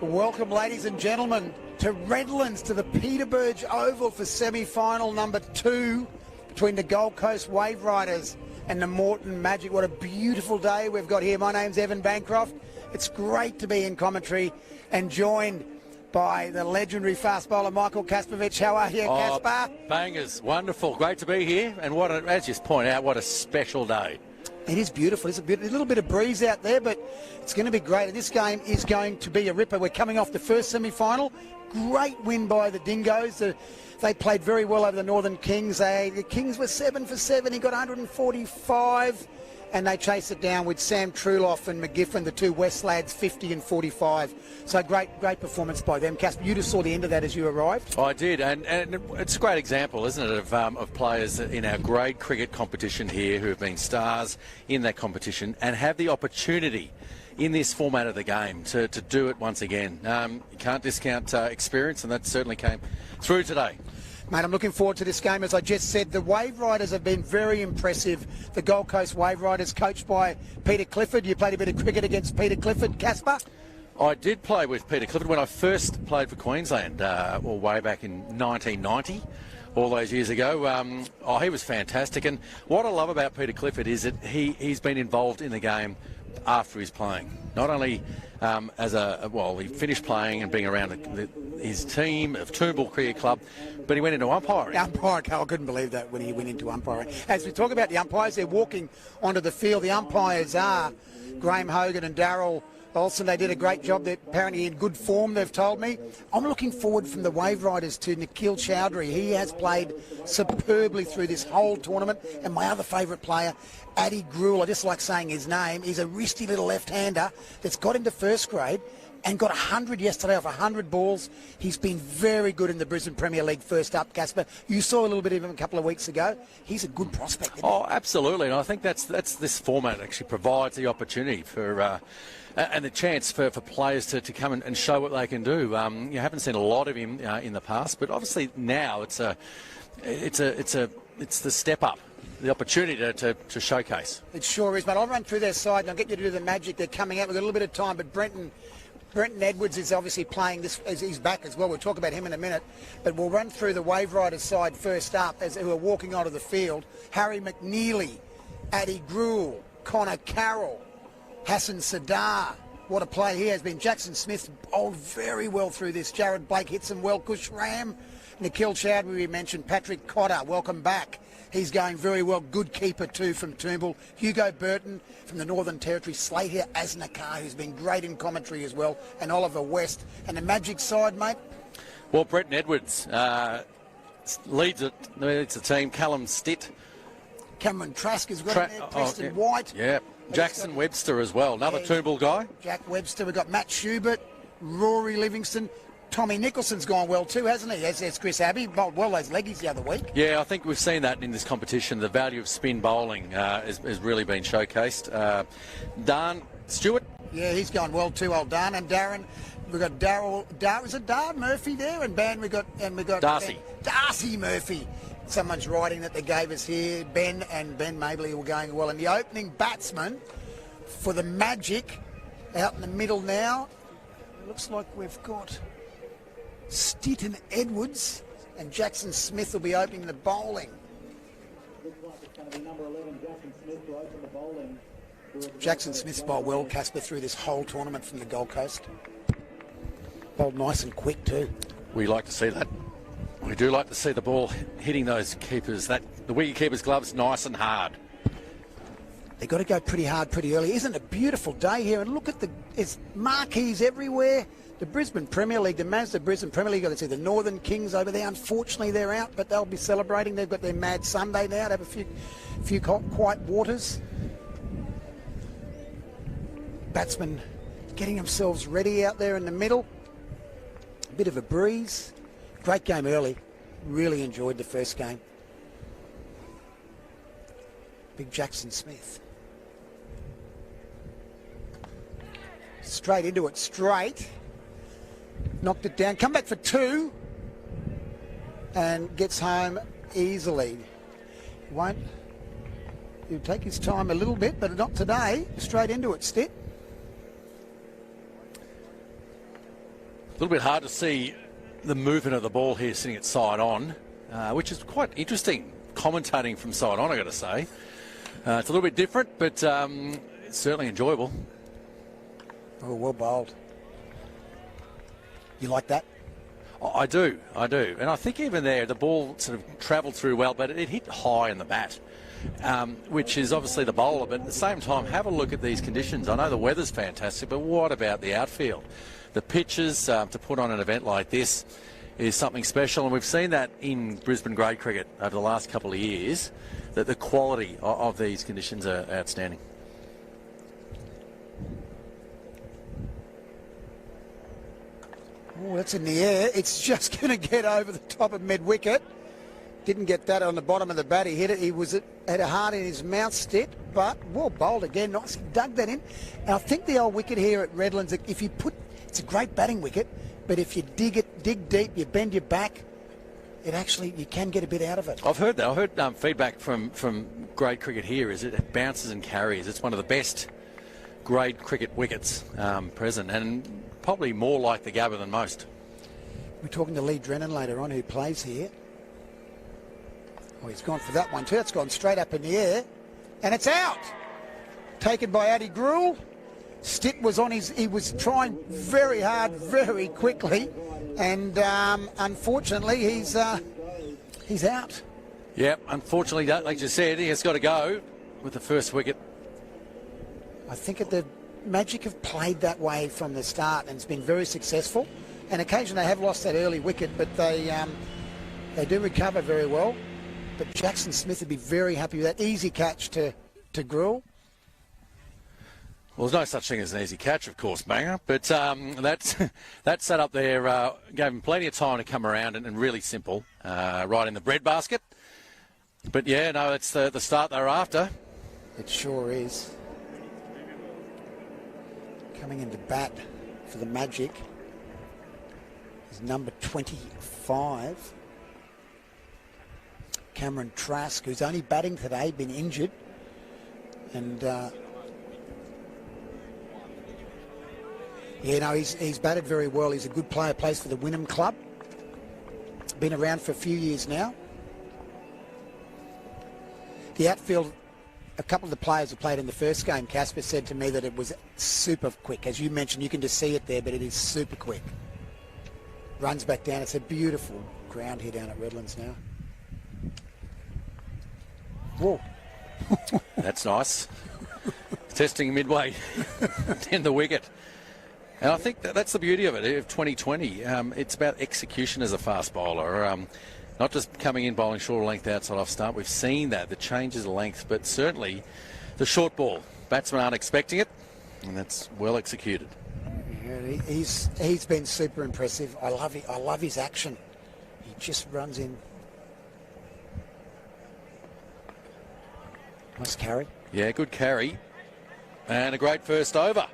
Welcome, ladies and gentlemen, to Redlands, to the Peterborough Oval for semi-final number 2 between the Gold Coast Waveriders and the Moreton Magic. What a beautiful day we've got here. My name's Evan Bancroft. It's great to be in commentary and joined by the legendary fast bowler Michael Kaspovich. How are you, Kasper? Bangers, wonderful, great to be here. And what, as you point out, what a special day. It is beautiful. It's a little bit of breeze out there, but it's going to be great. This game is going to be a ripper. We're coming off the first semi-final. Great win by the Dingoes. They played very well over the Northern Kings. The Kings were 7 for 7. He got 145. And they chased it down with Sam Truloff and McGiffin, the two West lads, 50 and 45. So great performance by them. Casper, you just saw the end of that as you arrived. I did, and it's a great example, isn't it, of players in our grade cricket competition here who have been stars in that competition and have the opportunity in this format of the game to do it once again. You can't discount experience, and that certainly came through today. Mate, I'm looking forward to this game. As I just said, the Waveriders have been very impressive. The Gold Coast Waveriders, coached by Peter Clifford. You played a bit of cricket against Peter Clifford, Casper? I did play with Peter Clifford when I first played for Queensland, way back in 1990, all those years ago. He was fantastic. And what I love about Peter Clifford is that he's been involved in the game after he's playing. Not only he finished playing and being around his team of Toombul Cricket Club, but he went into umpiring. Umpiring, I couldn't believe that when he went into umpiring. As we talk about the umpires, they're walking onto the field. The umpires are Graham Hogan and Darryl Olsen. They did a great job. They're apparently in good form, they've told me. I'm looking forward from the Waveriders to Nikhil Chowdhury. He has played superbly through this whole tournament. And my other favourite player, Adi Gruel, I just like saying his name. He's a wristy little left-hander that's got into first grade and got 100 yesterday off 100 balls. He's been very good in the Brisbane Premier League first up, Casper. You saw a little bit of him a couple of weeks ago. He's a good prospect, isn't he? Absolutely. And I think that's this format actually provides the opportunity for and the chance for players to come and show what they can do. You haven't seen a lot of him in the past, but obviously now it's the step up. The opportunity to showcase. It sure is, mate. I'll run through their side and I'll get you to do the Magic. They're coming out with a little bit of time, but Brenton Edwards is obviously playing this as he's back as well. We'll talk about him in a minute, but we'll run through the Waveriders side first up who are walking onto the field. Harry McNeely, Adi Gruel, Connor Carroll, Hassan Sadar. What a play he has been. Jackson Smith bowled very well through this. Jared Blake hits him well. Kush Ram, Nikhil Chowdhury we mentioned. Patrick Cotter, welcome back. He's going very well. Good keeper too from Toombul. Hugo Burton from the Northern Territory. Slater Asnakar, who's been great in commentary as well. And Oliver West. And the Magic side, mate? Well, Brenton Edwards leads the team. Callum Stitt. Cameron Trask has got in there. Preston White. Yeah. Jackson Webster as well. Another Toombul guy. Jack Webster. We've got Matt Schubert, Rory Livingston. Tommy Nicholson's gone well too, hasn't he? As Chris Abbey bowled well those leggies the other week. Yeah, I think we've seen that in this competition. The value of spin bowling has really been showcased. Dan Stewart. Yeah, he's gone well too, old Dan. And Darren, we've got is it Dar Murphy there? And we got Darcy. Darcy Murphy. Someone's writing that they gave us here. Ben Mabley were going well. And the opening batsman for the Magic out in the middle now. Looks like we've got Stitt and Edwards, and Jackson Smith will be opening the bowling. Jackson Smith's bowled well, Casper, through this whole tournament from the Gold Coast. Bowled nice and quick too. We like to see that. We do like to see the ball hitting those keepers, the wicket keeper's gloves nice and hard. They've got to go pretty hard pretty early. Isn't it a beautiful day here? And look at it's marquees everywhere. The Brisbane Premier League, the Mazda Brisbane Premier League, got to see the Northern Kings over there. Unfortunately, they're out, but they'll be celebrating. They've got their Mad Sunday now to have a few quiet waters. Batsmen getting themselves ready out there in the middle. A bit of a breeze. Great game early. Really enjoyed the first game. Big Jackson Smith. Straight into it, straight. Knocked it down, come back for 2 and gets home easily. He'll take his time a little bit, but not today. Straight into it, Stitt. little bit hard to see the movement of the ball here sitting at side on, which is quite interesting, commentating from side on, I've got to say. It's a little bit different, but it's certainly enjoyable. Oh, well bowled. You like that? I do. And I think even there, the ball sort of travelled through well, but it hit high in the bat, which is obviously the bowler. But at the same time, have a look at these conditions. I know the weather's fantastic, but what about the outfield? The pitches to put on an event like this is something special, and we've seen that in Brisbane grade cricket over the last couple of years, that the quality of these conditions are outstanding. Oh, that's in the air. It's just going to get over the top of mid-wicket. Didn't get that on the bottom of the bat. He hit it. He had a heart in his mouth stick, but well bowled again. Nice, dug that in. And I think the old wicket here at Redlands, if you put, it's a great batting wicket, but if you dig deep, you bend your back, it actually, you can get a bit out of it. I've heard that. I've heard feedback from grade cricket here is it bounces and carries. It's one of the best grade cricket wickets present, and probably more like the Gabba than most. We're talking to Lee Drennan later on, who plays here. Oh, he's gone for that one too. It's gone straight up in the air, and it's out. Taken by Addy Gruel. Stitt was on he was trying very hard, very quickly, and unfortunately he's out. Yep, unfortunately, like you said, he has got to go with the first wicket. I think the Magic have played that way from the start, and it's been very successful. And occasionally they have lost that early wicket, but they do recover very well. But Jackson Smith would be very happy with that easy catch to Gruel. Well, there's no such thing as an easy catch, of course, Banger, but that set up there gave him plenty of time to come around and really simple, right in the breadbasket. But yeah, no, it's the start they're after. It sure is. Coming into bat for the Magic is number 25, Cameron Trask, who's only batting today, been injured, and yeah, no, he's batted very well. He's a good player, plays for the Wynnum Club. Been around for a few years now. The outfield, a couple of the players who played in the first game, Casper said to me that it was super quick. As you mentioned, you can just see it there, but it is super quick. Runs back down. It's a beautiful ground here down at Redlands now. Whoa. That's nice. Testing midway in the wicket. And I think that's the beauty of it, of 2020. It's about execution as a fast bowler. Not just coming in bowling short length outside off stump. We've seen that, the changes of length, but certainly the short ball. Batsmen aren't expecting it, and that's well executed. Yeah, he's been super impressive. I love his action. He just runs in. Nice carry. Yeah, good carry. And a great first over.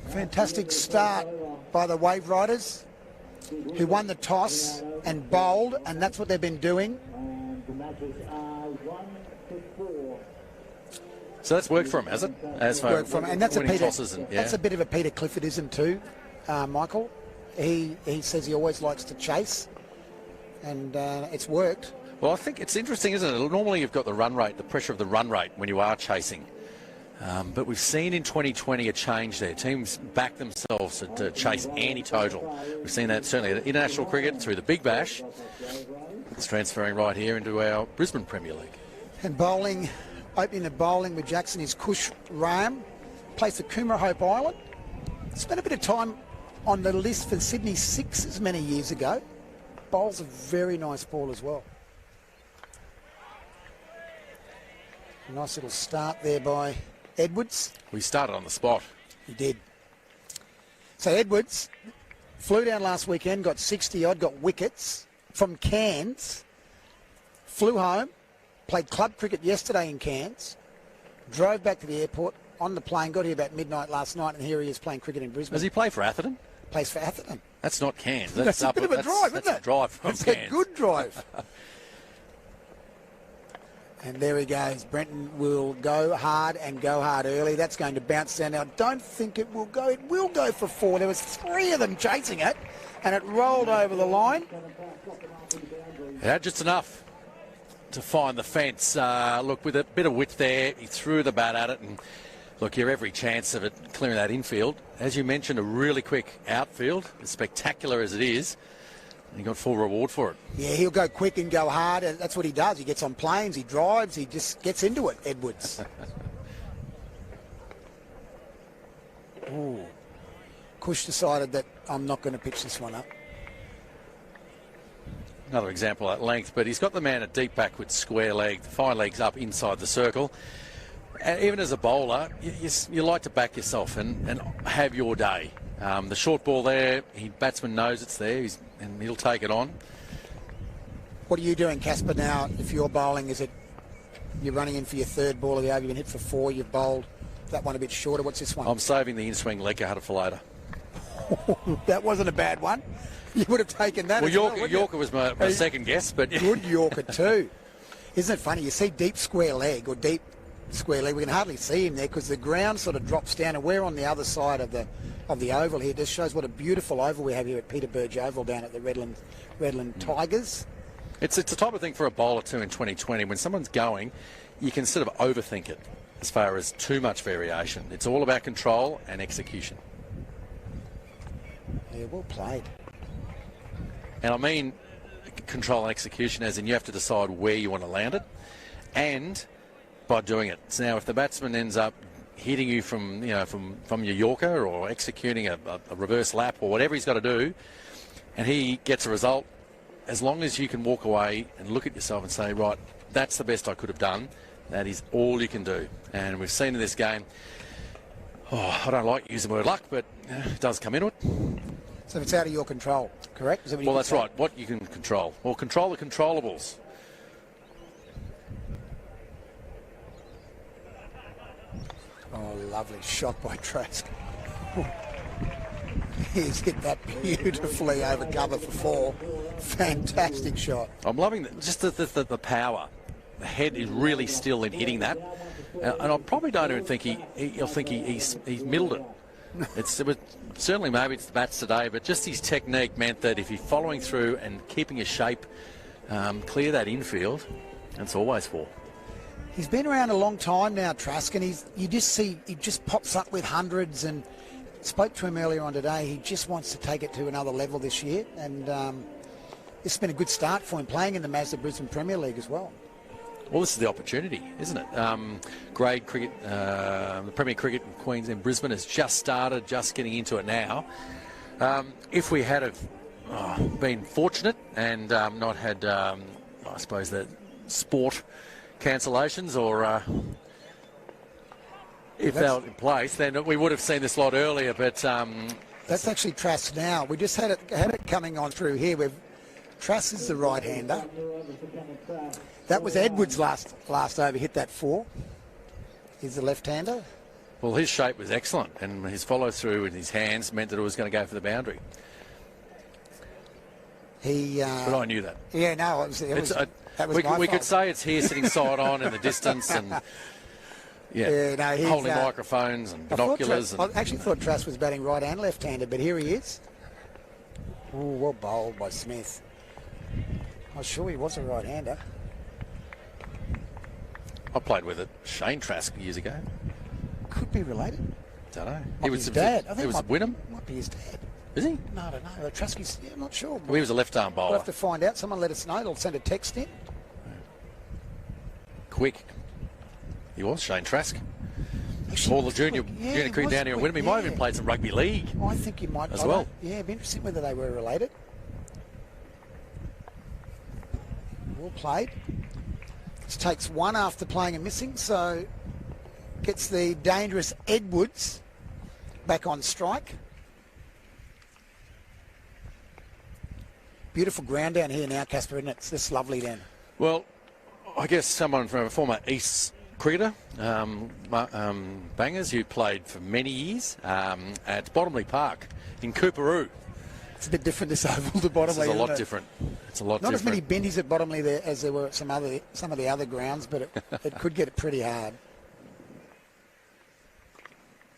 Fantastic start by the Waveriders, who won the toss and bowled, and that's what they've been doing. So that's worked for him, has it? As far worked for him, and that's that's a bit of a Peter Cliffordism too, Michael. He says he always likes to chase, and it's worked. Well, I think it's interesting, isn't it? Normally you've got the run rate, the pressure of the run rate when you are chasing. But we've seen in 2020 a change there. Teams back themselves to chase any total. We've seen that certainly at international cricket through the Big Bash. It's transferring right here into our Brisbane Premier League. And bowling, opening the bowling with Jackson is Kush Ram. Plays for Coomera Hope Island. Spent a bit of time on the list for Sydney Sixers many years ago. Bowls a very nice ball as well. A nice little start there by Edwards. We started on the spot. He did. So Edwards flew down last weekend, got 60-odd, got wickets from Cairns, flew home, played club cricket yesterday in Cairns, drove back to the airport on the plane, got here about midnight last night, and here he is playing cricket in Brisbane. Does he play for Atherton? Plays for Atherton. That's not Cairns. That's a bit of a drive, isn't it? That's a drive from It's Cairns. a good drive. And there he goes. Brenton will go hard and go hard early. That's going to bounce down. Now, I don't think it will go. It will go for 4. There was 3 of them chasing it, and it rolled over the line. Yeah, just enough to find the fence. Look, with a bit of width there, he threw the bat at it, and look, you're every chance of it clearing that infield. As you mentioned, a really quick outfield, as spectacular as it is. He got full reward for it. Yeah, he'll go quick and go hard. And that's what he does. He gets on planes, he drives, he just gets into it, Edwards. Ooh. Cush decided that I'm not going to pitch this one up. Another example at length, but he's got the man at deep back with square leg, the fine legs up inside the circle. And even as a bowler, you like to back yourself and have your day. The short ball there, batsman knows it's there, and he'll take it on. What are you doing, Casper, now? If you're bowling, is it you're running in for your 3rd ball of the over, you've been hit for 4, you've bowled that one a bit shorter. What's this one? I'm saving the in-swing leg guard for later. That wasn't a bad one. You would have taken that. Well, Yorker was my second guess, but good Yorker too. Isn't it funny? You see deep square leg or deep square leg. We can hardly see him there because the ground sort of drops down, and we're on the other side of the oval here. It just shows what a beautiful oval we have here at Peter Burge Oval down at the Redland Tigers. It's the type of thing for a bowler too in 2020. When someone's going, you can sort of overthink it as far as too much variation. It's all about control and execution. Yeah, well played. And I mean control and execution as in you have to decide where you want to land it, and by doing it. So now if the batsman ends up hitting you from your Yorker or executing a reverse lap or whatever he's got to do, and he gets a result, as long as you can walk away and look at yourself and say, right, that's the best I could have done, that is all you can do. And we've seen in this game, I don't like using the word luck, but it does come into it. So it's out of your control, correct? Well, that's right, what you can control. Well, control the controllables. Oh, lovely shot by Trask. He's hit that beautifully over cover for 4. Fantastic shot. I'm loving just the power. The head is really still in hitting that. And I probably don't even think he'll think he's middled it. It was certainly maybe it's the bats today, but just his technique meant that if he's following through and keeping his shape, clear that infield, that's always 4. He's been around a long time now, Trask, and you just see he just pops up with hundreds. And spoke to him earlier on today. He just wants to take it to another level this year, and it's been a good start for him playing in the Mazda Brisbane Premier League as well. Well, this is the opportunity, isn't it? Grade cricket, the Premier Cricket in Queensland, Brisbane has just started, just getting into it now. If we had been fortunate and not had, I suppose, the sport cancellations or if they were in place, then we would have seen this lot earlier. But that's actually Trask now. We just had it coming on through here. Trask is the right-hander. That was Edwards last over, hit that 4. He's the left-hander. Well, his shape was excellent, and his follow-through with his hands meant that it was going to go for the boundary. But I knew that. Yeah, no, that was we could say it's here sitting side on in the distance and holding microphones and binoculars. I actually thought Trask was batting right and left-handed, but here he is. Ooh, well bowled by Smith. I was sure he was a right-hander. I played with it. Shane Trask years ago. Could be related. Don't know. He was his dad. I think he was Wynnum. Might be his dad. Is he? No, I don't know. Traski's, I'm not sure. Well, he was a left-arm bowler. We'll have to find out. Someone let us know. They'll send a text in. Quick. He was Shane Trask. All the junior cricket down here in Wynnum. He might have even played some rugby league. Oh, I think he might as well. Yeah, it'd be interesting whether they were related. Well played. This takes 1 after playing and missing, so gets the dangerous Edwards back on strike. Beautiful ground down here now, Casper, isn't it? It's just lovely then. Well, I guess someone from a former East cricketer, Bangers, who played for many years at Bottomley Park in Coorparoo. It's a bit different this oval to Bottomley. It's a lot different. It's a lot Not different. as many bendies at Bottomley there as there were at some of the other grounds, but it could get it pretty hard.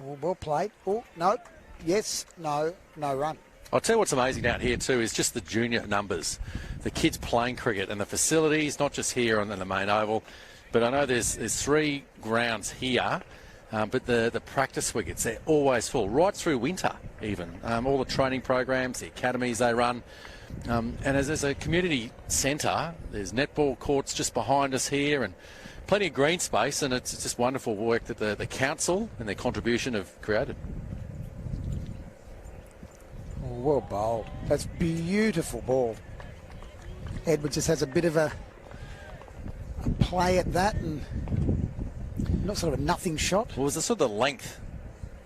Oh, well played. Oh, no. Yes, no run. I'll tell you what's amazing down here too is just the junior numbers. The kids playing cricket and the facilities, not just here on the main oval, but I know there's 3 grounds here. But the practice wickets, they're always full, right through winter even. All the training programs, the academies they run. And as there's a community centre, there's netball courts just behind us here and plenty of green space, and it's just wonderful work that the council and their contribution have created. Oh, well bowled. That's beautiful ball. Edwards just has a bit of a play at that and not sort of a nothing shot. Well, it was the sort of the length,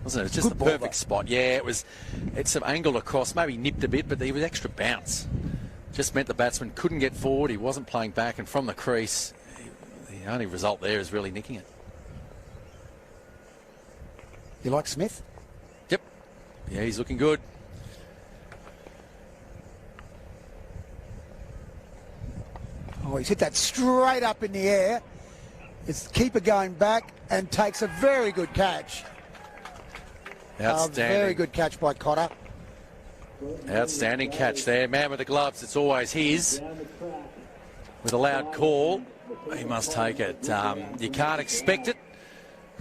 wasn't it? It's just Good the ball, perfect though. spot. Yeah, it's some angled across, maybe nipped a bit, but there was extra bounce. Just meant the batsman couldn't get forward. He wasn't playing back, and from the crease, the only result there is really nicking it. You like Smith? Yep. Yeah, he's looking good. Oh, he's hit that straight up in the air. It's the keeper going back and takes a very good catch. Outstanding. Very good catch by Cotter. Outstanding catch there. Man with the gloves, it's always his. With a loud call, he must take it. You can't expect it,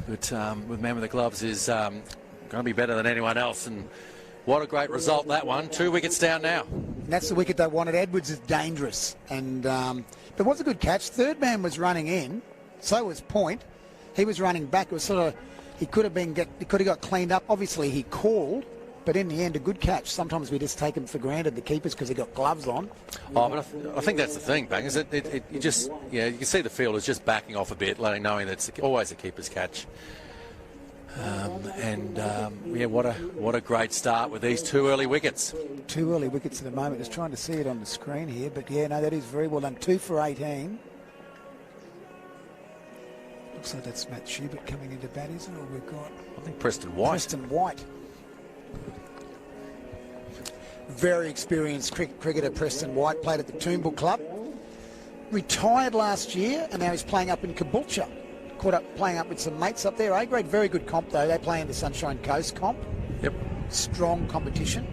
but with man with the gloves is going to be better than anyone else. And what a great result that one. 2 wickets down now. And that's the wicket they wanted. Edwards is dangerous. And but it was a good catch. Third man was running in. So was Point. He was running back. It was sort of, he could have got cleaned up. Obviously he called, but in the end a good catch. Sometimes we just take him for granted, the keepers, because they got gloves on. Oh, but I think that's the thing, Bang, is it you just, yeah, you can see the field is just backing off a bit, knowing that it's always a keeper's catch. Yeah, what a great start with these 2 early wickets. 2 early wickets at the moment. Just trying to see it on the screen here, but yeah, no, that is very well done. 2 for 18. Looks like that's Matt Schubert coming into bat, isn't it? Or we've got, I think Preston White. Preston White. Very experienced cricketer, Preston White. Played at the Toombul Club. Retired last year, and now he's playing up in Caboolture. Caught up playing up with some mates up there. A-grade, very good comp though. They play in the Sunshine Coast comp. Yep. Strong competition,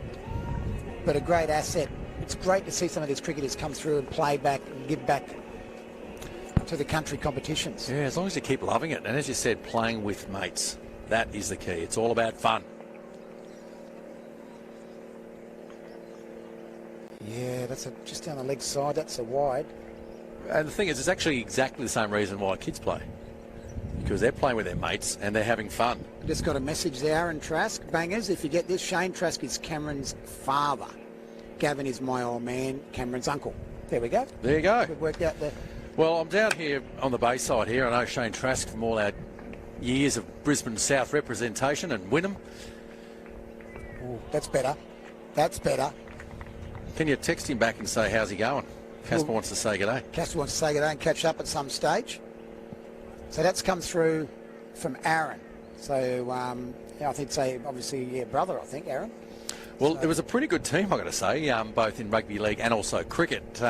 but a great asset. It's great to see some of these cricketers come through and play back and give back to the country competitions. Yeah, as long as you keep loving it. And as you said, playing with mates. That is the key. It's all about fun. Yeah, that's just down the leg side. That's a wide. And the thing is, it's actually exactly the same reason why kids play. Because they're playing with their mates and they're having fun. Just got a message there, Aaron Trask. Bangers, if you get this, Shane Trask is Cameron's father. Gavin is my old man, Cameron's uncle. There we go. There you go. We've worked out there. Well, I'm down here on the Bayside here. I know Shane Trask from all our years of Brisbane South representation and Wynnum. Ooh, that's better. That's better. Can you text him back and say, how's he going? Casper wants to say good day. Casper wants to say good day and catch up at some stage. So that's come through from Aaron. So yeah, I think, say, obviously, yeah, brother, I think, Aaron. Well, it was a pretty good team, I've got to say, both in rugby league and also cricket.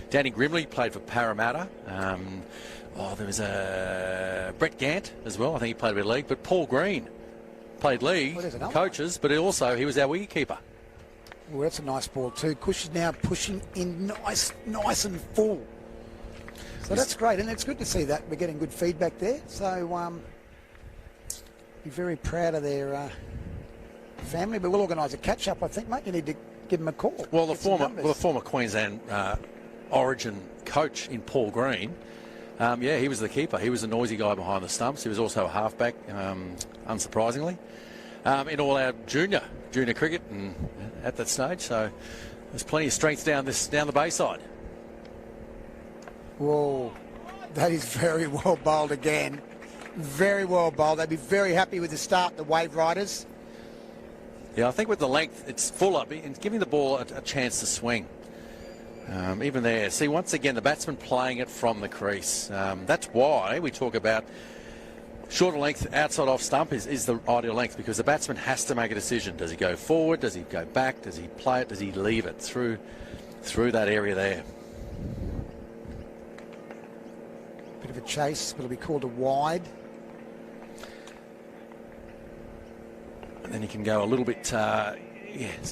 Danny Grimley played for Parramatta. There was Brett Gant as well. I think he played a bit of league. But Paul Green played league, coaches, but he was our wicketkeeper. Well, that's a nice ball too. Kush is now pushing in nice and full. So that's great, and it's good to see that. We're getting good feedback there. So be very proud of their family. But we'll organise a catch-up, I think, mate. You need to give them a call. Well, the former Queensland Origin coach in Paul Green, yeah, he was the keeper. He was the noisy guy behind the stumps. He was also a halfback, unsurprisingly, in all our junior cricket and at that stage. So there's plenty of strength down the Bayside. Whoa, that is very well bowled again. Very well bowled. They'd be very happy with the start, the Waveriders. Yeah, I think with the length, it's full up and giving the ball a chance to swing. Even there, see, once again, the batsman playing it from the crease. That's why we talk about shorter length outside off stump is the ideal length, because the batsman has to make a decision. Does he go forward? Does he go back? Does he play it? Does he leave it through that area there? Bit of a chase, but it'll be called a wide. And then he can go a little bit,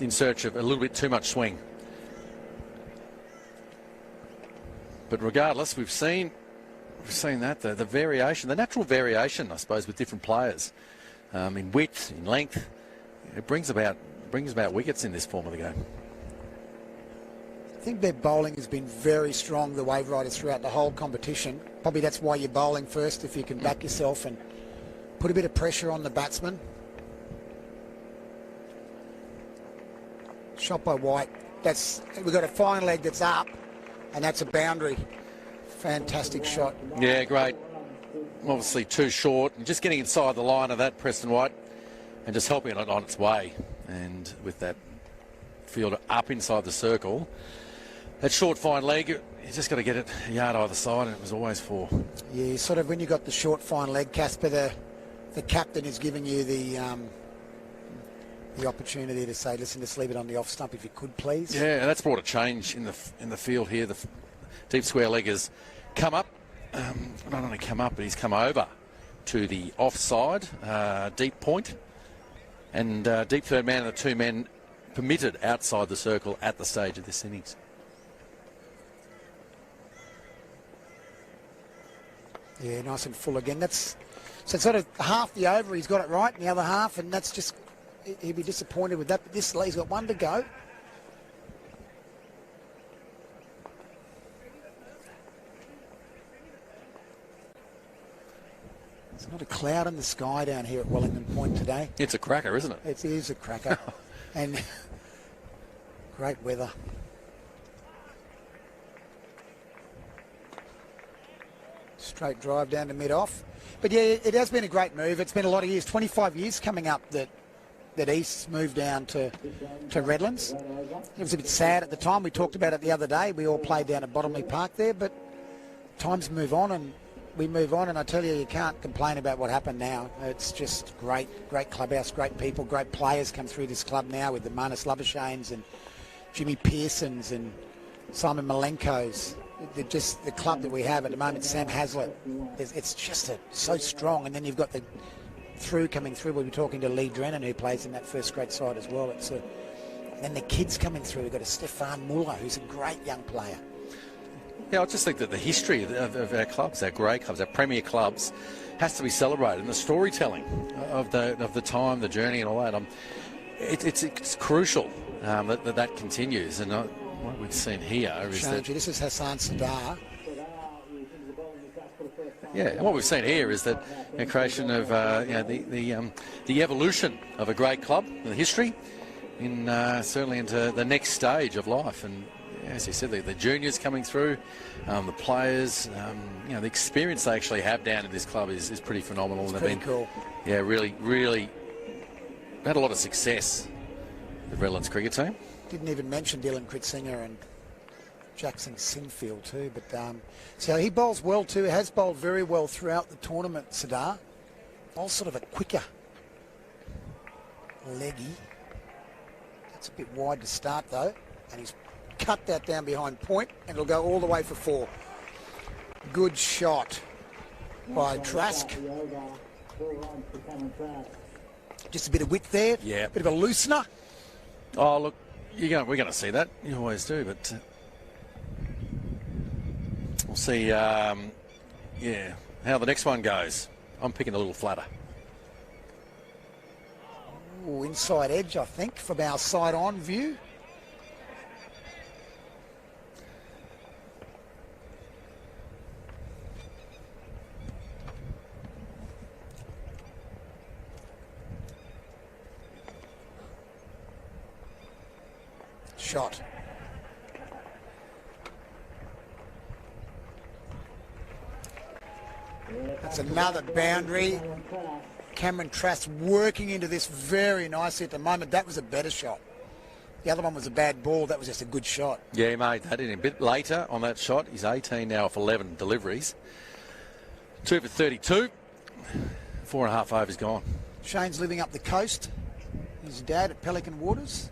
in search of a little bit too much swing. But regardless, we've seen that the variation, the natural variation, I suppose, with different players in width, in length, it brings about wickets in this form of the game. I think their bowling has been very strong, the Waveriders, throughout the whole competition. Probably that's why you're bowling first, if you can back yourself and put a bit of pressure on the batsman. Shot by White. We've got a fine leg that's up, and that's a boundary. Fantastic shot. Yeah, great. Obviously too short, and just getting inside the line of that, Preston White, and just helping it on its way. And with that fielder up inside the circle, that short fine leg, you just got to get it a yard either side, and it was always 4. Yeah, sort of when you got the short fine leg, Casper, the captain is giving you the opportunity to say, listen, just leave it on the off stump if you could, please. Yeah, and that's brought a change in the field here. The deep square leg has come up, not only come up, but he's come over to the offside deep point, and deep third man and the 2 men permitted outside the circle at the stage of this innings. Yeah, nice and full again. So sort of half the over, he's got it right, and the other half, and that's just, he'd be disappointed with that. But he's got 1 to go. There's not a cloud in the sky down here at Wellington Point today. It's a cracker, isn't it? It is a cracker. And great weather. Straight drive down to mid-off. But yeah, it has been a great move. It's been a lot of years, 25 years coming up that East moved down to Redlands. It was a bit sad at the time. We talked about it the other day. We all played down at Bottomley Park there, but times move on and we move on, and I tell you can't complain about what happened now. It's just great clubhouse, great people, great players come through this club now with the Marnus Labuschagnes and Jimmy Pearsons and Simon Malenkos. The club that we have at the moment, Sam Hazlitt, it's just so strong. And then you've got the coming through. We'll be talking to Lee Drennan, who plays in that first grade side as well. Then the kids coming through. We've got a Stefan Muller, who's a great young player. Yeah, I just think that the history of our clubs, our grey clubs, our premier clubs, has to be celebrated, and the storytelling of the time, the journey, and all that. It's crucial that continues. And what we've seen here is that this is Hassan Sadar. Yeah, and what we've seen here is that the creation of the evolution of a great club, the history, certainly into the next stage of life. And as you said, the juniors coming through, the players, the experience they actually have down at this club is pretty phenomenal. It's pretty cool. Yeah, really had a lot of success, the Redlands cricket team. Didn't even mention Dylan Kritzinger and Jackson Sinfield too, but so he bowls well too. He has bowled very well throughout the tournament, Sadar. Bowls sort of a quicker leggy. That's a bit wide to start though, and he's cut that down behind point, and it'll go all the way for 4. Good shot by Trask. Just a bit of width there. Yeah. Bit of a loosener. Oh look, we're going to see that. You always do, but we'll see. How the next one goes. I'm picking a little flatter. Ooh, inside edge, I think, from our side-on view. Shot. That's another boundary. Cameron Trask working into this very nicely at the moment. That was a better shot. The other one was a bad ball. That was just a good shot. Yeah, he made that in a bit later on that shot. He's 18 now off 11 deliveries. 2 for 32. 4.5 overs gone. Shane's living up the coast. His dad at Pelican Waters.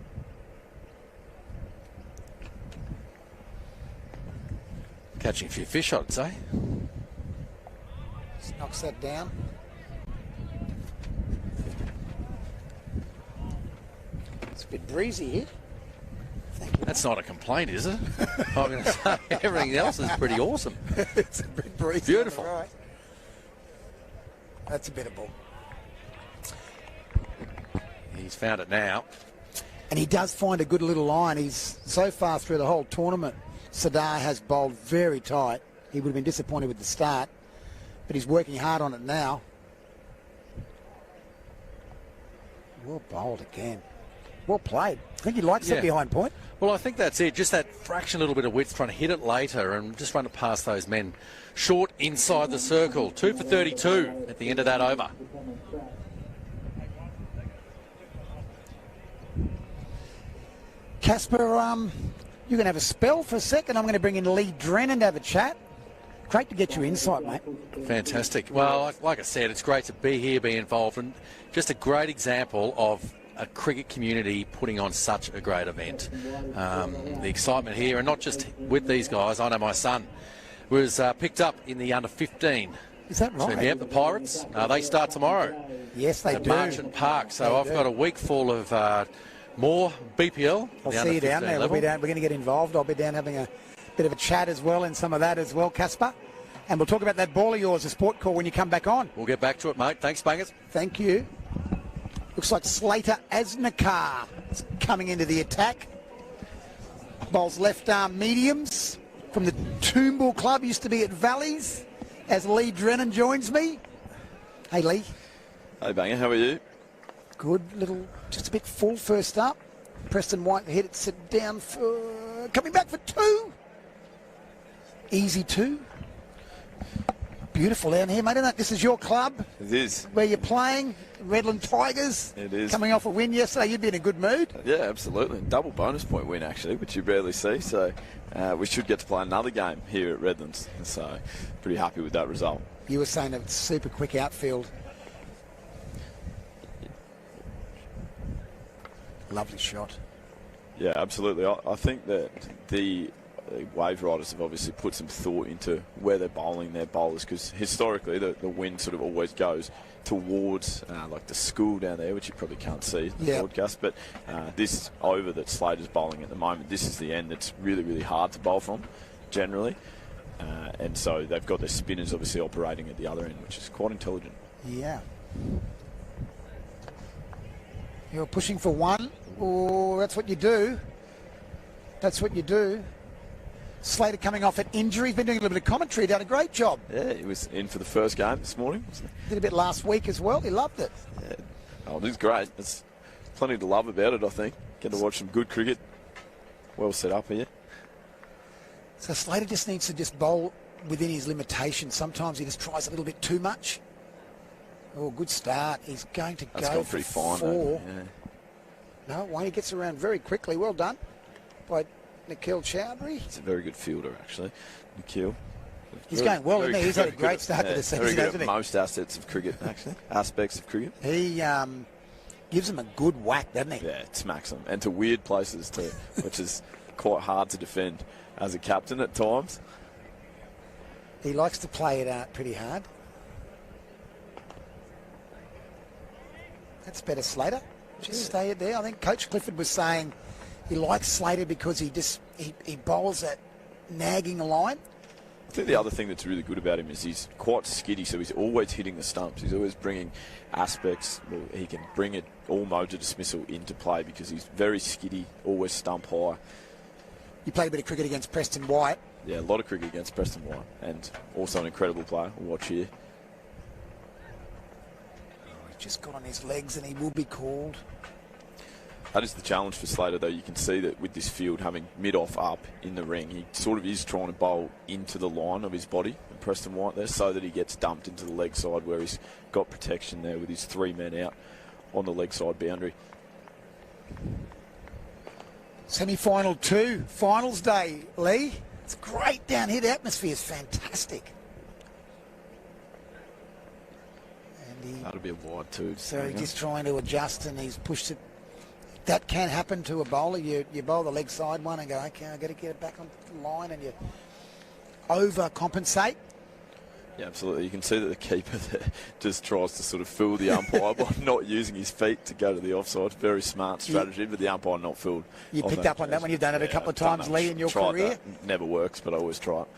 Catching a few fish, I'd say. Just knocks that down. It's a bit breezy here. Thank you. That's not a complaint, is it? I'm going to say everything else is pretty awesome. It's a bit breezy. Beautiful. Right. That's a bit of ball. He's found it now. And he does find a good little line. He's so far through the whole tournament. Sadar has bowled very tight. He would have been disappointed with the start, but he's working hard on it now. Well bowled again. Well played. I think he likes it behind point. Well, I think that's it. Just that fraction, little bit of width, trying to hit it later and just run it past those men. Short inside the circle. 2 for 32 at the end of that over. Casper, you're going to have a spell for a second. I'm going to bring in Lee Drennan to have a chat. Great to get your insight, mate. Fantastic. Well, like I said, it's great to be here, be involved, and just a great example of a cricket community putting on such a great event. The excitement here, and not just with these guys. I know my son was picked up in the under-15. Is that right? So, yeah, the Pirates, they start tomorrow. Yes, they at do. Merchant Park. So I've got a week full of more BPL. I'll see you down there. We're going to get involved. I'll be down having a bit of a chat as well in some of that as well, Casper. And we'll talk about that ball of yours, a sport call, when you come back on. We'll get back to it, mate. Thanks, Bangers. Thank you. Looks like Slater Asnakar is coming into the attack. Bowls left arm mediums from the Toombul Club, used to be at Valleys, as Lee Drennan joins me. Hey, Lee. Hey, Banger, how are you? Good little, just a bit full first up. Preston White hit it, sit down for, coming back for 2. Easy 2. Beautiful down here, mate, isn't it? This is your club. It is. Where you're playing, Redland Tigers. It is. Coming off a win yesterday, you'd be in a good mood. Yeah, absolutely. Double bonus point win, actually, which you barely see. So we should get to play another game here at Redlands. So pretty happy with that result. You were saying a super quick outfield. Lovely shot. Yeah, absolutely. I think that the Waveriders have obviously put some thought into where they're bowling their bowlers, because historically the wind sort of always goes towards like the school down there, which you probably can't see in the broadcast. But this over that Slater's bowling at the moment, this is the end that's really, really hard to bowl from generally. And so they've got their spinners obviously operating at the other end, which is quite intelligent. Yeah. You're pushing for 1. Oh, that's what you do. That's what you do. Slater coming off an injury. He's been doing a little bit of commentary. Done a great job. Yeah, he was in for the first game this morning. Did a bit last week as well. He loved it. Yeah. Oh, this is great. There's plenty to love about it, I think. Get to watch some good cricket. Well set up here. So Slater just needs to just bowl within his limitations. Sometimes he just tries a little bit too much. Oh, good start. He's going to That's go gone for pretty fine, 4. yeah. No, Wayne gets around very quickly. Well done by Nikhil Chowdhury. He's a very good fielder, actually. Nikhil. He's going well, isn't he? He's had a great start to the season, very good hasn't at he? most assets of cricket, actually. Aspects of cricket. He gives them a good whack, doesn't he? Yeah, it smacks them. And to weird places, too, which is quite hard to defend as a captain at times. He likes to play it pretty hard. That's better, Slater. Just stay it there. I think Coach Clifford was saying he likes Slater because he bowls that nagging line. I think the other thing that's really good about him is he's quite skiddy, so he's always hitting the stumps. He's always bringing aspects. He can bring it all modes of dismissal into play because he's very skiddy, always stump high. You played a bit of cricket against Preston White. Yeah, a lot of cricket against Preston White, and also an incredible player. We'll watch here. He's just got on his legs and he will be called. That is the challenge for Slater, though. You can see that with this field having mid-off up in the ring, he sort of is trying to bowl into the line of his body, and Preston White there, so that he gets dumped into the leg side where he's got protection there with his 3 men out on the leg side boundary. Semi-final 2, finals day, Lee. It's great down here. The atmosphere is fantastic. And That'll be a wide too. So he's just trying to adjust, and he's pushed it. That can happen to a bowler. You bowl the leg side one and go, okay, I've got to get it back on the line, and you overcompensate. Yeah, absolutely. You can see that the keeper just tries to sort of fool the umpire by not using his feet to go to the offside. Very smart strategy, but the umpire not fooled. You picked up on that when you've done it a couple of times, Lee, in your career? That. Never works, but I always try it.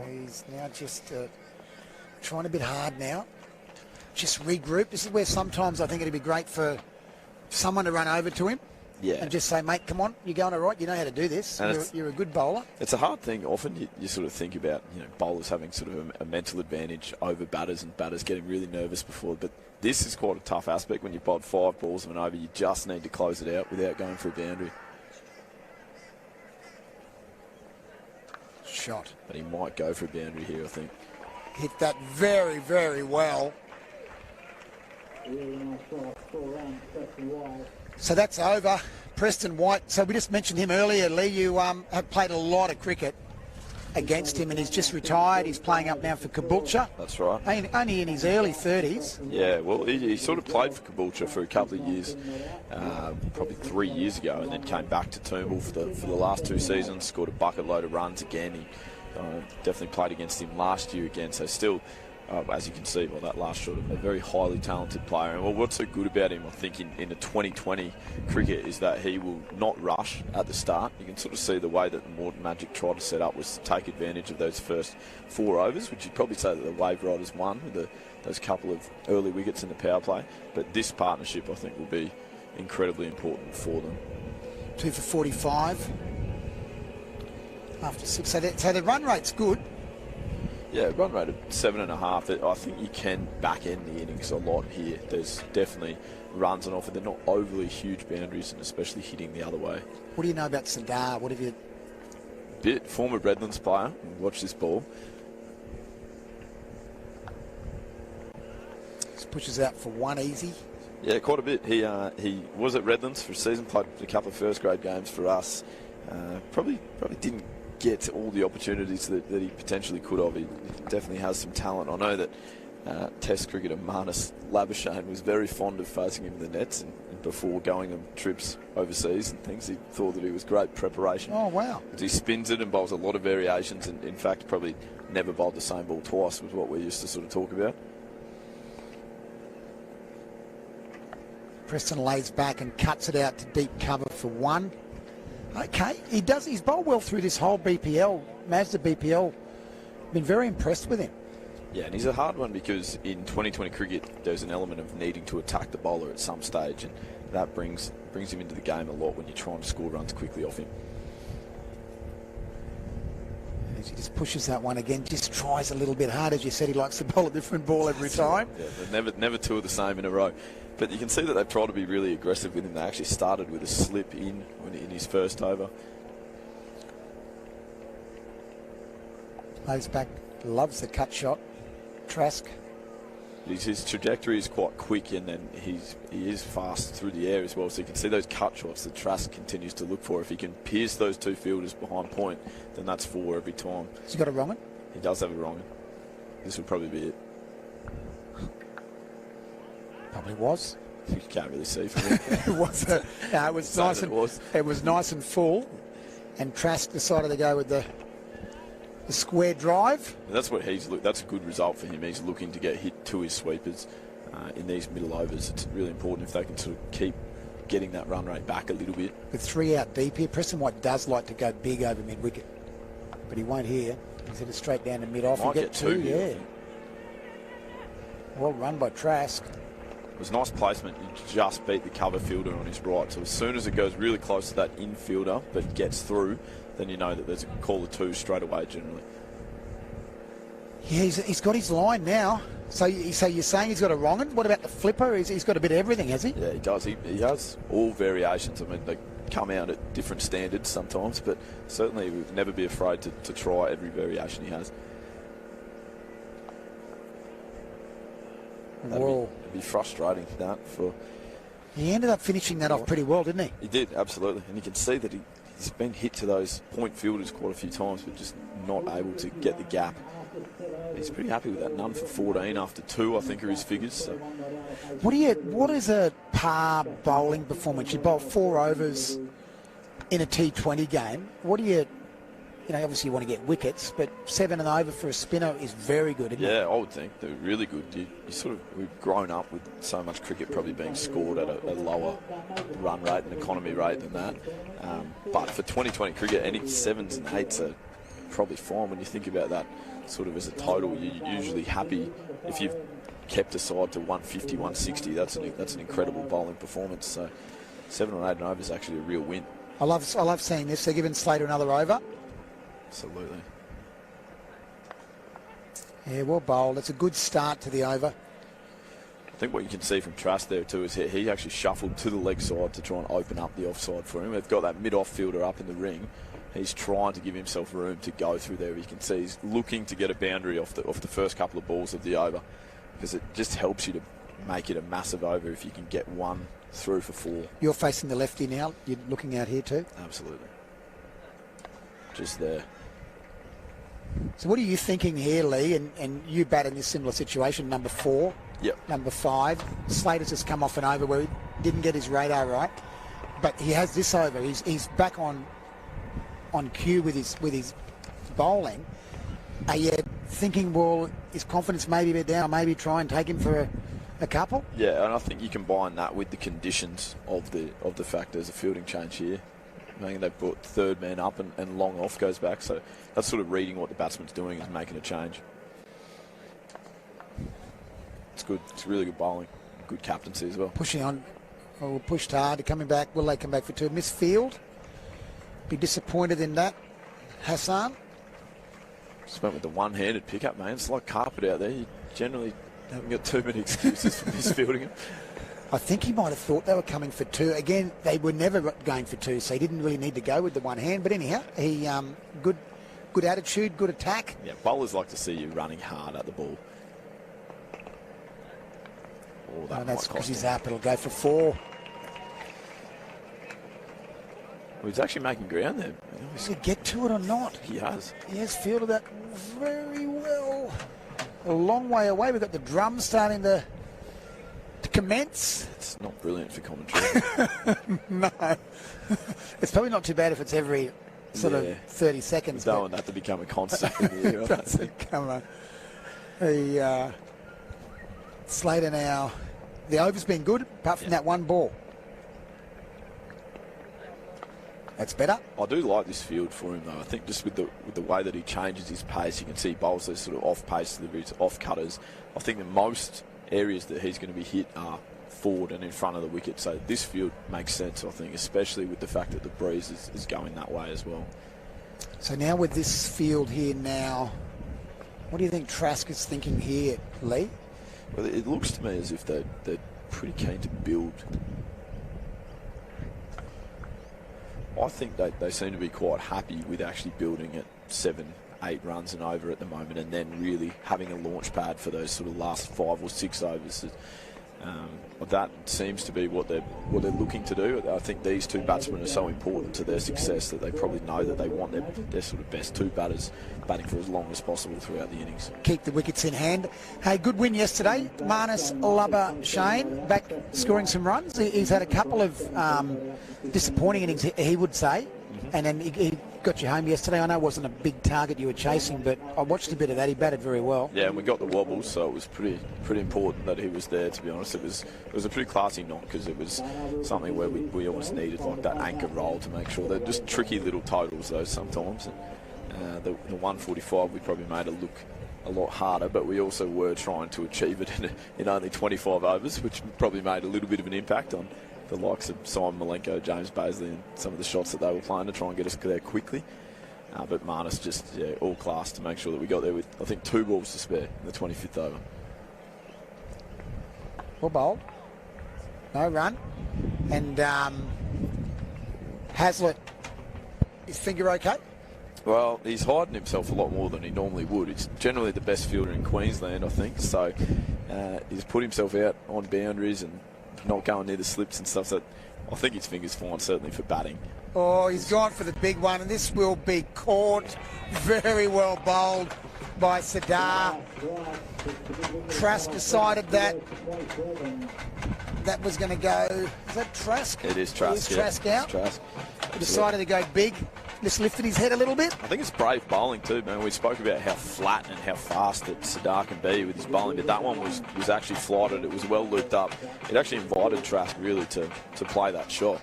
He's now just trying a bit hard now. Just regroup. This is where sometimes I think it'd be great for someone to run over to him. Yeah. And just say, mate, come on, you're going all right. You know how to do this. You're a good bowler. It's a hard thing. Often you sort of think about bowlers having sort of a mental advantage over batters and batters getting really nervous before. But this is quite a tough aspect. When you've bowled 5 balls of an over, you just need to close it out without going for a boundary. Shot. But he might go for a boundary here, I think. Hit that very, very well. So that's over. Preston White. So we just mentioned him earlier, Lee. You have played a lot of cricket against him, and he's just retired. He's playing up now for Caboolture. That's right. Only in his early 30s. Yeah, well, he sort of played for Caboolture for a couple of years, probably 3 years ago, and then came back to Toombul for the last 2 seasons, scored a bucket load of runs again. He definitely played against him last year again, so still, as you can see by that last shot, a very highly talented player. And what's so good about him, I think, in the 2020 cricket is that he will not rush at the start. You can sort of see the way that the Moreton Magic tried to set up was to take advantage of those first 4 overs, which you'd probably say that the Waveriders won with those couple of early wickets in the power play. But this partnership, I think, will be incredibly important for them. 2 for 45 after 6. So the run rate's good. Yeah, run rate of 7.5. I think you can back end the innings a lot here. There's definitely runs on offer. They're not overly huge boundaries, and especially hitting the other way. What do you know about Sardar? What have you... Former Redlands player. Watch this ball. Just pushes out for 1 easy. Yeah, quite a bit. He was at Redlands for a season, played a couple of first grade games for us. Probably didn't get all the opportunities that he potentially could have. He definitely has some talent. I know that Test cricketer Marnus Labuschagne was very fond of facing him in the nets, and before going on trips overseas and things, he thought that he was great preparation. Oh, wow. He spins it and bowls a lot of variations, and in fact probably never bowled the same ball twice, was what we used to sort of talk about. Preston lays back and cuts it out to deep cover for 1. Okay, he's bowled well through this whole BPL. Mazda BPL, been very impressed with him. Yeah, and he's a hard one because in 2020 cricket, there's an element of needing to attack the bowler at some stage, and that brings him into the game a lot when you're trying to score runs quickly off him. As he just pushes that one again, just tries a little bit hard. As you said, he likes to bowl a different ball every time. Yeah, never 2 of the same in a row. But you can see that they've tried to be really aggressive with him. They actually started with a slip in his first over. Lays back, loves the cut shot. Trask. His trajectory is quite quick, and then he is fast through the air as well. So you can see those cut shots that Trask continues to look for. If he can pierce those 2 fielders behind point, then that's 4 every time. Has he got a wrong one? He does have a wrong one. This would probably be it. Probably was. You can't really see from it. It was nice it was nice and full, and Trask decided to go with the square drive. That's what that's a good result for him. He's looking to get hit to his sweepers in these middle overs. It's really important if they can sort of keep getting that run rate back a little bit. With 3 out deep here, Preston White does like to go big over mid wicket, but he won't here. He's headed straight down to mid off. Might get 2, yeah. Well run by Trask. It was nice placement. You just beat the cover fielder on his right. So as soon as it goes really close to that infielder but gets through, then you know that there's a call of 2 straight away generally. Yeah, he's got his line now. So you're saying he's got a wrong one? What about the flipper? He's got a bit of everything, has he? Yeah, he does. He has all variations. I mean, they come out at different standards sometimes, but certainly we'd never be afraid to try every variation he has. It'd be frustrating, that, for... He ended up finishing that off pretty well, didn't he? He did, absolutely. And you can see that he's been hit to those point fielders quite a few times, but just not able to get the gap He's pretty happy with that. None for 14 after 2, I think, are his figures. So. What is a par bowling performance? You bowl 4 overs in a T20 game. What do you obviously you want to get wickets, but 7 and over for a spinner is very good, isn't it? Yeah, I would think they're really good. We've grown up with so much cricket probably being scored at a lower run rate and economy rate than that. But for 2020 cricket, any 7s and 8s are probably fine when you think about that sort of as a total. You're usually happy if you've kept aside to 150, 160. That's an incredible bowling performance. So 7 or 8 and over is actually a real win. I love seeing this. They're giving Slater another over. Absolutely. Yeah, well bowled. It's a good start to the over. I think what you can see from Trask there too is he actually shuffled to the leg side to try and open up the offside for him. They've got that mid-off fielder up in the ring. He's trying to give himself room to go through there. You can see he's looking to get a boundary off the first couple of balls of the over, because it just helps you to make it a massive over if you can get one through for 4. You're facing the lefty now. You're looking out here too? Absolutely. Just there. So what are you thinking here, Lee? And you bat in this similar situation, number 4. Yep. Number 5. Slater's just come off an over where he didn't get his radar right, but he has this over. He's back on cue with his bowling. Are you thinking, well, his confidence may be a bit down, maybe try and take him for a couple? Yeah, and I think you combine that with the conditions of the fact there's a fielding change here. I think they've put third man up and long off goes back, so that's sort of reading what the batsman's doing is making a change. It's good. It's really good bowling. Good captaincy as well. Pushing on. Oh, pushed hard. Coming back. Will they come back for 2? Miss field. Be disappointed in that. Hassan. Just went with the one-handed pickup, man. It's like carpet out there. You generally haven't got too many excuses for misfielding it. I think he might have thought they were coming for 2. Again, they were never going for 2, so he didn't really need to go with the one hand. But anyhow, he good attitude, good attack. Yeah, bowlers like to see you running hard at the ball. Oh, that's because he's up. It'll go for 4. Well, he's actually making ground there. Does he get to it or not? He has. He has fielded that very well. A long way away. We've got the drums starting to commence. It's not brilliant for commentary. No. It's probably not too bad if it's every sort of 30 seconds. We don't want that to become a constant in the era. Doesn't come on. The Slater now. The over's been good, apart from that one ball. That's better. I do like this field for him, though. I think just with the way that he changes his pace, you can see bowls those sort of off-pace deliveries, off-cutters. I think that most areas that he's going to be hit are forward and in front of the wicket. So this field makes sense, I think, especially with the fact that the breeze is going that way as well. So now with this field here now, what do you think Trask is thinking here, Lee? Well, it looks to me as if they're pretty keen to build. I think they seem to be quite happy with actually building at 7, 8 runs and over at the moment, and then really having a launch pad for those sort of last 5 or 6 overs. That seems to be what they're looking to do. I think these 2 batsmen are so important to their success that they probably know that they want their sort of best 2 batters batting for as long as possible throughout the innings. Keep the wickets in hand. Hey, good win yesterday. Marnus Labuschagne back scoring some runs. He's had a couple of disappointing innings, he would say. And then he got you home yesterday. I know it wasn't a big target you were chasing, but I watched a bit of that. He batted very well. Yeah, and we got the wobbles, so it was pretty important that he was there, to be honest. It was a pretty classy knock, because it was something where we almost needed like that anchor roll to make sure. They're just tricky little totals, though, sometimes. And, the 145 we probably made it look a lot harder, but we also were trying to achieve it in only 25 overs, which probably made a little bit of an impact on the likes of Simon Malenko, James Bazley, and some of the shots that they were playing to try and get us there quickly. But Marnus just all class to make sure that we got there with, I think, 2 balls to spare in the 25th over. Well bowled. No run. And Hazlitt, his finger okay? Well, he's hiding himself a lot more than he normally would. He's generally the best fielder in Queensland, I think. So he's put himself out on boundaries and not going near the slips and stuff. So I think his finger's fine, certainly for batting. Oh, he's gone for the big one, and this will be caught. Very well bowled. by Sadar. Trask decided that was going to go. Is that Trask? It is Trask. Trask out. It's Trask. He decided to go big. Just lifted his head a little bit. I think it's brave bowling too, man. We spoke about how flat and how fast that Sadar can be with his bowling, but that one was actually flighted. It was well looped up. It actually invited Trask really to play that shot.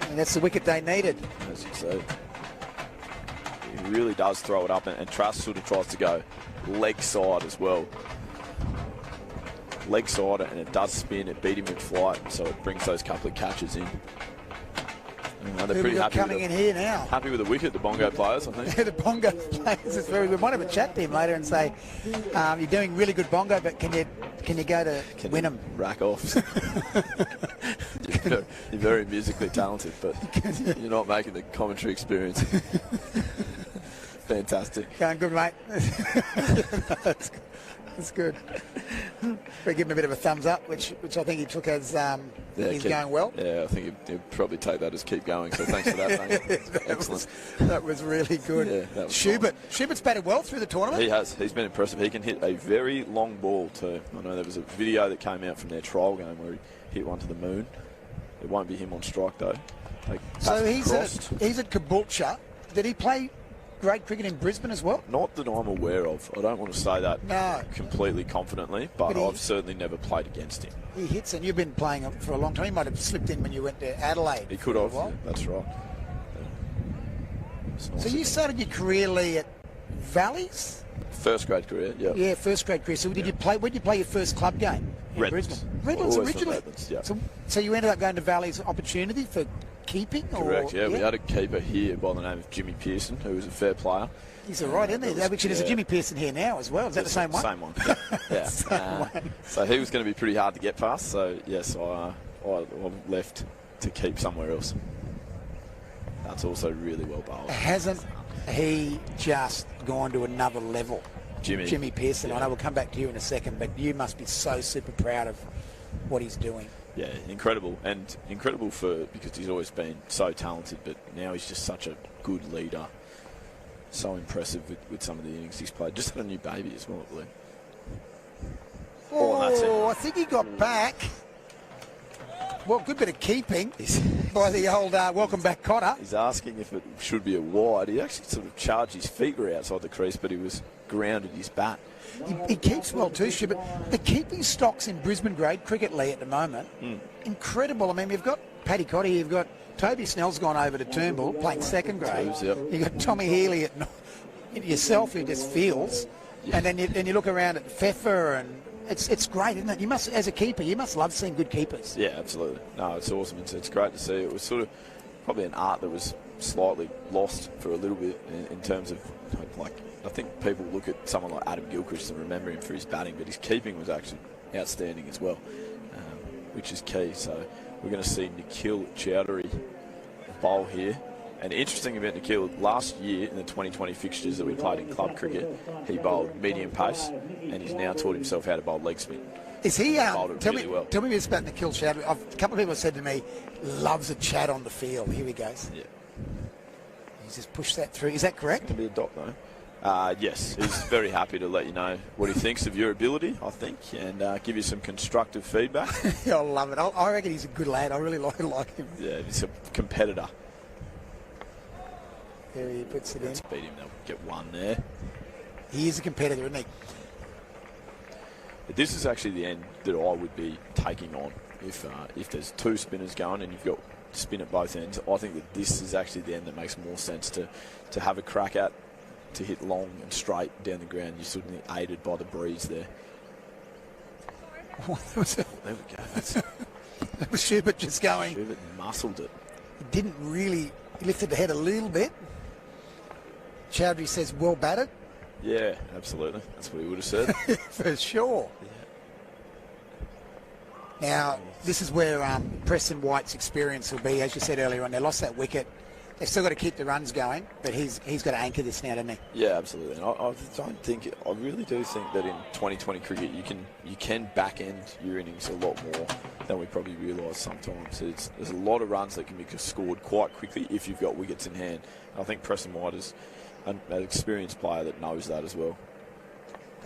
And that's the wicket they needed. As you say. He really does throw it up, and Trask sort of tries to go leg side as well. Leg side, and it does spin. It beat him in flight, so it brings those couple of catches in. They're pretty happy coming in here now. Happy with the wicket, the Bongo players, I think. Yeah, the Bongo players is very good. We might have a chat to him later and say, you're doing really good Bongo, but can you go to Wynnum? Rack off. You're very musically talented, but you're not making the commentary experience. Fantastic. Going good, mate. That's good. We give him a bit of a thumbs up, which I think he took as he's going well. Yeah, I think he'd probably take that as keep going. So thanks for that, mate. Excellent. That was really good. Yeah, that was Schubert. Nice. Schubert's batted well through the tournament. He has. He's been impressive. He can hit a very long ball too. I know there was a video that came out from their trial game where he hit one to the moon. It won't be him on strike though. So he's at Caboolture. Did he play great cricket in Brisbane as well? Not that I'm aware of. I don't want to say that completely confidently, but I've certainly never played against him. He hits, and you've been playing for a long time. He might have slipped in when you went to Adelaide. He could have. Yeah, that's right. Nice. So you started your career, Lee, at Valleys? First grade career, yeah. Yeah, first grade career. So did you play? When did you play your first club game? Redlands. Redlands originally. Redlands, yeah. So you ended up going to Valleys opportunity for keeping? Correct, yeah. We had a keeper here by the name of Jimmy Pearson, who was a fair player. He's all right, isn't he? There's a Jimmy Pearson here now as well. Is that the same one? Same one, yeah. Same one. So he was going to be pretty hard to get past. So, yes, I left to keep somewhere else. That's also really well bowled. Hasn't he just gone to another level? Jimmy Pearson. Yeah. I know we'll come back to you in a second, but you must be so super proud of what he's doing. Yeah, incredible. And incredible because he's always been so talented, but now he's just such a good leader. So impressive with some of the innings he's played. Just had a new baby as well, I believe. I think he got back. Well, good bit of keeping by the old welcome back Cotter. He's asking if it should be a wide. He actually sort of charged his feet were outside the crease, but he was grounded his bat. He keeps well too, but the keeping stocks in Brisbane grade cricket, Lee, at the moment, incredible. I mean, we've got Paddy Cotter, you've got Toby Snell's gone over to Toombul playing second grade. You've got Tommy Healy yourself who just feels, and then you look around at Pfeffer, and it's great, isn't it? You must, as a keeper, you must love seeing good keepers. Yeah, absolutely. No, it's awesome. It's great to see. It was sort of probably an art that was slightly lost for a little bit in terms of I think people look at someone like Adam Gilchrist and remember him for his batting, but his keeping was actually outstanding as well, which is key. So we're going to see Nikhil Chowdhury bowl here. And interesting about Nikhil, last year in the 2020 fixtures that we played in club cricket, he bowled medium pace, and he's now taught himself how to bowl leg spin. Is he? Tell me this about Nikhil Chowdhury. A couple of people have said to me, loves a chat on the field. Here he goes. Yeah. He's just pushed that through. Is that correct? It can be a dot though. Yes, he's very happy to let you know what he thinks of your ability, I think, and give you some constructive feedback. I love it. I reckon he's a good lad. I really like him. Yeah, he's a competitor. There he puts it in. Let's beat him. They'll get one there. He is a competitor, isn't he? But this is actually the end that I would be taking on. If there's two spinners going and you've got spin at both ends, I think that this is actually the end that makes more sense to have a crack at, to hit long and straight down the ground. You're sort of aided by the breeze there. There we go. That was Schubert just going. Schubert muscled it. He didn't really. He lifted the head a little bit. Chowdhury says, well batted. Yeah, absolutely. That's what he would have said. For sure. Yeah. Now, this is where Preston White's experience will be. As you said earlier on, they lost that wicket. They've still got to keep the runs going, but he's got to anchor this now, doesn't he? Yeah, absolutely. And I really do think that in 2020 cricket you can back end your innings a lot more than we probably realise sometimes. There's a lot of runs that can be scored quite quickly if you've got wickets in hand. And I think Preston White has an experienced player that knows that as well.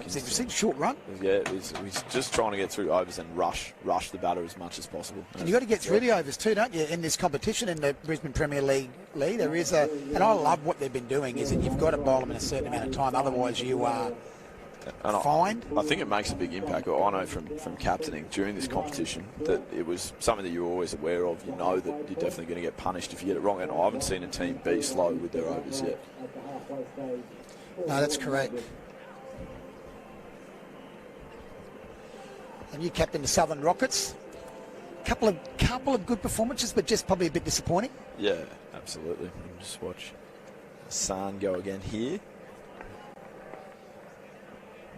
It's interesting. Short run. Yeah, he's just trying to get through overs and rush the batter as much as possible. And you've got to get through the overs too, don't you, in this competition in the Brisbane Premier League. Lee, there is and I love what they've been doing, is that you've got to bowl them in a certain amount of time, otherwise you are fined. I think it makes a big impact. I know from captaining during this competition that it was something that you're always aware of. You know that you're definitely going to get punished if you get it wrong, and I haven't seen a team be slow with their overs yet. No, that's correct. And you captain the Southern Rockets. Couple of good performances, but just probably a bit disappointing. Yeah, absolutely. Just watch Hassan go again here.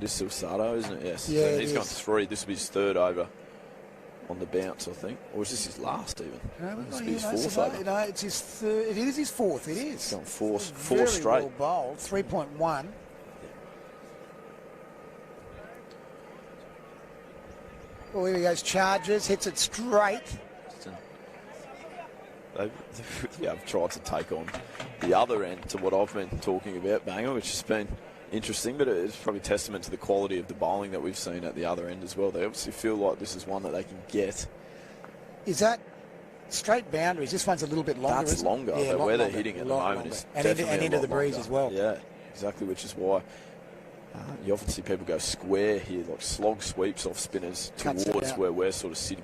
This is Silsado, isn't it? Yes. Yeah, he's gone 3. This will be his 3rd over on the bounce, I think. Or is this his last even? No, this will be his 4th over. No, it's his 3rd. It is his 4th. It is. He's gone 4 Very straight. Well bowled. 3.1. Oh, here he goes. Charges. Hits it straight. They really have tried to take on the other end to what I've been talking about, Banger, which has been interesting, but it's probably testament to the quality of the bowling that we've seen at the other end as well. They obviously feel like this is one that they can get. Is that straight boundaries? This one's a little bit longer. That's longer. Yeah, where they're hitting at the moment is definitely and into the breeze as well. Yeah, exactly, which is why you often see people go square here, like slog sweeps off spinners towards where we're sort of sitting.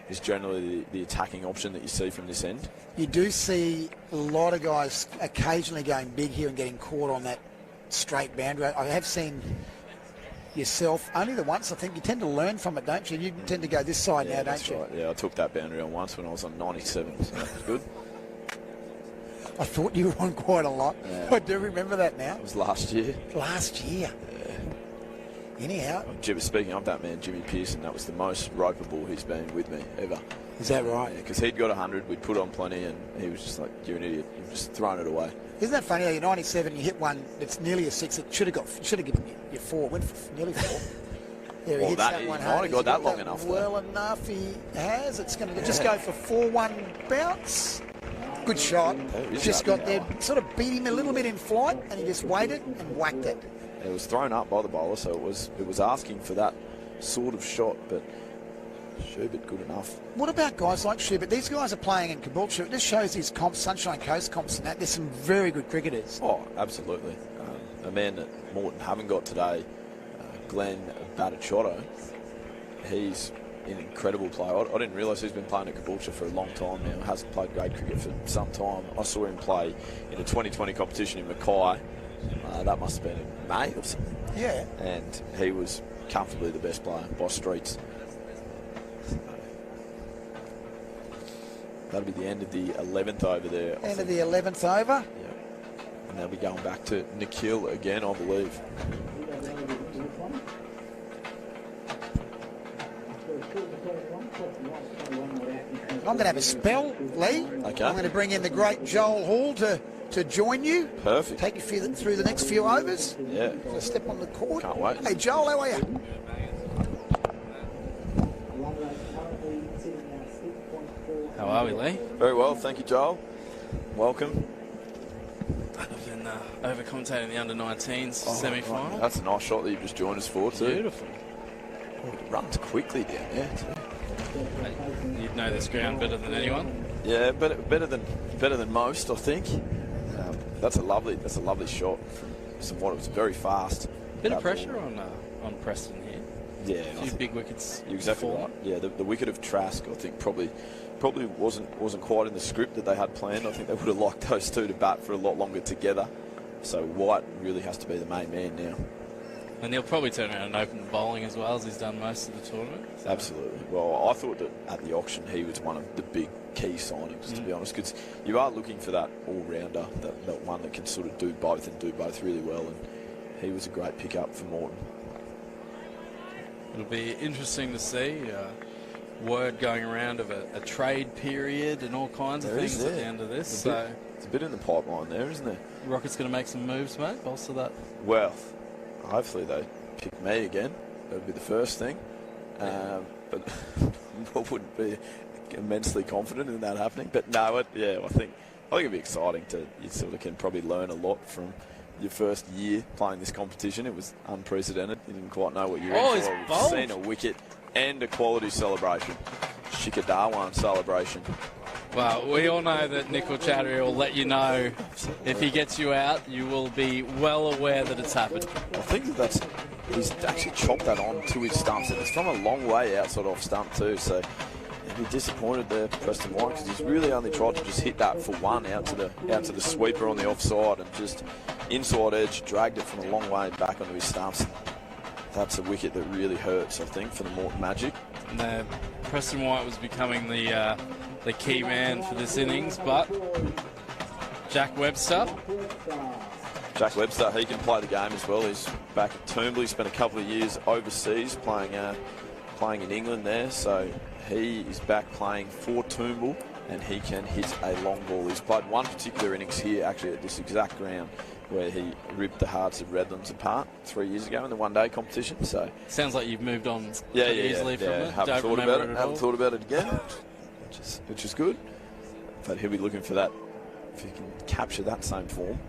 Is generally the attacking option that you see from this end. You do see a lot of guys occasionally going big here and getting caught on that straight boundary. I have seen yourself only the once. I think you tend to learn from it, don't you? You tend to go this side now, don't you? Right. Yeah, I took that boundary on once when I was on 97, so that was good. I thought you were on quite a lot. Yeah. I do remember that now. It was last year. Last year. Anyhow. Speaking of that man, Jimmy Pearson, that was the most ropeable he's been with me ever. Is that right? Because he'd got 100, we'd put on plenty, and he was just like, you're an idiot. You've just thrown it away. Isn't that funny? You're 97, you hit one that's nearly a 6. It should have given you 4. Went for nearly 4. Yeah, he hits that one hard. He got that long enough. Well enough, he has. It's going to just go for 4-1 bounce. Good shot. Just got there, sort of beat him a little bit in flight, and he just waited and whacked it. It was thrown up by the bowler, so it was asking for that sort of shot, but Schubert good enough. What about guys like Schubert? These guys are playing in Caboolture. It just shows his comps, Sunshine Coast comps and that. There's some very good cricketers. Oh, absolutely. A man that Moreton haven't got today, Glenn Batichotto, he's an incredible player. I didn't realise he's been playing at Caboolture for a long time now. Hasn't played great cricket for some time. I saw him play in a 2020 competition in Mackay. That must have been in May or something. Yeah. And he was comfortably the best player by streets. That'll be the end of the 11th over there. End of the 11th over. Yeah. And they'll be going back to Nikhil again, I believe. I'm going to have a spell, Lee. Okay. I'm going to bring in the great Joel Hall to join you. Perfect. Take you through the next few overs. Yeah. So step on the court. Can't wait. Hey, Joel, how are you? How are we, Lee? Very well, thank you, Joel. Welcome. I've been over-commentating the under-19s semi-final. Right. That's a nice shot that you've just joined us for, too. Beautiful. Oh, it runs quickly down there, too. You'd know this ground better than anyone. Yeah, better than most, I think. That's a lovely shot from somewhat. It was very fast. Bit of pressure on Preston here. Yeah, a few big wickets. You're exactly right. Yeah, the wicket of Trask, I think probably wasn't quite in the script that they had planned. I think they would have liked those two to bat for a lot longer together. So White really has to be the main man now. And he'll probably turn around and open the bowling as well, as he's done most of the tournament. So. Absolutely. Well, I thought that at the auction he was one of the big key signings, to be honest, because you are looking for that all-rounder, that one that can sort of do both and do both really well, and he was a great pick-up for Moreton. It'll be interesting to see. Word going around of a trade period and all kinds of things at the end of this. It's a bit in the pipeline there, isn't there? Rocket's going to make some moves, mate. Bolster that. Well, hopefully they pick me again. That would be the first thing. But I wouldn't be immensely confident in that happening. But no, I think it'd be exciting. You sort of can probably learn a lot from your first year playing this competition. It was unprecedented. You didn't quite know what you were Oh, in he's for. We've bold. seen a wicket and a quality celebration. Shikadawan celebration. Well, we all know that Nicol Chowdhury will let you know if he gets you out. You will be well aware that it's happened. I think he's actually chopped that on to his stumps, and it's from a long way outside off stump too. So he'd be disappointed there, Preston White, because he's really only tried to just hit that for one out to the sweeper on the offside, and just inside edge dragged it from a long way back onto his stumps. That's a wicket that really hurts, I think, for the Moreton Magic. And Preston White was becoming the key man for this innings, but Jack Webster, he can play the game as well. He's back at Toombul. He spent a couple of years overseas playing in England there, so he is back playing for Toombul, and he can hit a long ball. He's played one particular innings here, actually at this exact ground, where he ripped the hearts of Redlands apart 3 years ago in the one-day competition. So sounds like you've moved on yeah. easily from it. Haven't Don't thought remember about it. at Haven't all. thought about it again, which is good. But he'll be looking for that if he can capture that same form.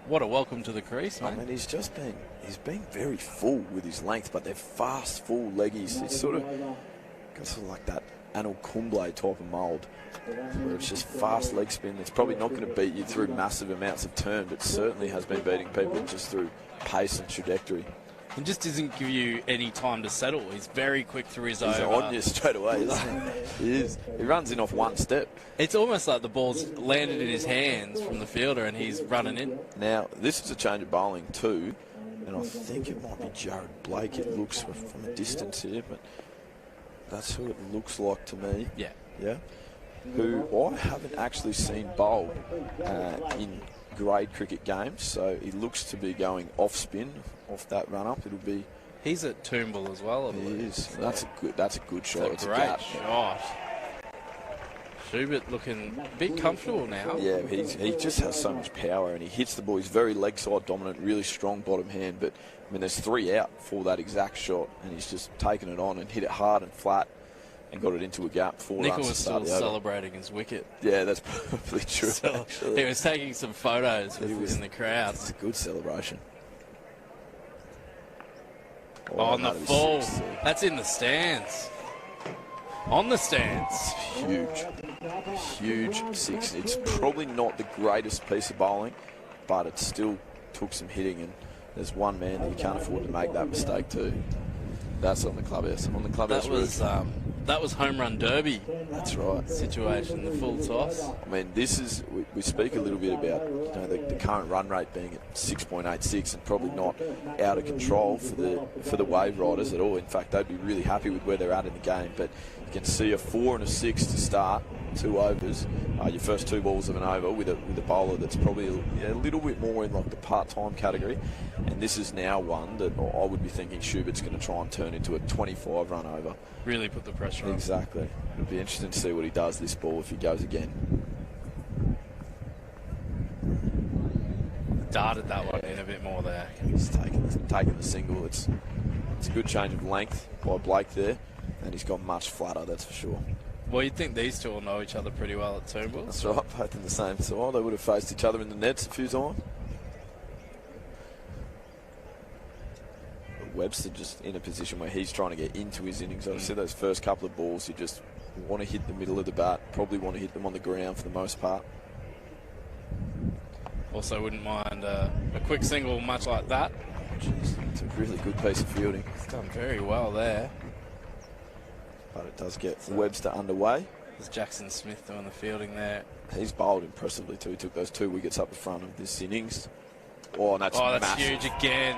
What a welcome to the crease, I mate. mean, he's been very full with his length, but they're fast, full leggies. He's sort of like that Anil Kumble type of mould, where it's just fast leg spin. It's probably not going to beat you through massive amounts of turn, but certainly has been beating people just through pace and trajectory. He just doesn't give you any time to settle. He's very quick through his He's over. on you straight away, isn't he? He is. He runs in off one step. It's almost like the ball's landed in his hands from the fielder and he's running in. Now, this is a change of bowling too, and I think it might be Jared Blake. It looks from a distance here, but that's who it looks like to me. Yeah. Yeah. Who I haven't actually seen bowl in grade cricket games, so he looks to be going off spin, off that run up. It'll be. He's at Toombul as well, I He believe. is. That's a good shot. It's It's a a great gap. shot. Schubert looking a bit comfortable now. Yeah, he just has so much power, and he hits the ball. He's very leg side dominant, really strong bottom hand. But I mean, there's 3 out for that exact shot, and he's just taken it on and hit it hard and flat, and got it into a gap. 4 Nicol runs was to start still the over. celebrating his wicket. Yeah, that's probably true. So actually. he was taking some photos in the crowd. It's a good celebration. On the that'll be full. 6. That's in the stands. On the stands. Huge 6. It's probably not the greatest piece of bowling, but it still took some hitting, and there's one man that you can't afford to make that mistake too. That's on the clubhouse. On the clubhouse roof. That was home run derby That's right. situation, the full toss. I mean, this is, we speak a little bit about the current run rate being at 6.86 and probably not out of control for the Waveriders at all. In fact, they'd be really happy with where they're at in the game. But you can see a 4 and a 6 to start, 2 overs. Your first 2 balls of an over with a bowler that's probably a little bit more in like the part-time category. And this is now one that I would be thinking Schubert's going to try and turn into a 25-run over. Really put the pressure on. Exactly. It'll be interesting to see what he does this ball if he goes again. Darted that one in a bit more there. He's taking the single. It's a good change of length by Blake there, and he's gone much flatter, that's for sure. Well, you'd think these two will know each other pretty well at Toombul. That's right, both in the same side. They would have faced each other in the nets a few times. But Webster just in a position where he's trying to get into his innings. Obviously, those first couple of balls, you just want to hit the middle of the bat, probably want to hit them on the ground for the most part. Also wouldn't mind a quick single much like that. Jeez, it's a really good piece of fielding. He's done very well there. But it does get Webster underway. There's Jackson Smith doing the fielding there. He's bowled impressively too. He took those 2 wickets up the front of this innings. Oh, and that's massive. Huge again.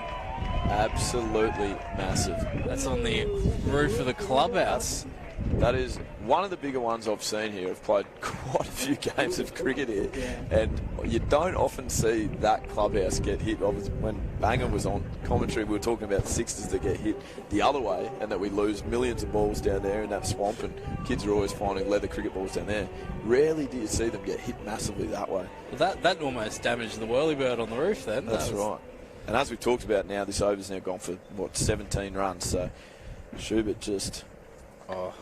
Absolutely massive. That's on the roof of the clubhouse. That is one of the bigger ones I've seen here. I've played quite a few games of cricket here, and you don't often see that clubhouse get hit. When Banger was on commentary, we were talking about sixes that get hit the other way, and that we lose millions of balls down there in that swamp, and kids are always finding leather cricket balls down there. Rarely do you see them get hit massively that way. Well, that almost damaged the whirlybird on the roof then. That's right. And as we've talked about now, this over's now gone for, 17 runs, so Schubert just... Oh,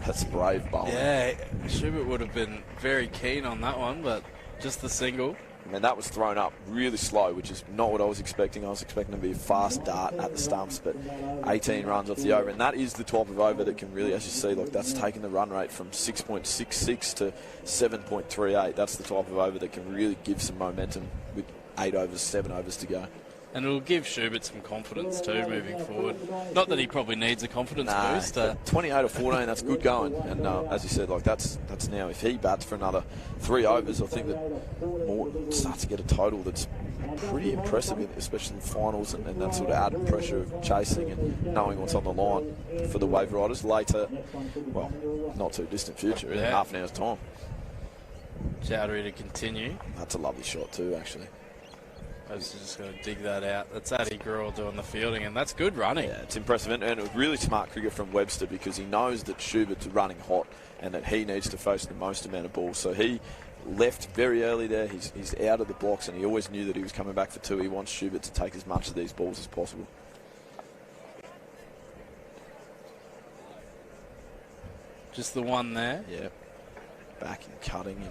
that's brave bowling. yeah, Schubert would have been very keen on that one, but Just the single. I mean, that was thrown up really slow, which is not what I was expecting. I was expecting to be a fast dart at the stumps, but 18 runs off the over. And that is the type of over that can really, as you see, look, that's taken the run rate from 6.66 to 7.38. That's the type of over that can really give some momentum with 8 overs, 7 overs to go. And it'll give Schubert some confidence too moving forward. Not that he probably needs a confidence boost. 28 or 14, that's good going. And as you said, like that's now, if he bats for another 3 overs, I think that Moreton starts to get a total that's pretty impressive, especially in finals, and that sort of added pressure of chasing and knowing what's on the line for the Waveriders later. Well, not too distant future, in half an hour's time. Chowdhury to continue. That's a lovely shot too, actually. I was just going to dig that out. That's Addy Gruel doing the fielding, and that's good running. Yeah, it's impressive. And it was really smart cricket from Webster, because he knows that Schubert's running hot and that he needs to face the most amount of balls. So he left very early there. He's out of the blocks, and he always knew that he was coming back for 2. He wants Schubert to take as much of these balls as possible. Just the one there. Yeah. Back and cutting.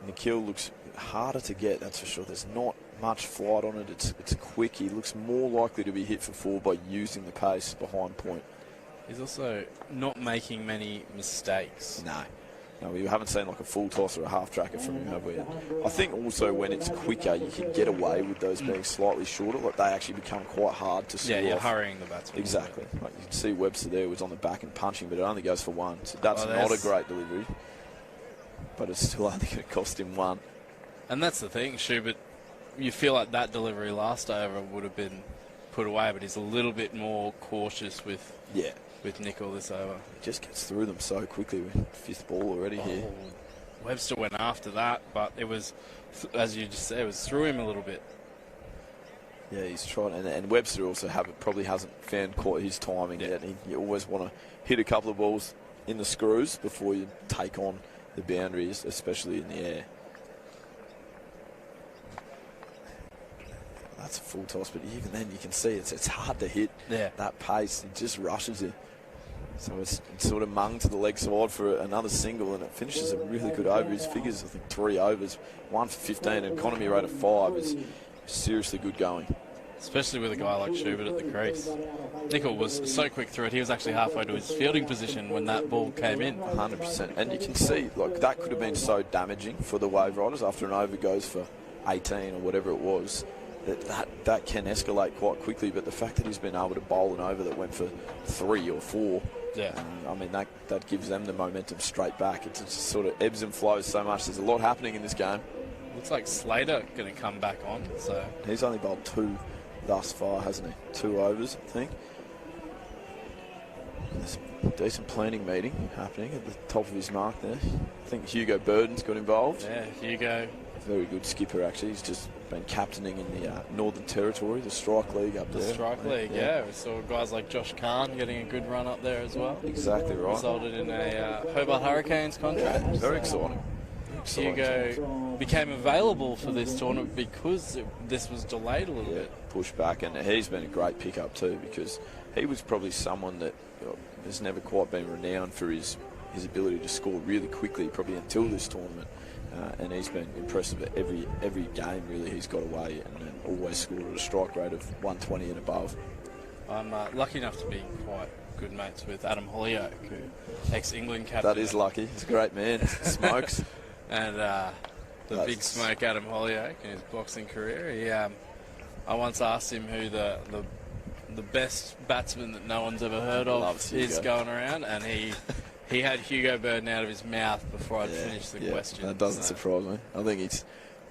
Nikhil looks harder to get, that's for sure. There's not much flight on it. It's quick. He looks more likely to be hit for 4 by using the pace behind point. He's also not making many mistakes. No, we haven't seen like a full toss or a half tracker from him, have we? I think also when it's quicker, you can get away with those being slightly shorter. Like they actually become quite hard to see. Yeah, you're off. hurrying the batsman. Exactly. Like you can see Webster there was on the back and punching, but it only goes for 1. So that's not a great delivery. But it's still only going to cost him 1. And that's the thing, Schubert, you feel like that delivery last over would have been put away, but he's a little bit more cautious with Nicol this over. He just gets through them so quickly with 5th ball already here. Webster went after that, but it was, as you just said, it was through him a little bit. Yeah, he's trying, and Webster also probably hasn't found quite his timing yet. You always want to hit a couple of balls in the screws before you take on the boundaries, especially in the air. That's a full toss, but even then you can see it's hard to hit that pace. It just rushes you. So it's sort of mung to the leg side for another single, and it finishes a really good over. His figures, I think, 3 overs, 1 for 15, an economy rate of 5 is seriously good going. Especially with a guy like Schubert at the crease. Nicol was so quick through it, he was actually halfway to his fielding position when that ball came in. 100%. And you can see, like, that could have been so damaging for the Waveriders after an over goes for 18 or whatever it was. That can escalate quite quickly, but the fact that he's been able to bowl an over that went for 3 or 4, I mean, that gives them the momentum straight back. It just sort of ebbs and flows so much. There's a lot happening in this game. Looks like Slater going to come back on. So he's only bowled 2 thus far, hasn't he? 2 overs, I think. There's a decent planning meeting happening at the top of his mark there. I think Hugo Burden's got involved. Yeah, Hugo. Very good skipper, actually. He's just been captaining in the Northern Territory, the Strike League up there. The Strike League, yeah. We saw guys like Josh Khan getting a good run up there as well. Exactly right. Resulted in a Hobart Hurricanes contract. Yeah, very exciting. Hugo became available for this tournament because this was delayed a little bit. Pushed back, and he's been a great pickup too, because he was probably someone that has never quite been renowned for his ability to score really quickly, probably until this tournament. And he's been impressive at every game, really. He's got away and always scored at a strike rate of 120 and above. I'm lucky enough to be quite good mates with Adam Holyoake, ex-England captain. That is lucky. He's a great man. Smokes. And the big smoke, Adam Holyoake, in his boxing career. I once asked him who the best batsman that no one's ever heard of is going around, and he had Hugo Burden out of his mouth before I'd finished the question. That doesn't surprise me. I think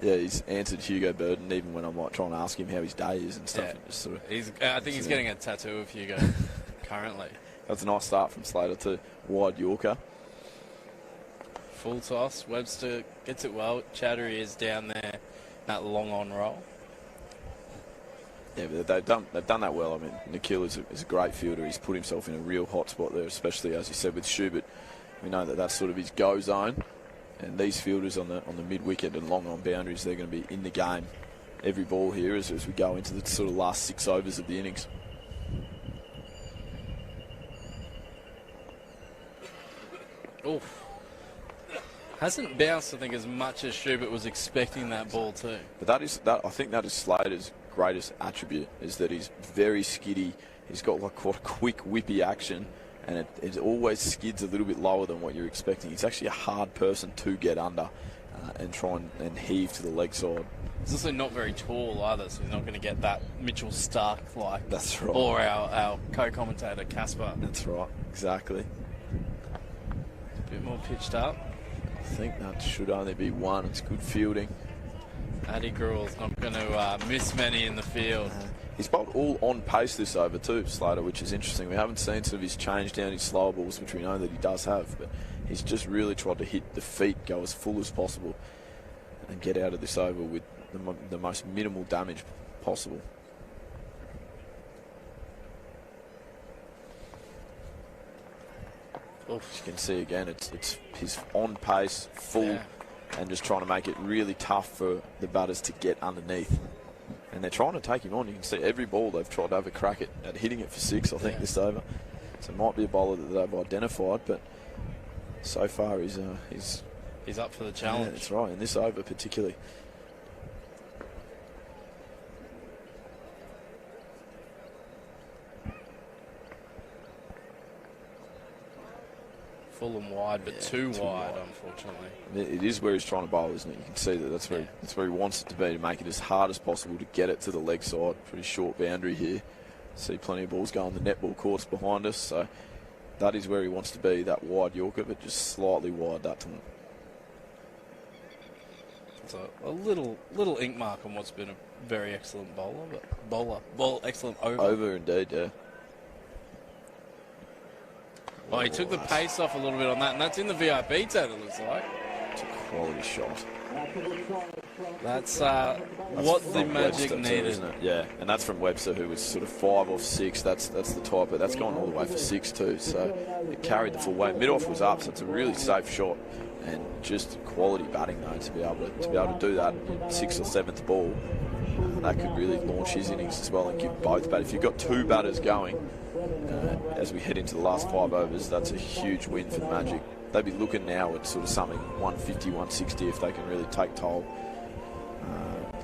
he's answered Hugo Burden even when I might try and ask him how his day is and stuff. Yeah. Just sort of, I think he's getting a tattoo of Hugo currently. That's a nice start from Slater to wide Yorker. Full toss. Webster gets it well. Chowdhury is down there, that long on roll. Yeah, but they've done that well. I mean, Nikhil is a great fielder. He's put himself in a real hot spot there, especially, as you said, with Schubert. We know that that's sort of his go zone. And these fielders on the mid-wicket and long on boundaries, they're going to be in the game every ball here as we go into the sort of last 6 overs of the innings. Oof. Hasn't bounced, I think, as much as Schubert was expecting that ball too. But I think that is Slater's greatest attribute, is that he's very skiddy. He's got like quite a quick, whippy action, and it always skids a little bit lower than what you're expecting. He's actually a hard person to get under and try and heave to the leg side. He's also not very tall either, so he's not going to get that Mitchell Stark like. That's right. Or our co-commentator Casper. That's right, exactly. A bit more pitched up. I think that should only be one. It's good fielding. Addy Gruel's not going to miss many in the field. He's bowled all on pace this over too, Slater, which is interesting. We haven't seen sort of his change down his slower balls, which we know that he does have, but he's just really tried to hit the feet, go as full as possible, and get out of this over with the most minimal damage possible. Oof. As you can see again, it's his on pace, full, and just trying to make it really tough for the batters to get underneath. And they're trying to take him on. You can see every ball they've tried to have a crack at hitting it for 6, I think, this over. So it might be a bowler that they've identified, but so far he's up for the challenge. Yeah, that's right, in this over particularly. Full and wide, but too wide, unfortunately. It is where he's trying to bowl, isn't it? You can see that's where he wants it to be, to make it as hard as possible to get it to the leg side. Pretty short boundary here. See plenty of balls go on the netball courts behind us, so that is where he wants to be, that wide Yorker, but just slightly wide that time. It's a little ink mark on what's been a very excellent excellent over. Over indeed, yeah. Well, he took the pace off a little bit on that, and that's in the VIP tent, it looks like. It's a quality shot. That's what the Magic Webster needed. too, isn't it? Yeah, and that's from Webster, who was sort of 5 off 6. That's the type, but that's gone all the way for 6 too. So it carried the full weight. Mid-off was up, so it's a really safe shot, and just quality batting though to be able to do that 6th or 7th ball. That could really launch his innings as well and give both. But if you've got 2 batters going, as we head into the last 5 overs, that's a huge win for the Magic. They'd be looking now at sort of something 150, 160 if they can really take toll.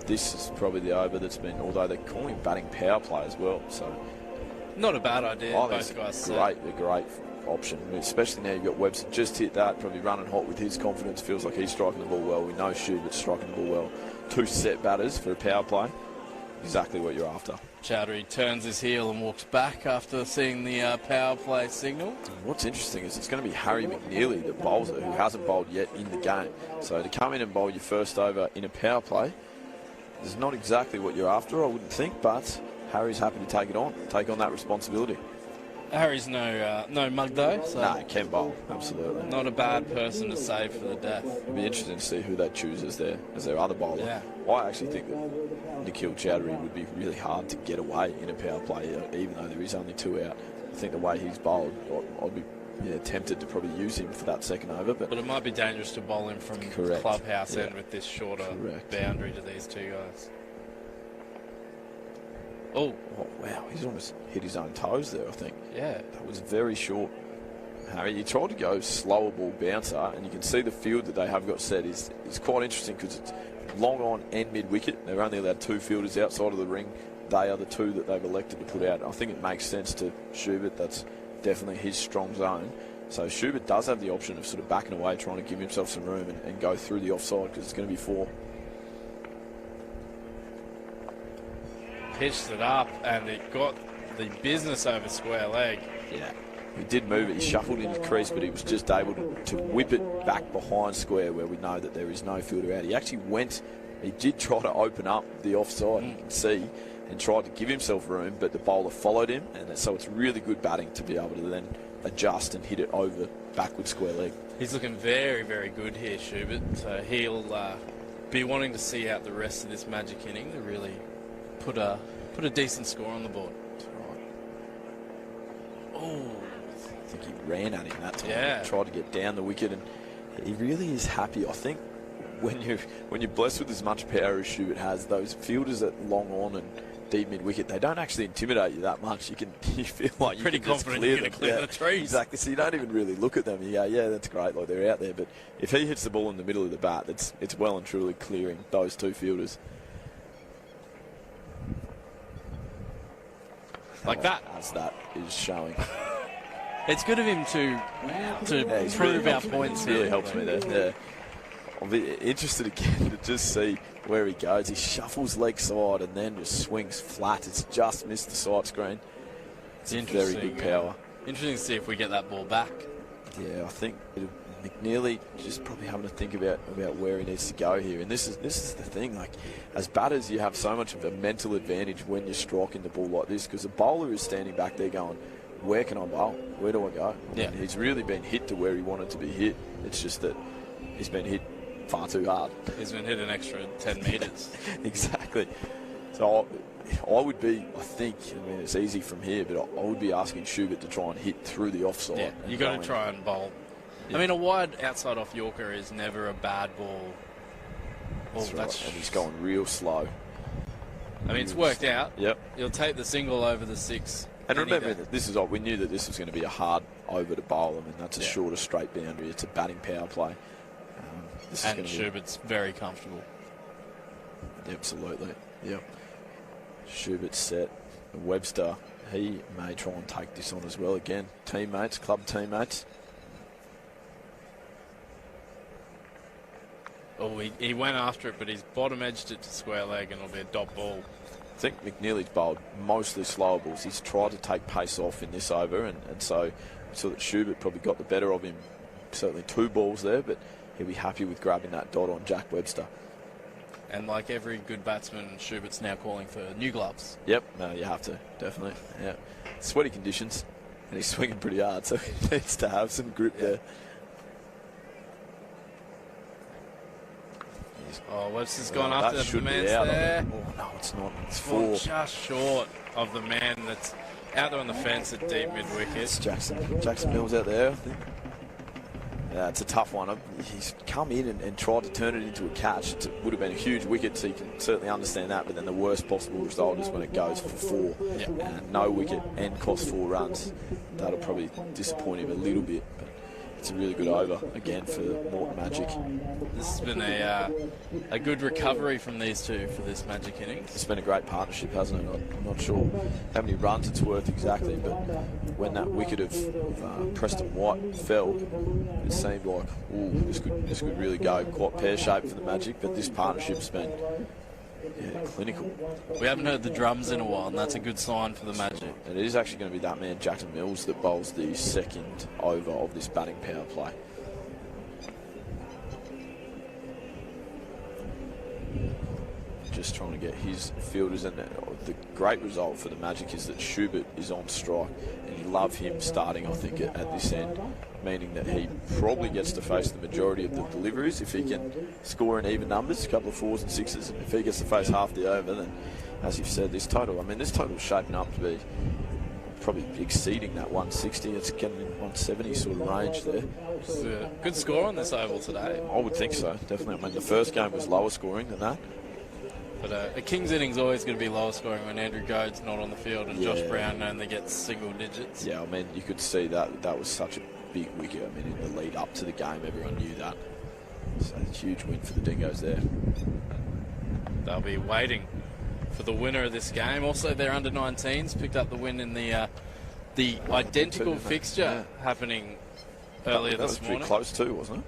This is probably the over that's been, although they're calling batting power play as well. So not a bad idea. Both guys a great option, especially now you've got Webster just hit that, probably running hot with his confidence. Feels like he's striking the ball well. We know Schubert's striking the ball well. 2 set batters for a power play. Exactly what you're after. Chowdhury turns his heel and walks back after seeing the power play signal. And what's interesting is it's going to be Harry McNeely that bowls it, who hasn't bowled yet in the game. So to come in and bowl your first over in a power play is not exactly what you're after, I wouldn't think, but Harry's happy to take on that responsibility. Harry's no mug though. So no, can bowl, absolutely. Not a bad person to save for the death. It'll be interesting to see who they choose as their other bowler. Yeah. I actually think that Nikhil Chowdhury would be really hard to get away in a power play, even though there is only 2 out. I think the way he's bowled, I'd be tempted to probably use him for that second over. But it might be dangerous to bowl him from clubhouse end with this shorter boundary to these 2 guys. Oh, wow, he's almost hit his own toes there, I think. Yeah. That was very short. Harry, he tried to go slower ball bouncer, and you can see the field that they have got set is quite interesting because it's long on and mid-wicket. They're only allowed 2 fielders outside of the ring. They are the 2 that they've elected to put out. I think it makes sense to Schubert. That's definitely his strong zone. So Schubert does have the option of sort of backing away, trying to give himself some room and go through the offside because it's going to be 4. Pitched it up and it got the business over square leg. Yeah, he did move it. He shuffled in his crease, but he was just able to whip it back behind square where we know that there is no fielder out. He actually he did try to open up the offside, you can see, and tried to give himself room, but the bowler followed him, and so it's really good batting to be able to then adjust and hit it over backward square leg. He's looking very, very good here, Schubert. So he'll be wanting to see out the rest of this Magic inning to really put a decent score on the board. That's right. Oh, I think he ran at him that time. Yeah. Tried to get down the wicket, and he really is happy. I think when you're blessed with as much power as Schubert has, those fielders that long on and deep mid-wicket, they don't actually intimidate you that much. You feel like you pretty can just confident clear you're going them. to clear the trees. Exactly. So you don't even really look at them. You go, yeah, that's great. Like, they're out there. But if he hits the ball in the middle of the bat, it's well and truly clearing those two fielders. Like that. As that is showing. It's good of him to prove our points Really here. helps me there. Yeah. I'll be interested again to just see where he goes. He shuffles leg side and then just swings flat. It's just missed the side screen. It's very good power. Interesting to see if we get that ball back. Yeah, I think McNeely just probably having to think about where he needs to go here. And this is the thing. Like, as batters, you have so much of a mental advantage when you're striking the ball like this, because the bowler is standing back there going, where can I bowl? Where do I go? Yeah. And he's really been hit to where he wanted to be hit. It's just that he's been hit far too hard. He's been hit an extra 10 metres. Exactly. So I would be, I think, I mean, it's easy from here, but I would be asking Schubert to try and hit through the offside. Yeah, you got to try and bowl. Yeah. I mean, a wide outside off Yorker is never a bad ball. That's right. And he's going real slow. I mean, it's worked out. Yep. He'll take the single over the 6. And remember, we knew that this was going to be a hard over to bowl. I mean, that's a shorter straight boundary. It's a batting power play. And Schubert's very comfortable. Absolutely. Yep. Schubert's set. Webster, he may try and take this on as well. Again, teammates, club teammates. Oh, he went after it, but he's bottom edged it to square leg, and it'll be a dot ball. I think McNeely's bowled mostly slower balls. He's tried to take pace off in this over, and so we saw that Schubert probably got the better of him. Certainly 2 balls there, but he'll be happy with grabbing that dot on Jack Webster. And like every good batsman, Schubert's now calling for new gloves. Yep, no, you have to, definitely. Yeah, sweaty conditions, and he's swinging pretty hard, so he needs to have some grip there. Oh, Webster's gone after the man's there. Oh, no, it's not. It's 4. Just short of the man that's out there on the fence at deep mid-wicket. It's Jackson Mills out there, I think. Yeah, it's a tough one. He's come in and tried to turn it into a catch. It would have been a huge wicket, so you can certainly understand that. But then the worst possible result is when it goes for 4. Yeah. And no wicket and costs 4 runs. That'll probably disappoint him a little bit. But it's a really good over, again, for Moreton Magic. This has been a good recovery from these two for this Magic innings. It's been a great partnership, hasn't it? I'm not sure how many runs it's worth exactly, but when that wicket of Preston White fell, it seemed like, ooh, this could really go quite pear-shaped for the Magic, but this partnership's been clinical. We haven't heard the drums in a while, and that's a good sign for the Magic. And it is actually going to be that man, Jackson Mills, that bowls the second over of this batting power play. Just trying to get his fielders in there. The great result for the Magic is that Schubert is on strike, and you love him starting, I think, at this end, meaning that he probably gets to face the majority of the deliveries if he can score in even numbers, a couple of 4s and 6s, and if he gets to face half the over, then, as you've said, this total is shaping up to be probably exceeding that 160. It's getting in 170 sort of range there. It's a good score on this oval today. I would think so, definitely. I mean, the first game was lower scoring than that. But a King's innings always going to be lower scoring when Andrew Goad's not on the field and Josh Brown only gets single digits. Yeah, I mean, you could see that was such a big wicket. I mean, in the lead up to the game, everyone knew that. So a huge win for the Dingoes there. They'll be waiting for the winner of this game. Also, their under-19s picked up the win in the identical fixture happening earlier this morning. That was pretty close too, wasn't it?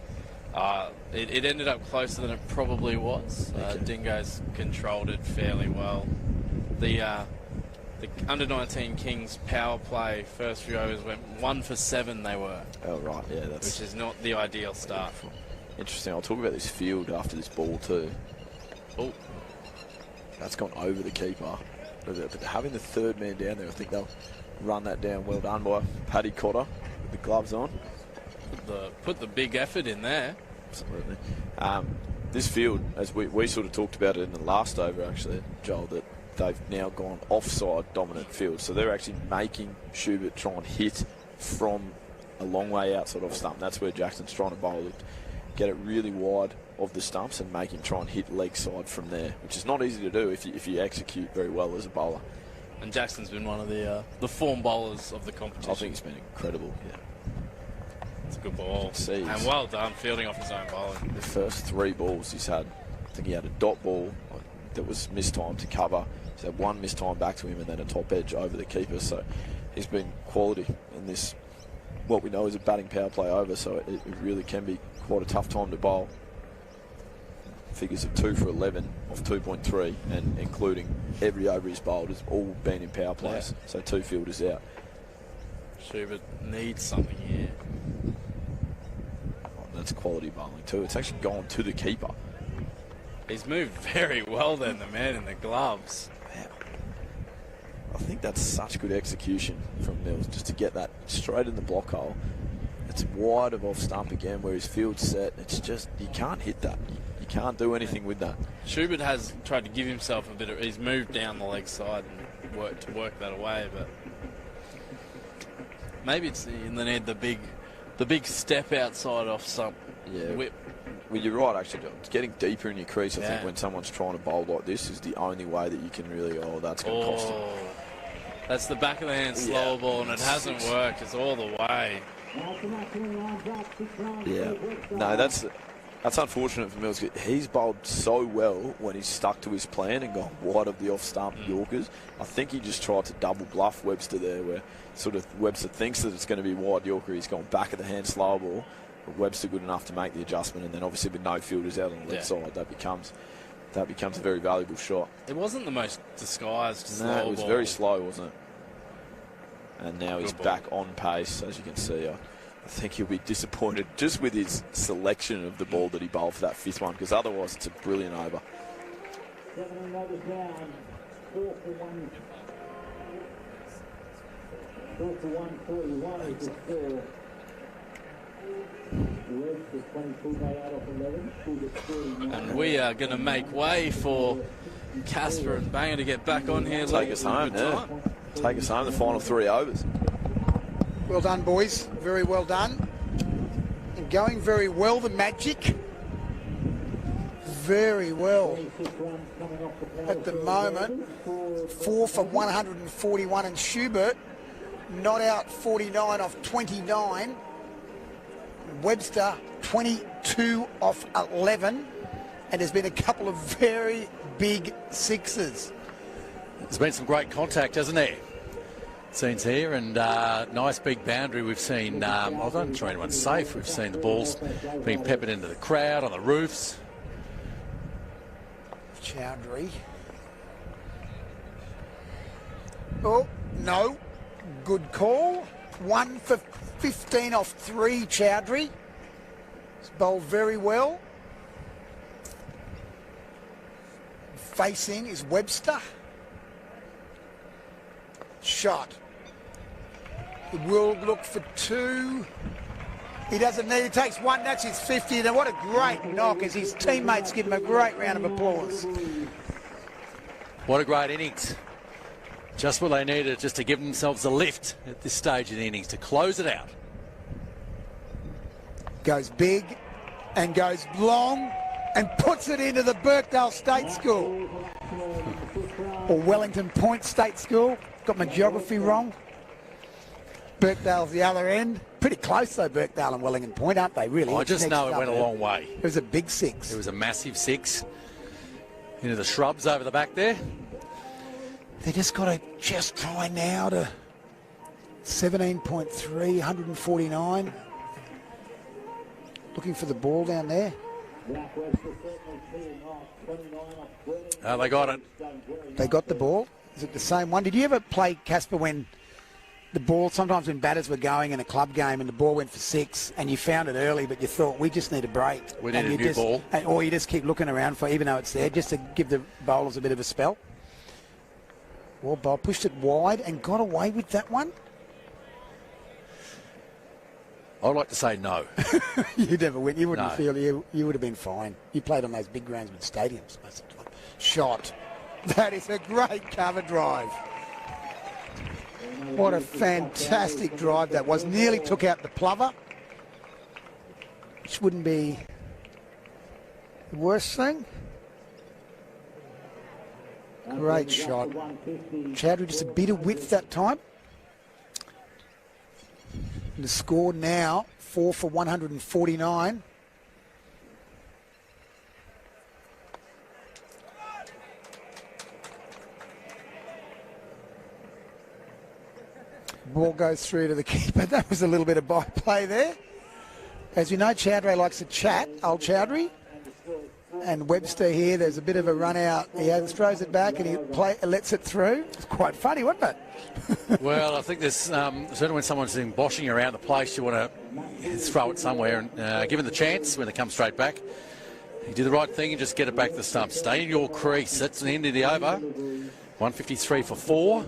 It ended up closer than it probably was. Dingoes controlled it fairly well. The under-19 Kings power play first few overs went 1 for 7. They were. Oh right, yeah, which is not the ideal start. Interesting. I'll talk about this field after this ball too. Oh, that's gone over the keeper. But having the third man down there, I think they'll run that down. Well done by Paddy Cotter with the gloves on. Put the big effort in there. Absolutely. This field, as we sort of talked about it in the last over, actually, Joel, that they've now gone offside dominant field. So they're actually making Schubert try and hit from a long way outside off stump. That's where Jackson's trying to bowl it. get it really wide of the stumps and make him try and hit leg side from there, which is not easy to do if you execute very well as a bowler. And Jackson's been one of the form bowlers of the competition. I think he's been incredible. Yeah. It's a good ball. See, and well done, fielding off his own bowling. The first 3 balls he's had, I think he had a dot ball that was mistimed to cover. He's had one mistime back to him and then a top edge over the keeper. So he's been quality in this, what we know is a batting power play over. So it really can be quite a tough time to bowl. Figures of 2 for 11 off 2.3, and including every over he's bowled has all been in power plays. Yeah. So 2 fielders out. Schubert needs something here. Oh, that's quality bowling too. It's actually gone to the keeper. He's moved very well then, the man in the gloves. Wow. I think that's such good execution from Mills, just to get that straight in the block hole. It's wide of off stump again where his field's set. It's just, you can't hit that. You can't do anything with that. Schubert has tried to give himself a bit of, he's moved down the leg side and work that away, but maybe it's in the need the big step outside off stump. Yeah. Whip. Well, you're right, actually. Getting deeper in your crease, I think, when someone's trying to bowl like this is the only way that you can really, that's going to cost him. That's the back of the hand slower ball, and it hasn't worked. It's all the way. Yeah. No, that's unfortunate for Mills. He's bowled so well when he's stuck to his plan and gone wide of the off-stump Yorkers. I think he just tried to double bluff Webster there, where sort of Webster thinks that it's going to be wide Yorker. He's gone back of the hand slow ball. But Webster good enough to make the adjustment, and then obviously with no fielders out on the left side, that becomes a very valuable shot. It wasn't the most disguised slow No, it was ball. very slow, wasn't it? And now he's back on pace, as you can see. I think he'll be disappointed just with his selection of the ball that he bowled for that 5th one, because otherwise it's a brilliant over. 7 overs down, 4 for 1. 4 for 1, 41 is the score. And we are going to make way for Casper and Banger to get back on here. Take us home, Take us home, the final 3 overs. Well done, boys. Very well done. And going very well, the Magic. Very well at the moment. 4 for 141, and Schubert not out 49 off 29. Webster 22 off 11, and there's been a couple of very big 6s. There's been some great contact, hasn't there? Scenes here, and nice big boundary. We've seen, I'm not sure anyone's safe. We've seen the balls being peppered into the crowd, on the roofs. Chowdhury. Oh, no. Good call. 1 for 15 off 3, Chowdhury. He's bowled very well. Facing is Webster. Shot. He will look for 2. He doesn't need, he takes 1, that's his 50. And what a great knock as his teammates give him a great round of applause. What a great innings. Just what they needed, just to give themselves a lift at this stage of the innings to close it out. Goes big and goes long and puts it into the Birkdale State School. Or Wellington Point State School. Got my geography wrong. Birkdale's the other end. Pretty close though, Birkdale and Wellington Point, aren't they, really? I just know it went a long way. It was a big 6. It was a massive 6 into the shrubs over the back there. They just got to just try now to 17.3, 149. Looking for the ball down there. Oh, they got it. They got the ball. Is it the same one? Did you ever play, Casper, when the ball, sometimes when batters were going in a club game and the ball went for 6 and you found it early, but you thought, we just need a break. We need a new ball. Or you just keep looking around for, even though it's there, just to give the bowlers a bit of a spell. Well, Bob pushed it wide and got away with that one. I'd like to say no. You never win. You wouldn't No. feel you would have been fine. You played on those big grounds with stadiums most of the time. Shot. That is a great cover drive. What a fantastic drive that was. Nearly took out the plover, which wouldn't be The worst thing? Great shot. Chowdhury just a bit of width that time. And the score now, 4 for 149. Ball goes through to the keeper. That was a little bit of byplay there. As you know, Chowdhury likes to chat, old Chowdhury. And Webster here, there's a bit of a run out. He throws it back and he lets it through. It's quite funny, wasn't it? Well, I think there's certainly when someone's boshing around the place, you want to throw it somewhere and give him the chance when they come straight back. You do the right thing and just get it back to the stump. Stay in your crease. That's the end of the over. 153 for 4.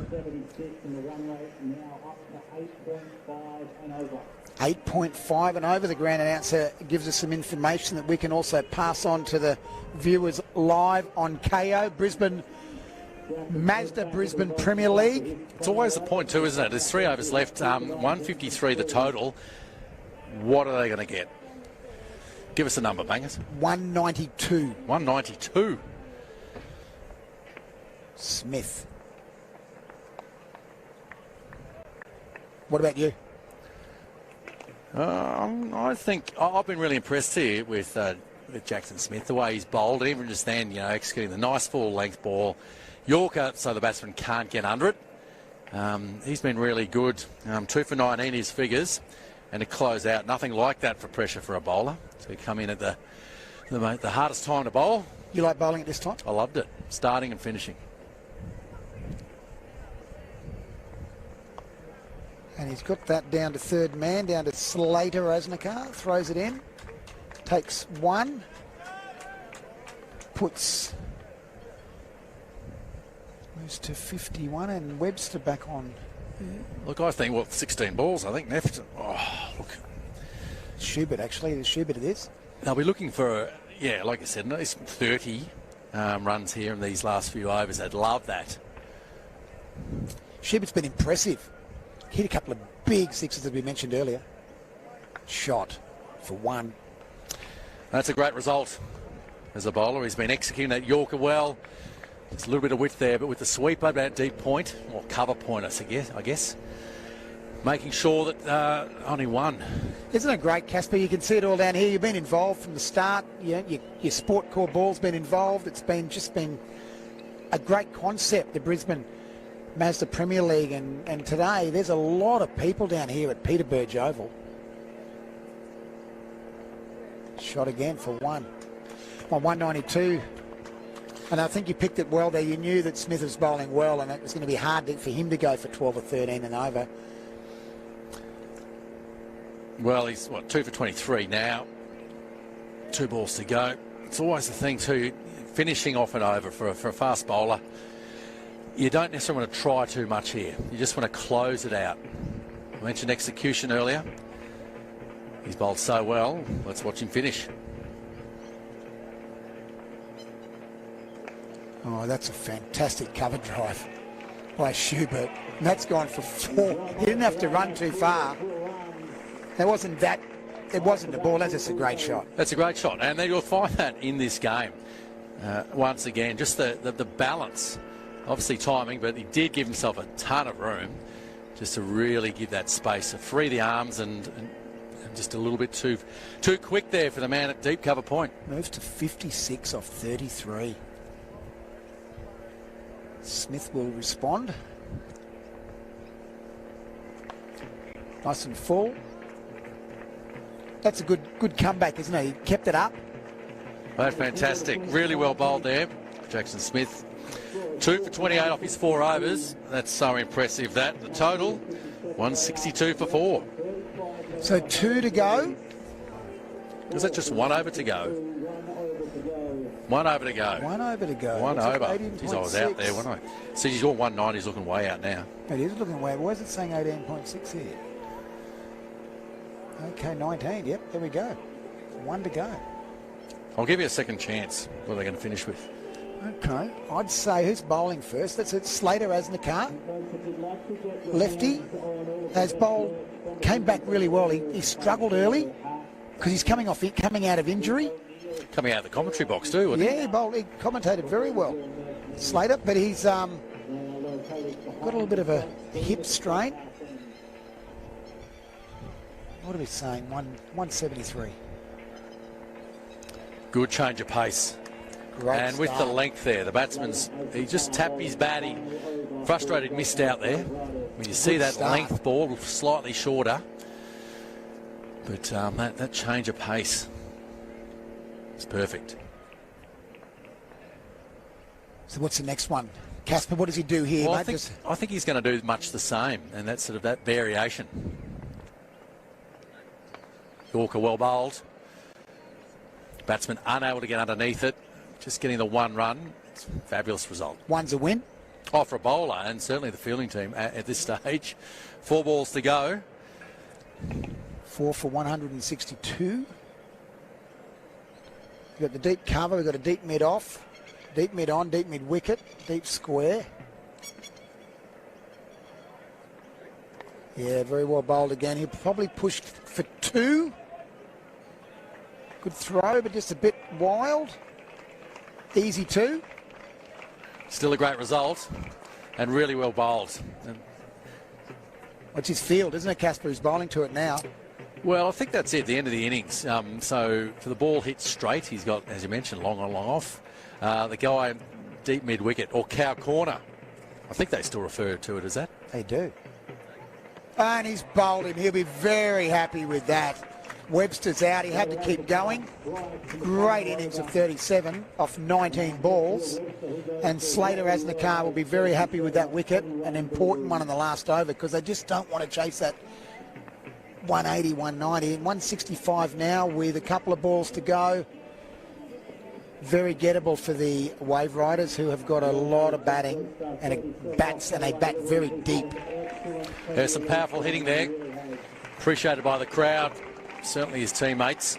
8.5 and over. The ground announcer gives us some information that we can also pass on to the viewers live on KO. Mazda Brisbane Premier League. It's always the point too, isn't it? There's 3 overs left. 153 the total. What are they going to get? Give us a number, Bangers. 192. 192. Smith. What about you? I think I've been really impressed here with Jackson Smith, the way he's bowled, and even just then, executing the nice full-length ball. Yorker, so the batsman can't get under it. He's been really good. 2 for 19 his figures, and to close out, nothing like that for pressure for a bowler. So he come in at the hardest time to bowl. You like bowling at this time? I loved it, starting and finishing. And he's got that down to third man, down to Slater Asnakar. Throws it in. Takes 1. Moves to 51 and Webster back on. Look, I think, 16 balls, I think, left. Oh, look. Schubert, actually. The Schubert it is. They'll be looking for, like I said, at least 30 runs here in these last few overs. They'd love that. Schubert's been impressive. Hit a couple of big sixes, as we mentioned earlier. Shot for 1. That's a great result as a bowler. He's been executing that Yorker well. There's a little bit of width there, but with the sweeper, that deep point, or cover point, I guess. Making sure that only 1. Isn't it great, Casper? You can see it all down here. You've been involved from the start. Your Sport Core ball's been involved. It's just been a great concept, the Brisbane Mazda Premier League, and today there's a lot of people down here at Peter Burge Oval. Shot again for 1. On 192. And I think you picked it well there. You knew that Smith was bowling well, and it was going to be hard for him to go for 12 or 13 and over. Well, he's, 2 for 23 now. 2 balls to go. It's always the thing too, finishing off and over for a fast bowler. You don't necessarily want to try too much here. You just want to close it out. I mentioned execution earlier. He's bowled so well. Let's watch him finish. Oh, that's a fantastic cover drive by Schubert. And that's gone for 4. He didn't have to run too far. It wasn't the ball. That's just a great shot. That's a great shot. And then you'll find that in this game. Once again, just the balance. Obviously timing, but he did give himself a ton of room just to really give that space to free the arms and just a little bit too quick there for the man at deep cover point. Moves to 56 off 33. Smith will respond. Nice and full. That's a good comeback, isn't it? He kept it up. That's fantastic. Really well bowled there, Jackson Smith. 2 for 28 off his 4 overs. That's so impressive. The total, 162 for 4. So 2 to go. Was that just 1 over to go? 1 over to go. 1 over to go. 1 over. Jeez, I was out there, wasn't I? See, your 190's looking way out now. It is looking way. Why is it saying 18.6 here? Okay, 19. Yep, there we go. 1 to go. I'll give you a second chance. What are they going to finish with? Okay, I'd say who's bowling first? That's it. Slater Asnakar. Lefty has bowled, came back really well. He struggled early because he's coming out of injury. coming out of the commentary box too, wasn't Yeah, he commentated very well, Slater, but he's got a little bit of a hip strain. What are we saying? 173. Good change of pace. Great and with the start. length there, the batsman's, he just tapped his bat. He frustrated, missed out there. When you see Good that start. length ball, slightly shorter. But that change of pace is perfect. So what's the next one? Casper, what does he do here, Well, mate? I think he's going to do much the same, and that's sort of that variation. Yorker well bowled. Batsman unable to get underneath it. Just getting the one run. It's a fabulous result. One's a win. Oh, for a bowler, and certainly the fielding team at this stage. 4 balls to go. 4 for 162. We've got the deep cover. We've got a deep mid off. Deep mid on, deep mid wicket, deep square. Yeah, very well bowled again. He probably pushed for 2. Good throw, but just a bit wild. Easy 2. Still a great result, and really well bowled. What's his field, isn't it, Casper? Who's bowling to it now? Well, I think that's it, the end of the innings. So for the ball hit straight, he's got, as you mentioned, long on, long off. The guy deep mid wicket or cow corner. I think they still refer to it as that. They do. And he's bowled him. He'll be very happy with that. Webster's out. He had to keep going. Great innings of 37 off 19 balls. And Slater, as in the car, will be very happy with that wicket. An important one in the last over because they just don't want to chase that 180, 190. And 165 now with a couple of balls to go. Very gettable for the Waveriders, who have got a lot of batting and they bat very deep. There's some powerful hitting there. Appreciated by the crowd. Certainly his teammates.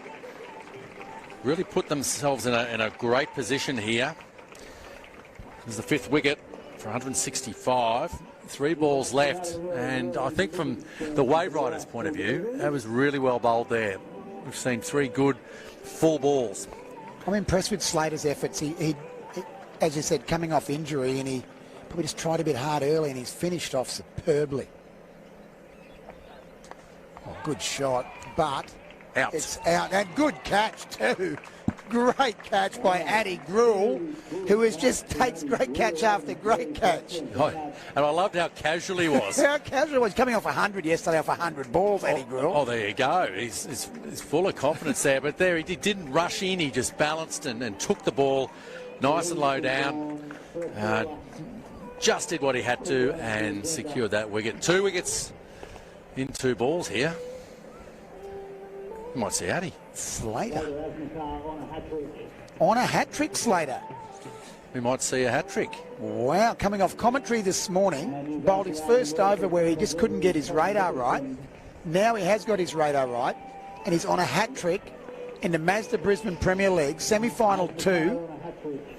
Really put themselves in a great position here. This is the 5th wicket for 165. 3 balls left. And I think from the Waveriders' point of view, that was really well bowled there. We've seen 3 good full balls. I'm impressed with Slater's efforts. He, as you said, coming off injury, and he probably just tried a bit hard early, and he's finished off superbly. Oh, good shot, but Out. it's out. And good catch too. Great catch by Addy Gruel, who just takes great catch after great catch. Oh, and I loved how casual he was. How casual he was. Coming off 100 yesterday, off 100 balls, Addy Gruel. Oh, there you go. He's full of confidence there. But there, he didn't rush in. He just balanced and took the ball nice and low down. Just did what he had to and secured that wicket. 2 wickets in 2 balls here. You might see Addy. Slater. On a hat-trick, Slater. We might see a hat-trick. Wow, coming off commentary this morning, bowled his first over where he just couldn't get his radar right. Now he has got his radar right, and he's on a hat-trick in the Mazda Brisbane Premier League, semi-final 2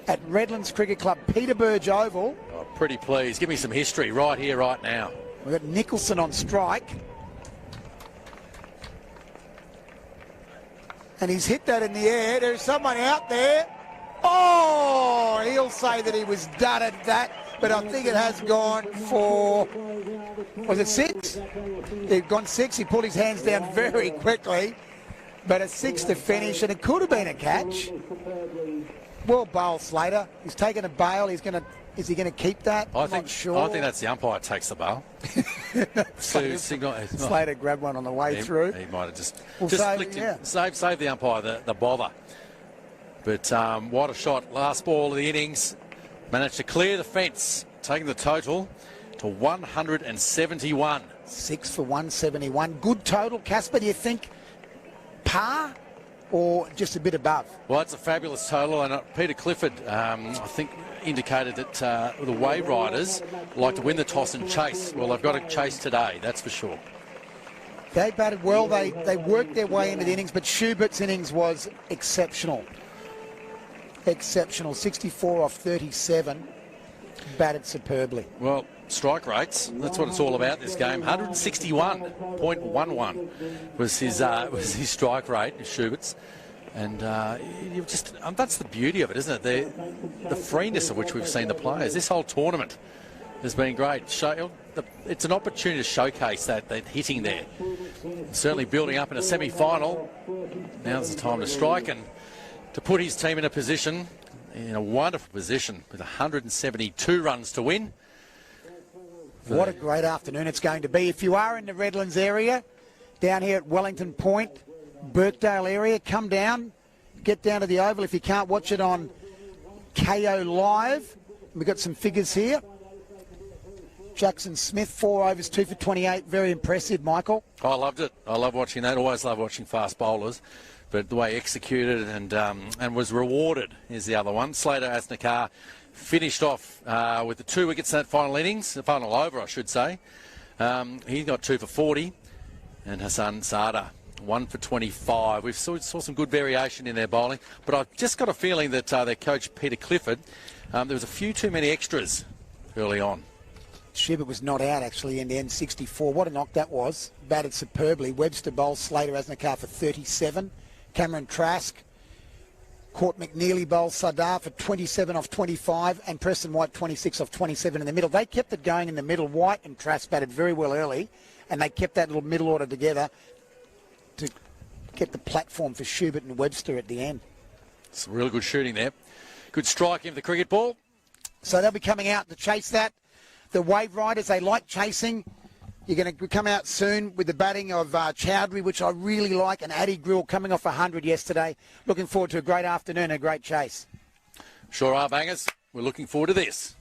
at Redlands Cricket Club, Peter Burge Oval. Oh, pretty pleased. Give me some history right here, right now. We've got Nicholson on strike. And he's hit that in the air. There's someone out there. Oh, he'll say that he was done at that, but I think it has gone for, was it 6? It gone 6. He pulled his hands down very quickly, but a 6 to finish, and it could have been a catch. Well bowled, Slater. He's taken a bail. Is he going to keep that? I'm not sure. I think that's the umpire takes the bail. Slater grabbed one on the way through. He might have just save, flicked yeah. it. Save the umpire the bother. But what a shot. Last ball of the innings. Managed to clear the fence, taking the total to 171. 6 for 171. Good total, Casper. Do you think par or just a bit above? Well, it's a fabulous total, and Peter Clifford, I think, indicated that the Waveriders like to win the toss and chase. Well, they've got to chase today, that's for sure. They batted well. They worked their way into the innings, but Schubert's innings was exceptional. Exceptional. 64 off 37. Batted superbly. Well, strike rates, that's what it's all about this game. 161.11 was his strike rate, Schubert's. And you just that's the beauty of it, isn't it? The freeness of which we've seen the players. This whole tournament has been great. It's an opportunity to showcase that hitting there. Certainly building up in a semi-final. Now's the time to strike and to put his team in a wonderful position with 172 runs to win. What a great afternoon it's going to be. If you are in the Redlands area, down here at Wellington Point, Birkdale area, come down, get down to the Oval if you can't watch it on KO Live. We've got some figures here. Jackson Smith, 4 overs, 2 for 28. Very impressive, Michael. I loved it. I love watching that. Always love watching fast bowlers. But the way executed and was rewarded is the other one. Slater Asnakar finished off with the 2 wickets in that final innings, the final over, I should say. He got 2 for 40. And Hassan Sada, 1 for 25. We saw some good variation in their bowling. But I've just got a feeling that their coach, Peter Clifford, there was a few too many extras early on. Shibbert was not out, actually, in the end, 64. What a knock that was. Batted superbly. Webster bowled Slater Asnakar for 37. Cameron Trask caught McNeely bowled Sardar for 27 off 25 and Preston White 26 off 27 in the middle. They kept it going in the middle. White and Trask batted very well early and they kept that little middle order together to get the platform for Schubert and Webster at the end. Some really good shooting there. Good striking of the cricket ball. So they'll be coming out to chase that. The Waveriders, they like chasing. You're going to come out soon with the batting of Chowdhury, which I really like, and Addy Grill coming off 100 yesterday. Looking forward to a great afternoon and a great chase. Sure are, bangers. We're looking forward to this.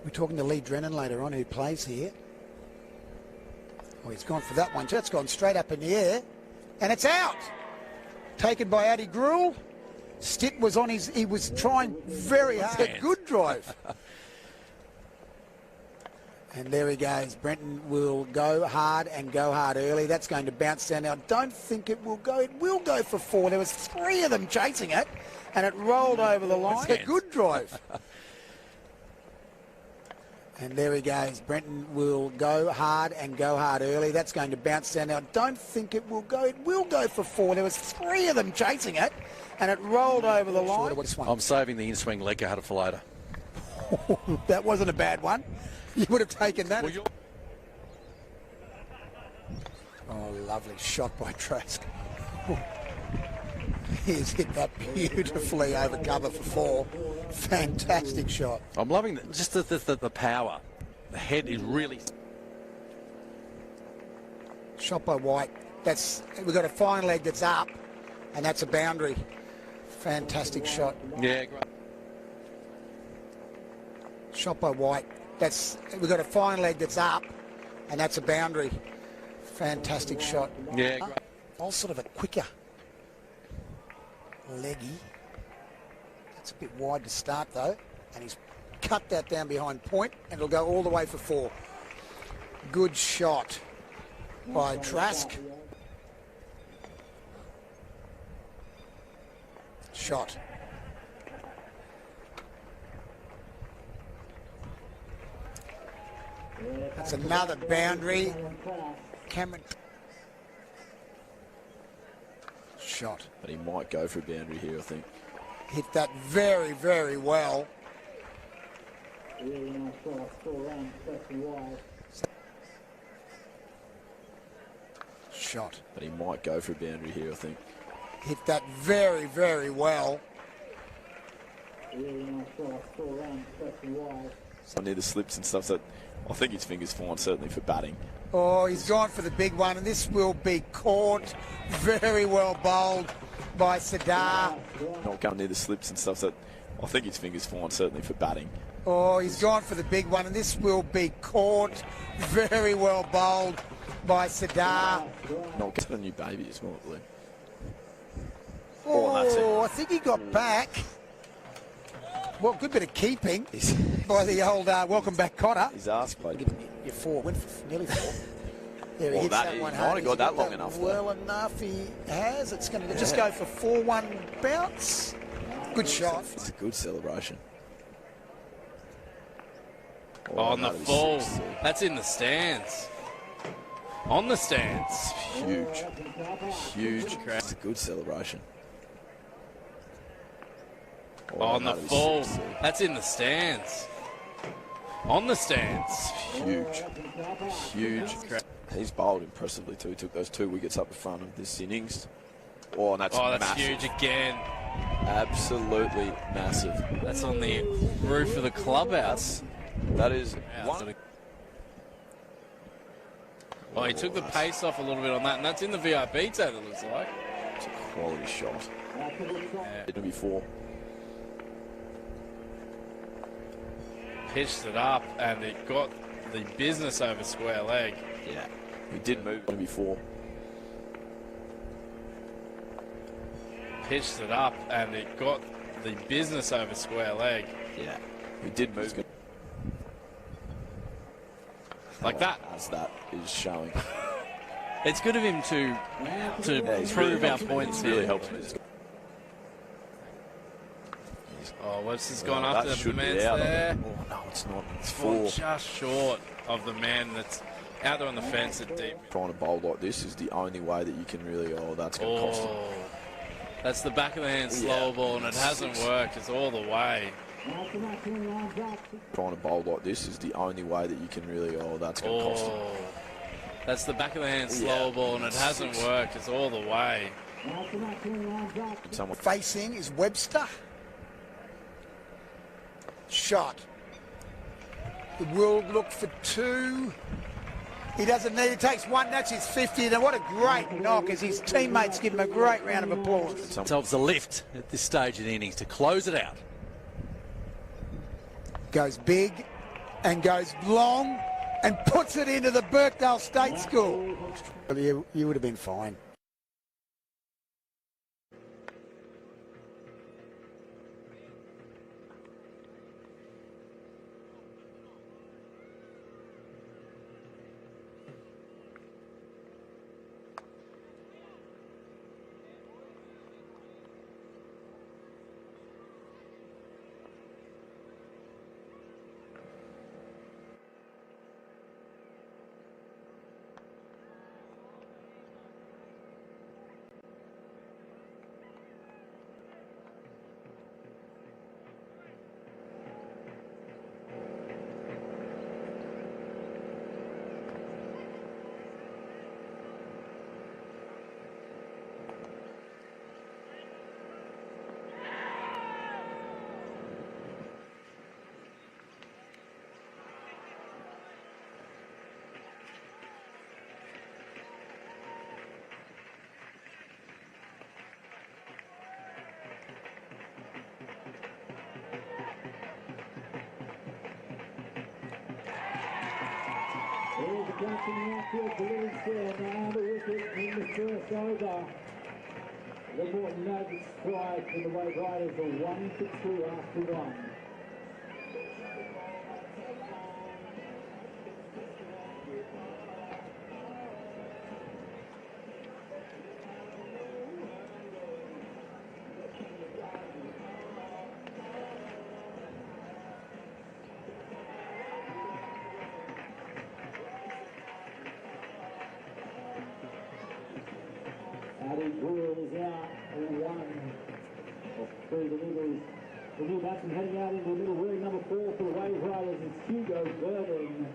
We're talking to Lee Drennan later on, who plays here. Oh, he's gone for that one. That's gone straight up in the air. And it's out. Taken by Addy Gruel. Stitt was on his... He was trying very hard. Good drive. And there he goes. Brenton will go hard and go hard early. That's going to bounce down. Now, I don't think it will go. It will go for 4. There was 3 of them chasing it, and it rolled over the line. It's a good drive. And there he goes. Brenton will go hard and go hard early. That's going to bounce down. Now, I don't think it will go. It will go for 4. There was 3 of them chasing it, and it rolled over the line. I'm saving the in-swing leg harder for later. That wasn't a bad one. You would have taken that. Oh, lovely shot by Trask. He's hit that beautifully over cover for 4. Fantastic shot. I'm loving the power. The head is really... Shot by White. We've got a fine leg that's up, and that's a boundary. Fantastic shot. Yeah, great. Shot by White. We've got a fine leg that's up, and that's a boundary. Fantastic shot. Yeah, great. All sort of a quicker leggy. That's a bit wide to start though, and he's cut that down behind point, and it'll go all the way for 4. Good shot by Trask. Shot. That's another boundary. Cameron. Shot. But he might go for a boundary here, I think. Hit that very, very well. Shot. But he might go for a boundary here, I think. Hit that very, very well. Near the slips and stuff, so I think his finger's fine, certainly for batting. Oh, he's gone for the big one, and this will be caught. Very well bowled by Sadar. Not going near the slips and stuff, so I think his finger's fine, certainly for batting. Oh, he's gone for the big one, and this will be caught. Very well bowled by Sadar. Not get a new baby as well, I believe. Oh, that's it. I think he got back. Well, good bit of keeping by the old welcome back Cotter. His ass played. You're 4, went for nearly 4. There, he hits that one he hard. might have got that long enough, though. Well enough, he has. It's going to just go for 4-1 bounce. Good shot. It's a good celebration. On the full. That's in the stands. On the stands. Huge. Huge. It's a good celebration. On the full. That's in the stands. On the stands. Huge. Huge. He's bowled impressively too. Took those 2 wickets up the front of this innings. Oh, and that's massive. Huge again. Absolutely massive. That's on the roof of the clubhouse. That is one. Well, he took the pace off a little bit on that, and that's in the VIP tent, it looks like. It's a quality shot. It'll be 4. Pitched it up, and it got the business over square leg. Yeah. He did move. It'll be 4. Pitched it up, and it got the business over square leg. Yeah. He did move. Like that. As that is showing. It's good of him to prove our points. Really helps me. Oh, Webster's gone after the man's there. Oh, no, it's not. It's 4. Just short of the man that's out there on the fence at deep. Trying to bowl like this is the only way that you can really, that's going to cost him. That's the back of the hand slower ball, and it hasn't worked. It's all the way. Trying to bowl like this is the only way that you can really, that's going to cost him. That's the back of the hand slower ball, and it hasn't worked. It's all the way. Facing is Webster. Shot. He will look for 2. He doesn't need it. Takes 1. That's his 50. And what a great knock as his teammates give him a great round of applause. Themselves a lift at this stage of the innings to close it out. Goes big and goes long and puts it into the Birkdale State School. You would have been fine. Here's the catch in the outfield for Lewis there. Now the wicket in the first over. The Moreton Nuggets stride for the Waveriders are 1-2 after 1. Is out and one of three deliveries. The new batsman heading out into the middle, wearing number 4 for the Waveriders. It's Hugo Burden.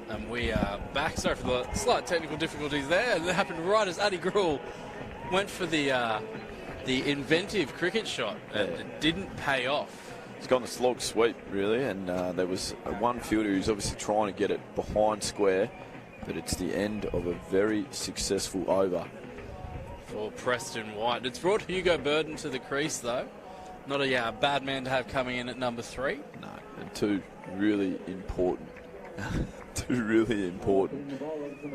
And we are back. Sorry for the slight technical difficulties there. That happened right as Addy Gruhl went for the inventive cricket shot, and it didn't pay off. He's gone the slog sweep, really, and there was one fielder who's obviously trying to get it behind square, but it's the end of a very successful over. For Preston White. It's brought Hugo Burden to the crease, though. Not a bad man to have coming in at number 3. No, and two really important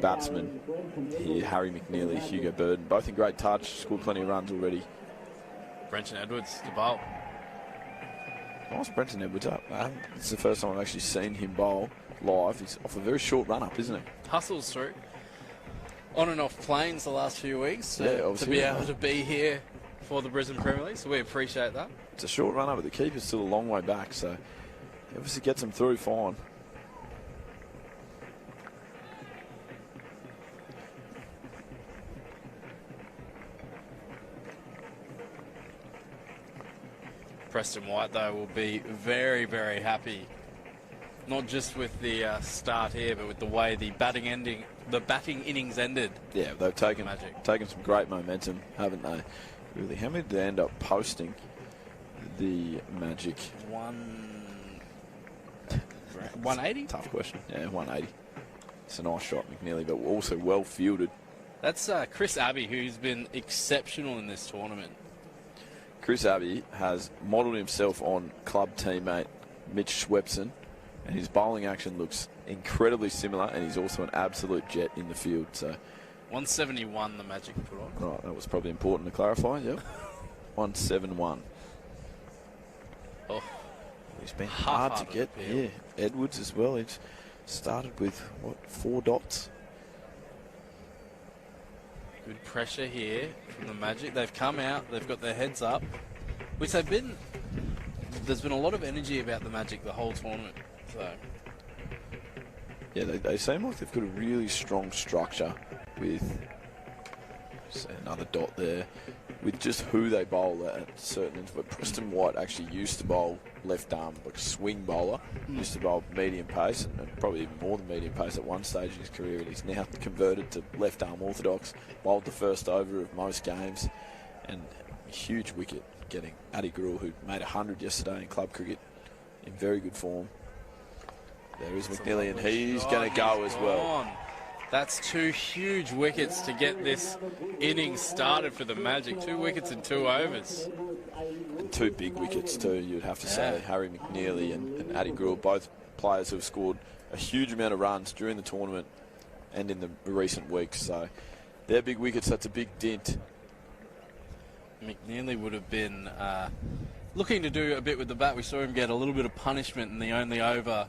batsmen here, Harry McNeely, Hugo Burden, both in great touch, scored plenty of runs already. Brenton Edwards to bowl. Nice Brenton Edwards up. It's the first time I've actually seen him bowl live. He's off a very short run up, isn't he? Hustles through. On and off planes the last few weeks to be able to be here for the Brisbane Premier League, so we appreciate that. It's a short run up, but the keeper's still a long way back, so he obviously gets him through fine. Preston White, though, will be very, very happy, not just with the start here, but with the way the batting innings ended. Yeah, they've taken some great momentum, haven't they? Really, how many did they end up posting? The Magic. 180. Tough question. Yeah, 180. It's a nice shot, McNeely, but also well fielded. That's Chris Abbey, who's been exceptional in this tournament. Chris Abbey has modelled himself on club teammate Mitch Swepson, and his bowling action looks incredibly similar, and he's also an absolute jet in the field. So 171 the Magic put on. Right, that was probably important to clarify. Yep. 171. Oh, he's been hard to get. Yeah, Edwards as well. He's started with, 4 dots? Good pressure here from the Magic. They've come out, they've got their heads up, which there's been a lot of energy about the Magic the whole tournament. So yeah, they seem like they've got a really strong structure with another dot there, with just who they bowl at certain. But Preston White actually used to bowl left arm, like a swing bowler. Used to bowl medium pace, and probably even more than medium pace at one stage in his career. And he's now converted to left arm orthodox. Bowled the first over of most games, and a huge wicket getting Addy Gruhl, who made 100 yesterday in club cricket, in very good form. There is McNeely, and he's going to go as well. That's 2 huge wickets to get this innings started for the Magic. 2 wickets in 2 overs. And 2 big wickets too, you'd have to say. Harry McNeely and Addy Grewal, both players who have scored a huge amount of runs during the tournament and in the recent weeks. So they're big wickets. That's a big dent. McNeely would have been looking to do a bit with the bat. We saw him get a little bit of punishment in the only over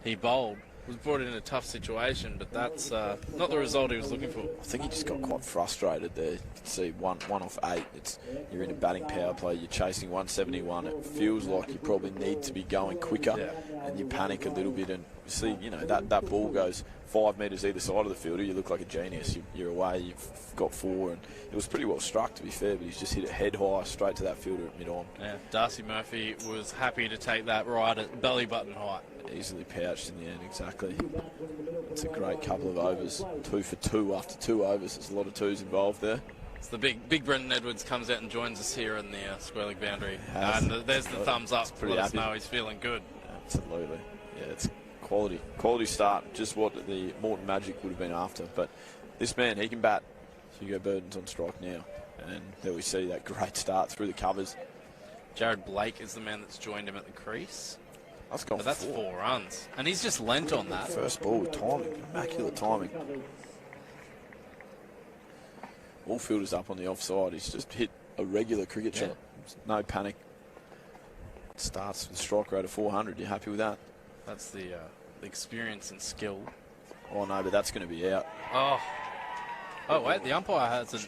he bowled. Was brought in a tough situation, but that's not the result he was looking for. I think he just got quite frustrated there. You can see one off 8. You're in a batting power play. You're chasing 171. It feels like you probably need to be going quicker, and you panic a little bit. And you see, that ball goes 5 metres either side of the fielder. You look like a genius. You're away. You've got 4, and it was pretty well struck, to be fair. But he's just hit it head high straight to that fielder at mid-on. Yeah, Darcy Murphy was happy to take that right at belly button height. Easily pouched in the end, exactly. It's a great couple of overs. 2 for 2 after 2 overs. There's a lot of 2s involved there. It's the big Brendan Edwards comes out and joins us here in the square leg boundary. And there's the thumbs up. Pretty Let happy. us know he's feeling good. Absolutely. Yeah, it's quality start. Just what the Moreton Magic would have been after. But this man, he can bat. Hugo Burton's on strike now. And there we see that great start through the covers. Jared Blake is the man that's joined him at the crease. That's 4 runs. And he's just lent on that. First ball with timing, immaculate timing. All fielders up on the offside. He's just hit a regular cricket shot. No panic. Starts with a strike rate of 400. You happy with that? That's the experience and skill. Oh no, but that's going to be out. Oh wait, the umpire hasn't.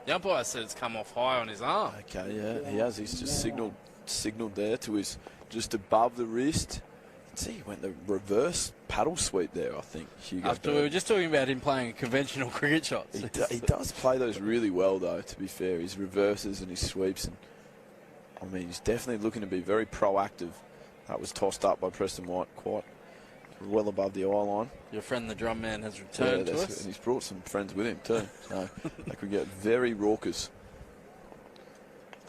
The umpire said it's come off high on his arm. Okay, yeah, he has. He's just signalled there to his just above the wrist. See, he went the reverse paddle sweep there, I think. Hugo After we were just talking about him playing conventional cricket shots. He does play those really well, though, to be fair. His reverses and his sweeps. And I mean, he's definitely looking to be very proactive. That was tossed up by Preston White quite well above the eye line. Your friend the drum man has returned to us. And he's brought some friends with him too. So they could get very raucous.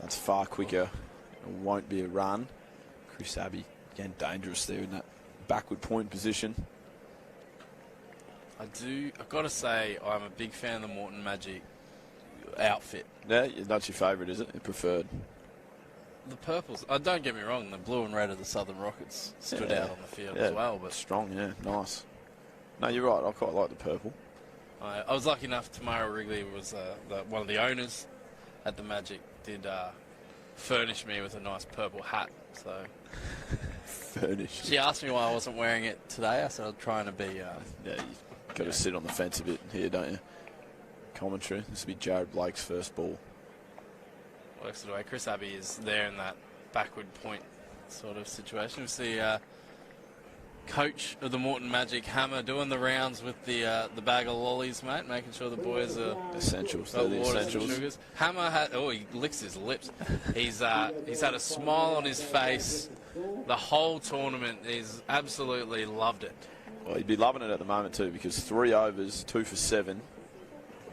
That's far quicker. It won't be a run. Chris Abbey, again, dangerous there in that backward point position. I've got to say, I'm a big fan of the Moreton Magic outfit. Yeah, that's your favourite, is it? Your preferred? The purples. Don't get me wrong, the blue and red of the Southern Rockets stood out on the field as well. But strong, yeah, nice. No, you're right. I quite like the purple. I was lucky enough. Tamara Wrigley was one of the owners at the Magic. Did furnish me with a nice purple hat. So furnish. She asked me why I wasn't wearing it today. I said I'm trying to be. Yeah, you've got to sit on the fence a bit here, don't you? Commentary. This will be Jared Blake's first ball. Works it away. Chris Abbey is there in that backward point sort of situation. We see coach of the Moreton Magic, Hammer, doing the rounds with the bag of lollies, mate, making sure the boys are essentials. They're the essentials. Sugars. Hammer he licks his lips. He's had a smile on his face the whole tournament. He's absolutely loved it. Well, he'd be loving it at the moment too, because 3 overs, 2 for 7.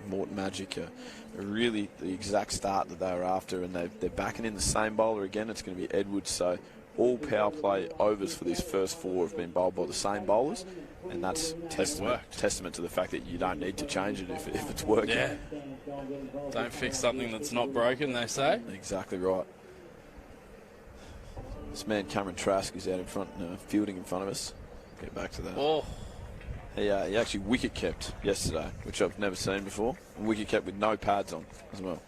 Moreton Magic are really the exact start that they were after, and they're backing in the same bowler again. It's going to be Edwards, so all power play overs for these first 4 have been bowled by the same bowlers, and that's testament to the fact that you don't need to change it if it's working. Yeah. Don't fix something that's not broken, they say. Exactly right. This man Cameron Trask is out in front, fielding in front of us. Get back to that. Oh. He actually wicket kept yesterday, which I've never seen before. And wicket kept with no pads on as well.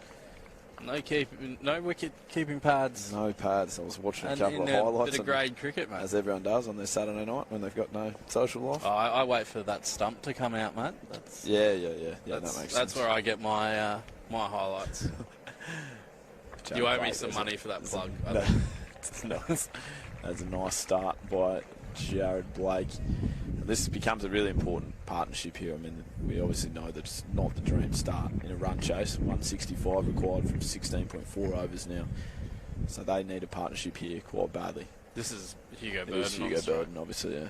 No wicket keeping pads. No pads. I was watching a couple of highlights. Bit of grade cricket, mate. As everyone does on their Saturday night when they've got no social life. Oh, I wait for that stump to come out, mate. Yeah. That makes sense. That's where I get my my highlights. You owe me some money for that plug. Nice. That's a nice start by Jared Blake. This becomes a really important partnership here. I mean, we obviously know that it's not the dream start in a run chase. 165 required from 16.4 overs now. So they need a partnership here quite badly. This is Hugo Burton. It is Hugo Burton, obviously, yeah.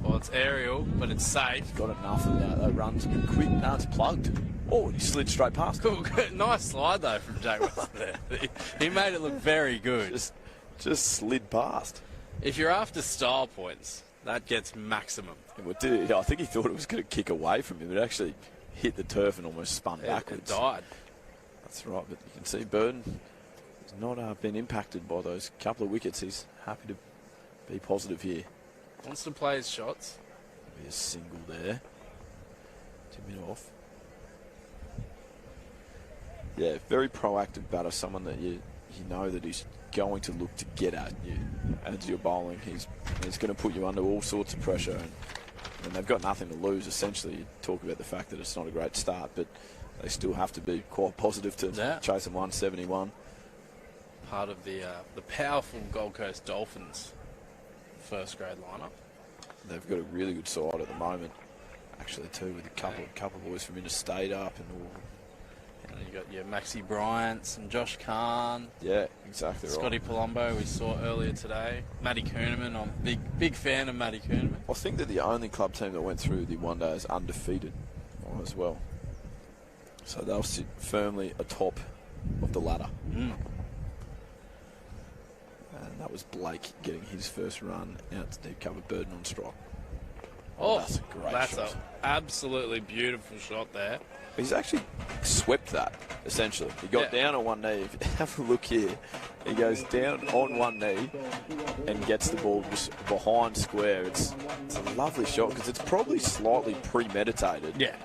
Well, it's aerial, but it's safe. Got enough of that. That run's quick. Now it's plugged. Oh, he slid straight past. Cool. Nice slide, though, from Jake Wilson there. He made it look very good. Just slid past. If you're after style points, That gets maximum. I think he thought it was going to kick away from him. It actually hit the turf and almost spun backwards. It died. That's right, but you can see Burden has not been impacted by those couple of wickets. He's happy to be positive here. Wants to play his shots. Be a single there. Tip it off. Yeah, very proactive batter, someone that you know that he's going to look to get at you as you're bowling. He's going to put you under all sorts of pressure, and they've got nothing to lose, essentially. You talk about the fact that it's not a great start, but they still have to be quite positive to chase a 171. Part of the powerful Gold Coast Dolphins first grade lineup. They've got a really good side at the moment, actually, too, with a couple of boys from interstate up and all. And you got your Maxi Bryants and Josh Kahn. Yeah, exactly right. Scotty Palumbo we saw earlier today. Matty Kuhneman, I'm a big fan of Matty Kuhneman. I think they're the only club team that went through the one day as undefeated as well. So they'll sit firmly atop of the ladder. Mm. And that was Blake getting his first run out to deep cover. Burden on strike. Oh, that's a great that's shot. an absolutely beautiful shot there. He's actually swept that, essentially. He got down on one knee. If you have a look here, he goes down on one knee and gets the ball just behind square. It's a lovely shot because it's probably slightly premeditated. Yeah.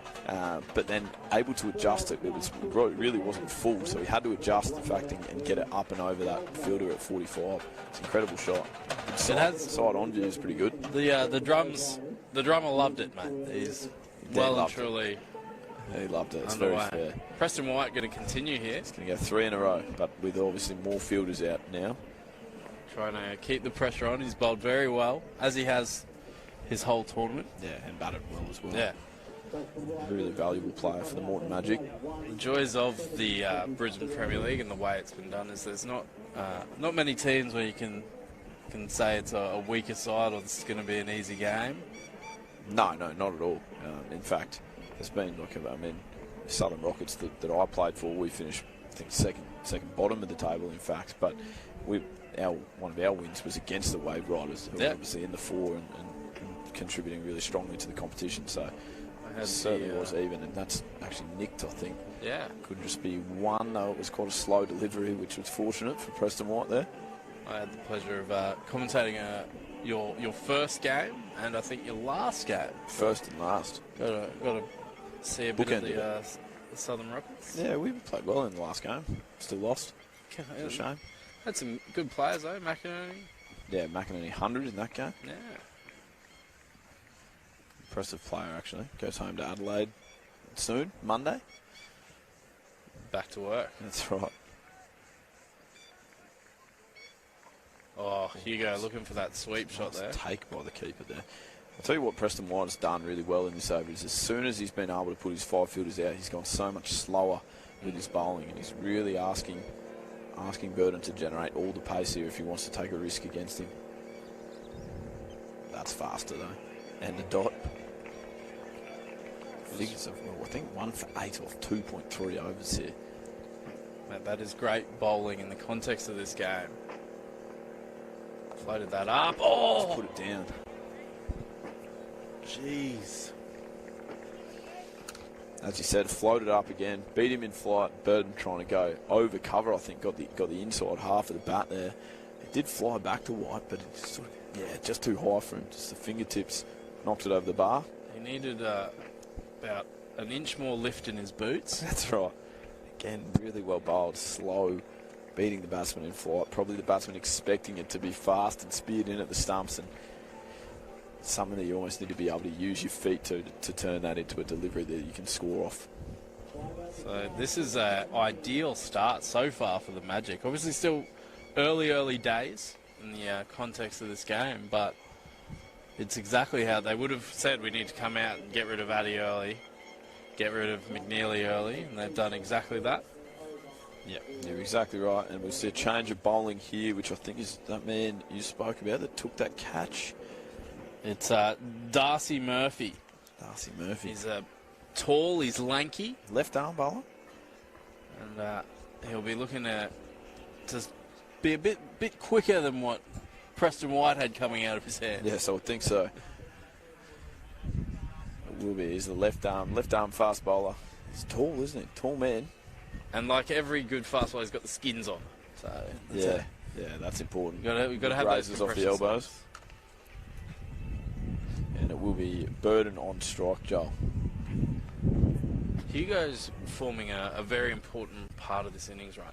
But then able to adjust it. It really wasn't full, so he had to adjust, in fact, and get it up and over that fielder at 45. It's an incredible shot. Side on view is pretty good. The drummer loved it, mate. He's well and truly. He loved it. It's underway. very fair. Preston White going to continue here. He's going to go 3 in a row, but with obviously more fielders out now. Trying to keep the pressure on. He's bowled very well, as he has his whole tournament. Yeah, and batted well as well. Yeah. Really valuable player for the Moreton Magic. The joys of the Brisbane Premier League and the way it's been done is there's not many teams where you can say it's a weaker side or this is going to be an easy game. No, not at all. In fact, there's been Southern Rockets that I played for. We finished, I think, second bottom of the table, in fact. But one of our wins was against the Waveriders, who were obviously in the 4 and contributing really strongly to the competition. So it certainly was even, and that's actually nicked, I think. Yeah. Could just be one, though. It was quite a slow delivery, which was fortunate for Preston White there. I had the pleasure of commentating your first game and I think your last game. First and last. Got to see a bit of the Southern Rockets. Yeah, we played well in the last game. Still lost. It's a shame. Had some good players though, McInerney. Yeah, McInerney 100 in that game. Yeah. Impressive player, actually. Goes home to Adelaide soon, Monday. Back to work. That's right. Oh, Hugo looking for that sweep shot there. Take by the keeper there. I'll tell you what Preston White has done really well in this over is as soon as he's been able to put his 5 fielders out, he's gone so much slower with his bowling, and he's really asking Burden to generate all the pace here if he wants to take a risk against him. That's faster though. And a dot. Figures of, I think 1 for 8 off 2.3 overs here. Mate, that is great bowling in the context of this game. Floated that up. Oh! Just put it down. Jeez. As you said, floated up again. Beat him in flight. Burden trying to go over cover. I think got the inside half of the bat there. It did fly back to White, but it's sort of, just too high for him. Just the fingertips knocked it over the bar. He needed about an inch more lift in his boots. That's right. Again, really well bowled, slow, beating the batsman in flight. Probably the batsman expecting it to be fast and speared in at the stumps, and something that you almost need to be able to use your feet to turn that into a delivery that you can score off. So this is an ideal start so far for the Magic. Obviously still early days in the context of this game, but it's exactly how they would have said we need to come out and get rid of Addy early, get rid of McNeely early, and they've done exactly that. Yeah, you're exactly right. And we'll see a change of bowling here, which I think is that man you spoke about that took that catch. It's Darcy Murphy. Darcy Murphy. He's tall, he's lanky. Left arm bowler. And he'll be looking to be a bit quicker than what Preston Whitehead coming out of his hand. Yes, I would think so. It will be. He's the left arm fast bowler. He's tall, isn't he? Tall man. And like every good fast bowler, he's got the skins on. So that's important. We've got to have those Raises off the elbows. And it will be Burden on strike, Joel. Hugo's forming a very important part of this innings right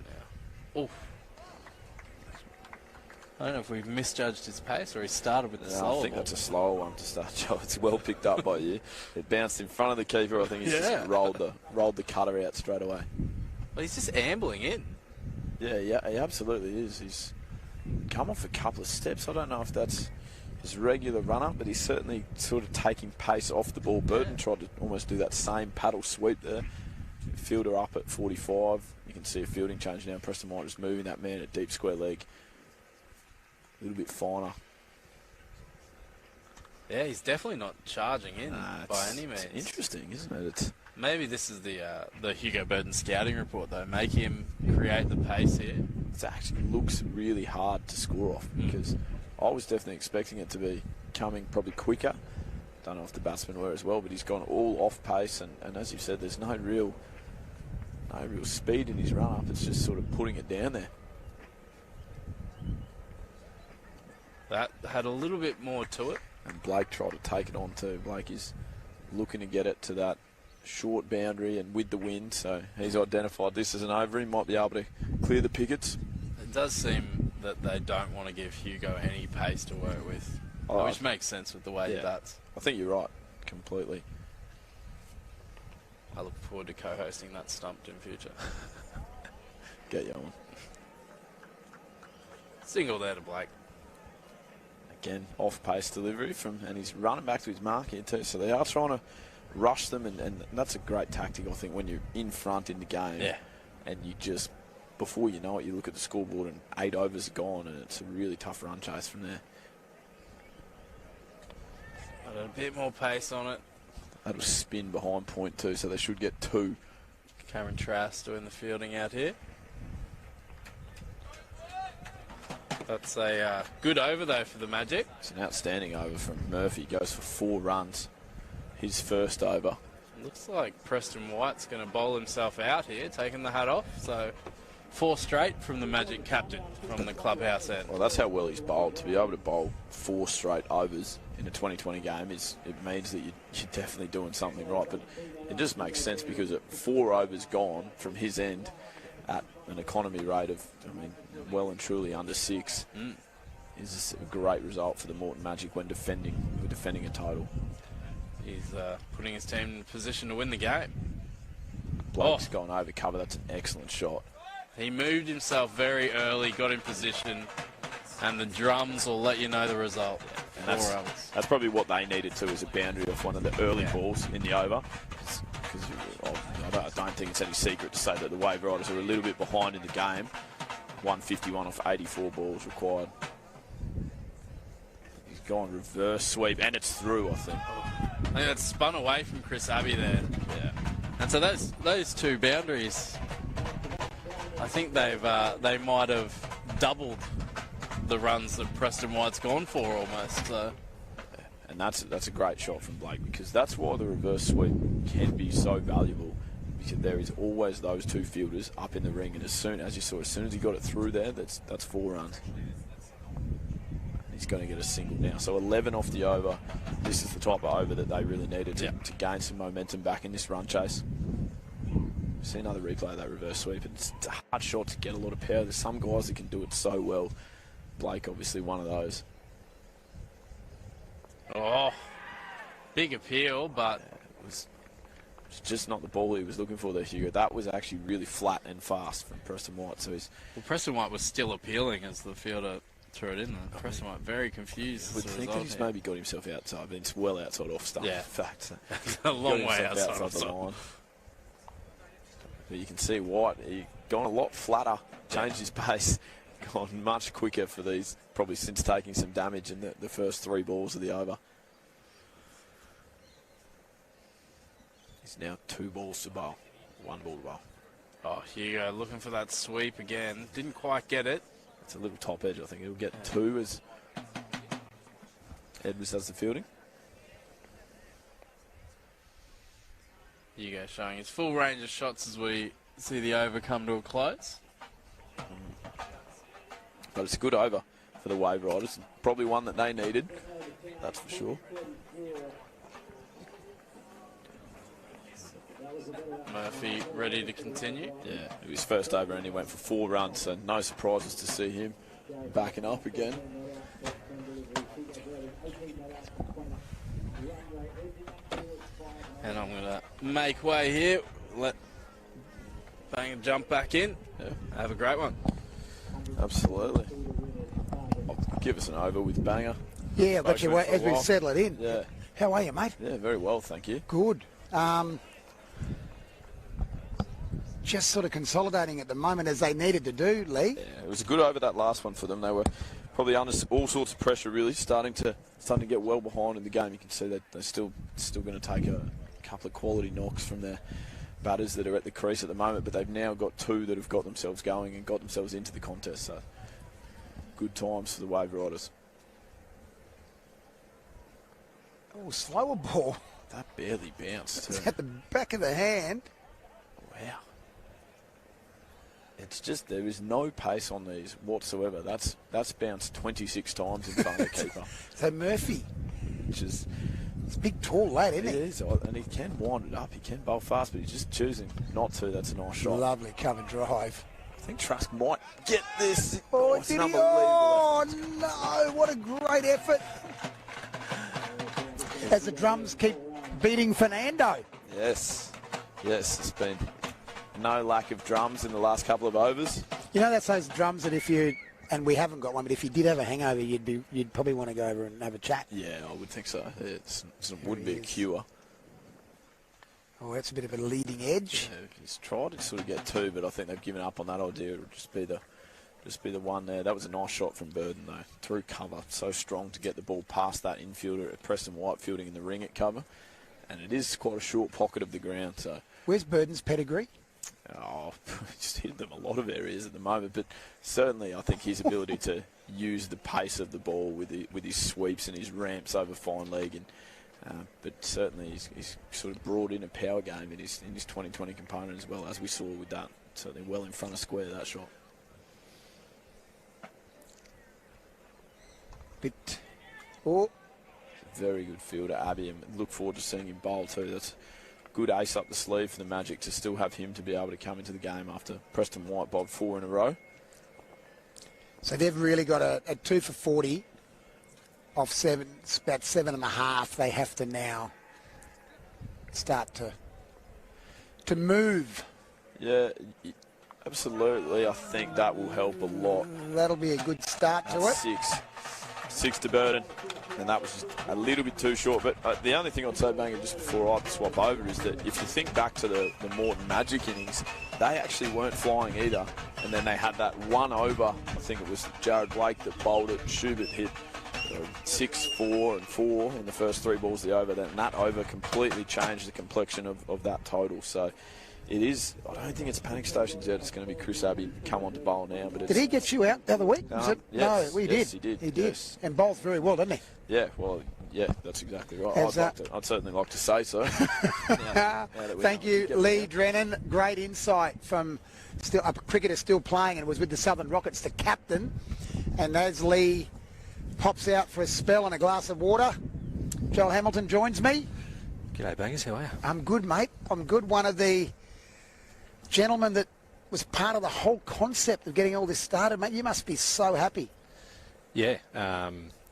now. Oof. I don't know if we've misjudged his pace or he started with the slower I think ball. that's a slower one to start, Joel. It's well picked up by you. It bounced in front of the keeper. I think he's just rolled the cutter out straight away. Well, he's just ambling in. Yeah, he absolutely is. He's come off a couple of steps. I don't know if that's his regular run-up, but he's certainly sort of taking pace off the ball. Burton tried to almost do that same paddle sweep there. Fielder up at 45. You can see a fielding change now. Preston White just moving that man at deep square leg. A little bit finer. Yeah, he's definitely not charging in by any means. It's interesting, isn't it? Maybe this is the Hugo Burton scouting report, though. Make him create the pace here. It actually looks really hard to score off because I was definitely expecting it to be coming probably quicker. Don't know if the batsmen were as well, but he's gone all off pace, and as you said, there's no real speed in his run up. It's just sort of putting it down there. That had a little bit more to it. And Blake tried to take it on too. Blake is looking to get it to that short boundary and with the wind, so he's identified this as an over. He might be able to clear the pickets. It does seem that they don't want to give Hugo any pace to work with, which makes sense with the way he bats. I think you're right, completely. I look forward to co-hosting that Stumped in future. Get you on. Single there to Blake. Again, off-pace delivery and he's running back to his mark here too. So they are trying to rush them, and that's a great tactic, I think, when you're in front in the game. Yeah. And you just, before you know it, you look at the scoreboard and 8 overs are gone, and it's a really tough run chase from there. Got a bit more pace on it. That'll spin behind point too, so they should get 2. Cameron Trask doing the fielding out here. That's a good over, though, for the Magic. It's an outstanding over from Murphy. Goes for 4 runs. His first over. Looks like Preston White's going to bowl himself out here, taking the hat off. So 4 straight from the Magic captain from the clubhouse end. Well, that's how well he's bowled. To be able to bowl 4 straight overs in a 2020 game, it means that you're definitely doing something right. But it just makes sense because at 4 overs gone from his end at an economy rate of, well and truly under 6 is a great result for the Moreton Magic when defending a total. He's putting his team in position to win the game. Blake's gone over cover. That's an excellent shot. He moved himself very early, got in position, and the drums will let you know the result. And that's probably what they needed to, is a boundary off one of the early balls in the over. Because I don't think it's any secret to say that the Waveriders are a little bit behind in the game. 151 off 84 balls required. He's gone reverse sweep, and it's through, I think. I think that's spun away from Chris Abbey there. Yeah. And so those 2 boundaries, I think they might have doubled the runs that Preston White's gone for almost. So. And that's a great shot from Blake, because that's why the reverse sweep can be so valuable, because there is always those 2 fielders up in the ring, and as soon as he got it through there, that's 4 runs. He's going to get a single now. So 11 off the over. This is the type of over that they really needed to gain some momentum back in this run chase. See another replay of that reverse sweep. It's a hard shot to get a lot of power. There's some guys that can do it so well. Blake, obviously, one of those. Oh, big appeal, but it was just not the ball he was looking for there, Hugo. That was actually really flat and fast from Preston White. So Preston White was still appealing as the fielder threw it in there. Preston White very confused. I would think that he's maybe got himself outside, but it's well outside off stump. Yeah, in fact, a long way outside the line. But you can see White, he gone a lot flatter, changed his pace, gone much quicker for these, probably since taking some damage in the first 3 balls of the over. He's now 2 balls to bowl, 1 ball to bowl. Oh, Hugo looking for that sweep again. Didn't quite get it. It's a little top edge. I think he'll get 2 as Edwards does the fielding. Hugo showing his full range of shots as we see the over come to a close. But it's a good over for the Waveriders. Probably one that they needed, that's for sure. Murphy ready to continue. Yeah, it was first over and he went for 4 runs, so no surprises to see him backing up again. And I'm going to make way here. Let Banger jump back in. Yeah. Have a great one. Absolutely. I'll give us an over with Banger. Yeah, I've got you as we settle it in. Yeah. How are you, mate? Yeah, very well, thank you. Good. Just sort of consolidating at the moment as they needed to do, Lee. Yeah, it was a good over that last one for them. They were probably under all sorts of pressure, really, starting to get well behind in the game. You can see that they're still going to take a couple of quality knocks from their batters that are at the crease at the moment, but they've now got 2 that have got themselves going and got themselves into the contest. So good times for the Waveriders. Oh, slower ball. That barely bounced. It's at the back of the hand. Wow. It's just, there is no pace on these whatsoever. That's bounced 26 times in front of the keeper. So Murphy, Which is, it's a big, tall lad, isn't he? it is, and he can wind it up. He can bowl fast, but he's just choosing not to. That's a nice shot. Lovely cover drive. I think Trask might get this. Oh, it's did he? unbelievable. Oh, no. What a great effort. As the drums keep beating Fernando. Yes, it's been no lack of drums in the last couple of overs. You know, that's those drums that if you, and we haven't got one, but if you did have a hangover, you'd probably want to go over and have a chat. Yeah, I would think so. It would be a cure. Oh, that's a bit of a leading edge. Yeah, he's tried to sort of get 2, but I think they've given up on that idea. It'll just be the one there. That was a nice shot from Burden, though. Through cover, so strong to get the ball past that infielder. Preston White fielding in the ring at cover. And it is quite a short pocket of the ground. So Where's Burden's pedigree? Oh, just hit them a lot of areas at the moment, but certainly I think his ability to use the pace of the ball with his sweeps and his ramps over fine leg, and but certainly he's sort of brought in a power game in his 2020 component as well, as we saw with that. Certainly well in front of square, that shot. Very good fielder, Abbey, and look forward to seeing him bowl too. That's good ace up the sleeve for the Magic to still have him to be able to come into the game after Preston White bowled 4 in a row. So they've really got a 2 for 40 off 7, it's about 7.5. They have to now start to move. Yeah, absolutely. I think that will help a lot. That'll be a good start to it. 6 to Burden, and that was just a little bit too short. But the only thing I'd say, Banger, just before I swap over, is that if you think back to the Moreton Magic innings, they actually weren't flying either. And then they had that one over, I think it was Jared Blake that bowled it. Schubert hit 6, 4 and 4 in the first 3 balls of the over. And that over completely changed the complexion of that total. So it is, I don't think it's panic stations yet. It's going to be Chris Abbey come on to bowl now. But did he get you out the other week? Yes, no, he did. He did. He did. Yes. And bowls very well, didn't he? Yeah, well, yeah, that's exactly right. I'd certainly like to say so. Thank you, Lee Drennan. Great insight from a cricketer still playing and was with the Southern Rockets, the captain. And as Lee pops out for a spell and a glass of water, Joel Hamilton joins me. G'day, Bangers. How are you? I'm good, mate. I'm good. One of the gentlemen that was part of the whole concept of getting all this started, mate. You must be so happy. Yeah,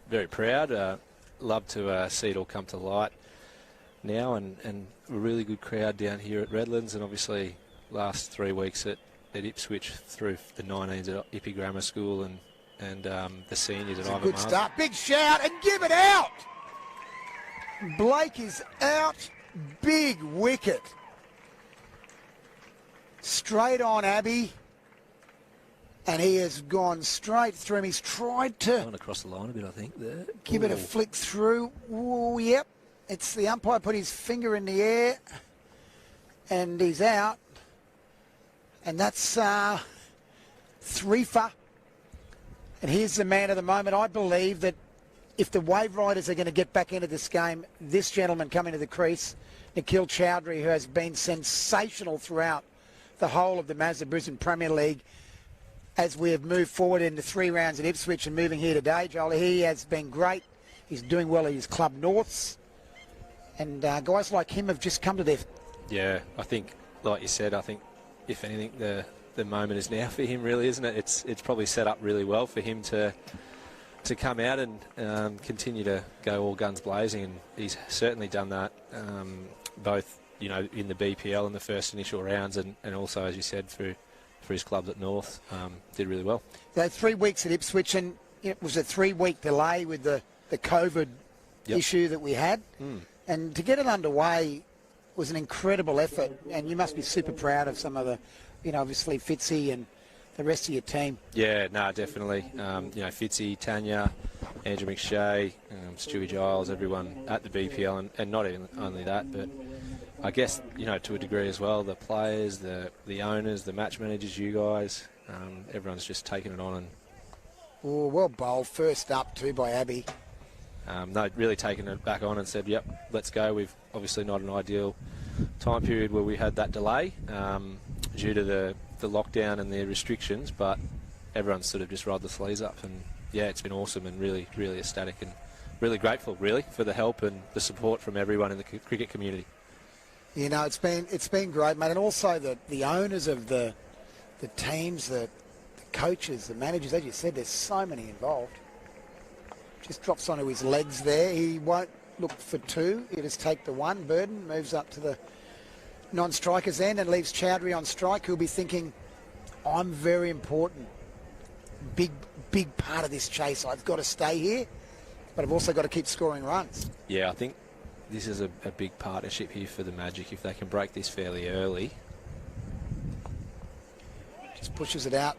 very proud. Love to see it all come to light now, and a really good crowd down here at Redlands, and obviously last 3 weeks at Ipswich through the 19s at Ippy Grammar School and the seniors at Ivan Good Mars. start. Big shout and give it out. Blake is out. Big wicket. Straight on Abbey. And he has gone straight through him. He's tried to Going across the line a bit, I think. There. give it a flick through. Oh, yep. It's the umpire put his finger in the air. And he's out. And that's 3 for And here's the man of the moment. I believe that if the Waveriders are going to get back into this game, this gentleman coming to the crease, Nikhil Chowdhury, who has been sensational throughout the whole of the Mazda Brisbane Premier League, as we have moved forward into 3 rounds at Ipswich and moving here today, Joel, he has been great. He's doing well at his club Norths. And guys like him have just come to their... Yeah, I think, like you said, I think, if anything, the moment is now for him, really, isn't it? It's probably set up really well for him to come out and continue to go all guns blazing, and he's certainly done that, both, you know, in the BPL in the first initial rounds and also, as you said, for his clubs at North, did really well. So 3 weeks at Ipswich, and it was a 3-week delay with the COVID issue that we had. And to get it underway was an incredible effort, and you must be super proud of some of the, you know, obviously Fitzy and the rest of your team. Yeah, no, definitely. You know, Fitzy, Tanya, Andrew McShay, Stewie Giles, everyone at the BPL, and not even only that, but I guess, you know, to a degree as well, the players, the owners, the match managers, you guys, everyone's just taken it on. And Oh, well bowled. First up too by Abby. No, really taken it back on and said, yep, let's go. We've obviously not an ideal time period where we had that delay due to the lockdown and the restrictions, but everyone's sort of just rolled the sleeves up, and yeah, it's been awesome and really, really ecstatic and really grateful, really, for the help and the support from everyone in the cricket community. You know, it's been great, mate, and also the owners of the teams, the coaches, the managers, as you said, there's so many involved. Just drops onto his legs there. He won't look for 2. He'll just take the 1. Burden moves up to the non-striker's end and leaves Chowdhury on strike, who'll be thinking, I'm very important. Big part of this chase. I've got to stay here, but I've also got to keep scoring runs. Yeah, I think this is a big partnership here for the Magic. If they can break this fairly early. Just pushes it out.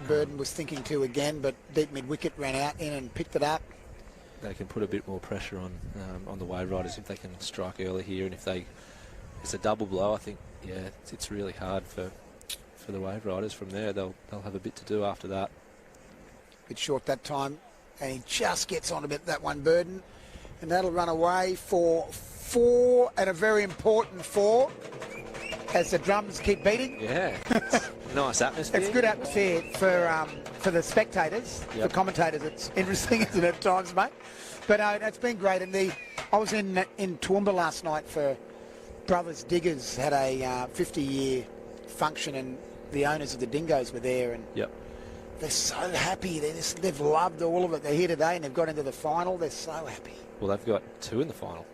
Burden was thinking to again, but deep mid-wicket ran out in and picked it up. They can put a bit more pressure on the Waveriders if they can strike early here, and if it's a double blow, I think, yeah, it's really hard for the Waveriders from there. They'll have a bit to do after that. Bit short that time, and he just gets on a bit that one, Burden, and that'll run away for 4, and a very important 4 as the drums keep beating. Yeah, nice atmosphere. It's good atmosphere for the spectators, for commentators. It's interesting, isn't it, at times, mate? But it's been great. And I was in Toowoomba last night for Brothers Diggers, had a 50-year function, and the owners of the Dingoes were there, and they're so happy. They've loved all of it. They're here today, and they've got into the final. They're so happy. Well, they've got 2 in the final.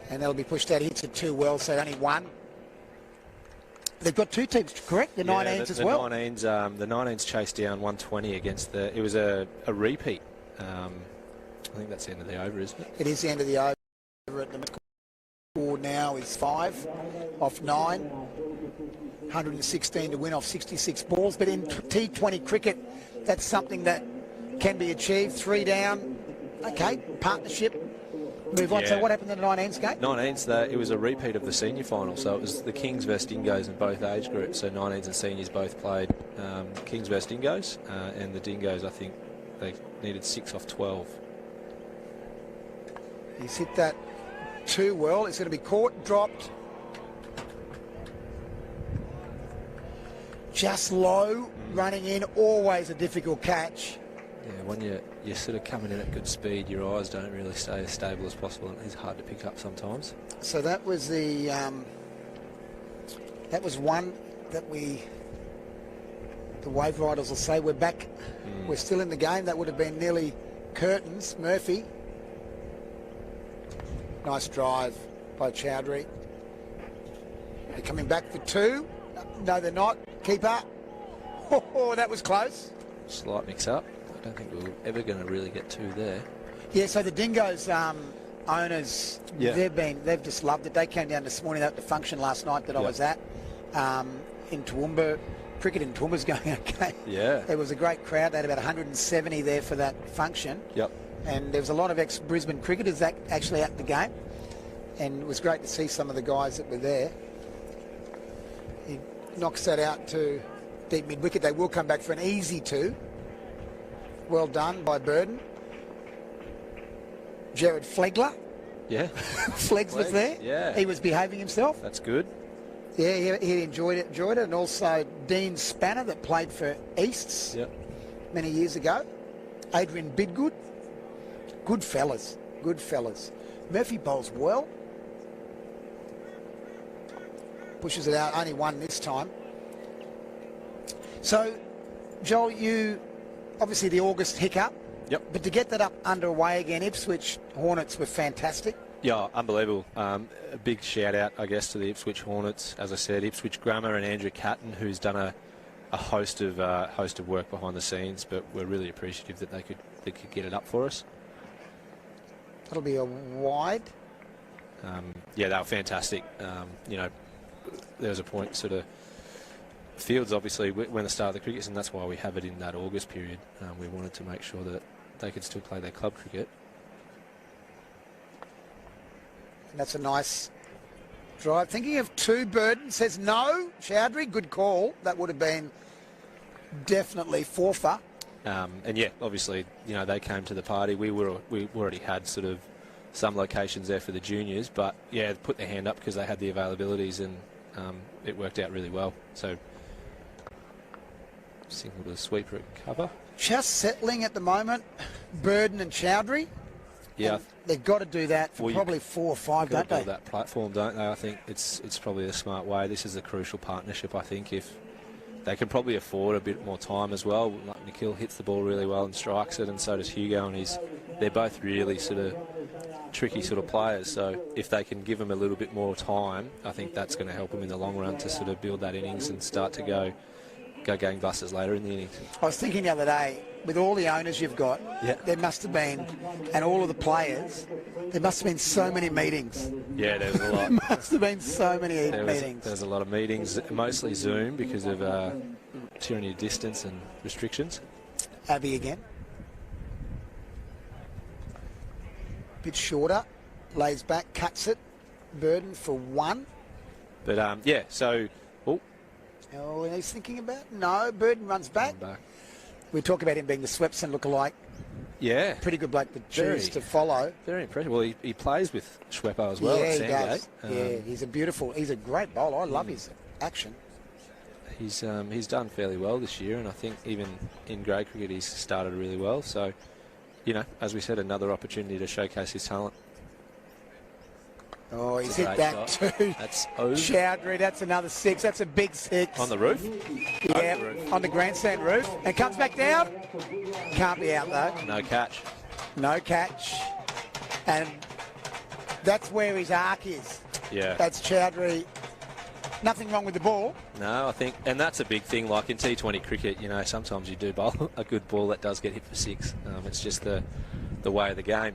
And they'll be pushed out. He hits it too well, so only 1. They've got 2 teams, correct? The 19s as well? The 19s chased down 120 against it was a repeat. I think that's the end of the over, isn't it? It is the end of the over. At the score now is 5 off 9. 116 to win off 66 balls. But in T20 cricket, that's something that can be achieved. 3 down. Okay, partnership. Move on. So what happened in the 19s game? 19s, it was a repeat of the senior final. So it was the Kings versus Dingoes in both age groups. So 19s and seniors both played Kings versus Dingoes. And the Dingoes, I think, they needed 6 off 12. He's hit that too well. It's going to be caught, dropped. Just low, running in. Always a difficult catch. Yeah, when you're sort of coming in at good speed, your eyes don't really stay as stable as possible, and it's hard to pick up sometimes. So that was the one that the Waveriders will say we're back. We're still in the game. That would have been nearly curtains. Murphy. Nice drive by Chowdhury. They're coming back for 2. No, they're not. Keeper. Oh, that was close. Slight mix-up. I don't think we were ever going to really get 2 there. Yeah, so the Dingoes owners, they've just loved it. They came down this morning at the function last night that I was at in Toowoomba. Cricket in Toowoomba's going okay. Yeah. There was a great crowd. They had about 170 there for that function. Yep. And there was a lot of ex-Brisbane cricketers actually at the game. And it was great to see some of the guys that were there. He knocks that out to deep mid-wicket. They will come back for an easy 2. well done by Burden. Jared Flegler. Yeah. Flegs was there. Yeah. He was behaving himself. That's good. Yeah, he enjoyed it. And also Dean Spanner that played for Easts many years ago. Adrian Bidgood. Good fellas. Murphy bowls well. Pushes it out. Only one this time. So, Joel, you obviously the August hiccup. Yep. But to get that up underway again, Ipswich Hornets were fantastic. Yeah, unbelievable. A big shout out, I guess, to the Ipswich Hornets. As I said, Ipswich Grammar and Andrew Catton, who's done a host of work behind the scenes. But we're really appreciative that they could get it up for us. That'll be a wide. Yeah, they were fantastic. You know, there was a point sort of fields obviously when the start of the cricket, and that's why we have it in that August period. We wanted to make sure that they could still play their club cricket. And that's a nice drive. Thinking of two. Burden says no. Chowdhury, good call. That would have been definitely forfeit. And yeah, obviously, you know, they came to the party. We already had sort of some locations there for the juniors, but yeah, put their hand up because they had the availabilities, and it worked out really well. So single to the sweeper at cover. Just settling at the moment. Burden and Chowdhury. Yeah, and they've got to do that for Well, probably 4 or 5, don't they? That platform, don't they? I think it's probably a smart way. This is a crucial partnership. I think if they can probably afford a bit more time as well. Like Nikhil hits the ball really well and strikes it, and so does Hugo, and they're both really sort of tricky sort of players. So if they can give them a little bit more time, I think that's going to help them in the long run to sort of build that innings and start to go gangbusters later in the innings. I was thinking the other day, with all the owners you've got, there must have been, and all of the players, there must have been so many meetings. Yeah, there's a lot. Must have been so many meetings. There's a lot of meetings, mostly Zoom because of tyranny of distance and restrictions. Abby again. Bit shorter, lays back, cuts it. Burden for 1. But yeah, so Oh, and he's thinking about no. Burden runs back. We talk about him being the Swepson lookalike. Yeah, pretty good bloke to choose to follow. Very impressive. Well, he plays with Schweppo as well. Yeah, at he Sandgate. does. He's a great bowler. I love his action. He's done fairly well this year, and I think even in grade cricket he's started really well. So, you know, as we said, another opportunity to showcase his talent. Oh, he's hit that too. That's Chowdhury, that's another 6. That's a big 6. On the roof? Yeah, on the grandstand roof. And comes back down. Can't be out though. No catch. No catch. And that's where his arc is. Yeah. That's Chowdhury. Nothing wrong with the ball. No, I think, and that's a big thing. Like in T20 cricket, you know, sometimes you do bowl a good ball that does get hit for 6. It's just the way of the game.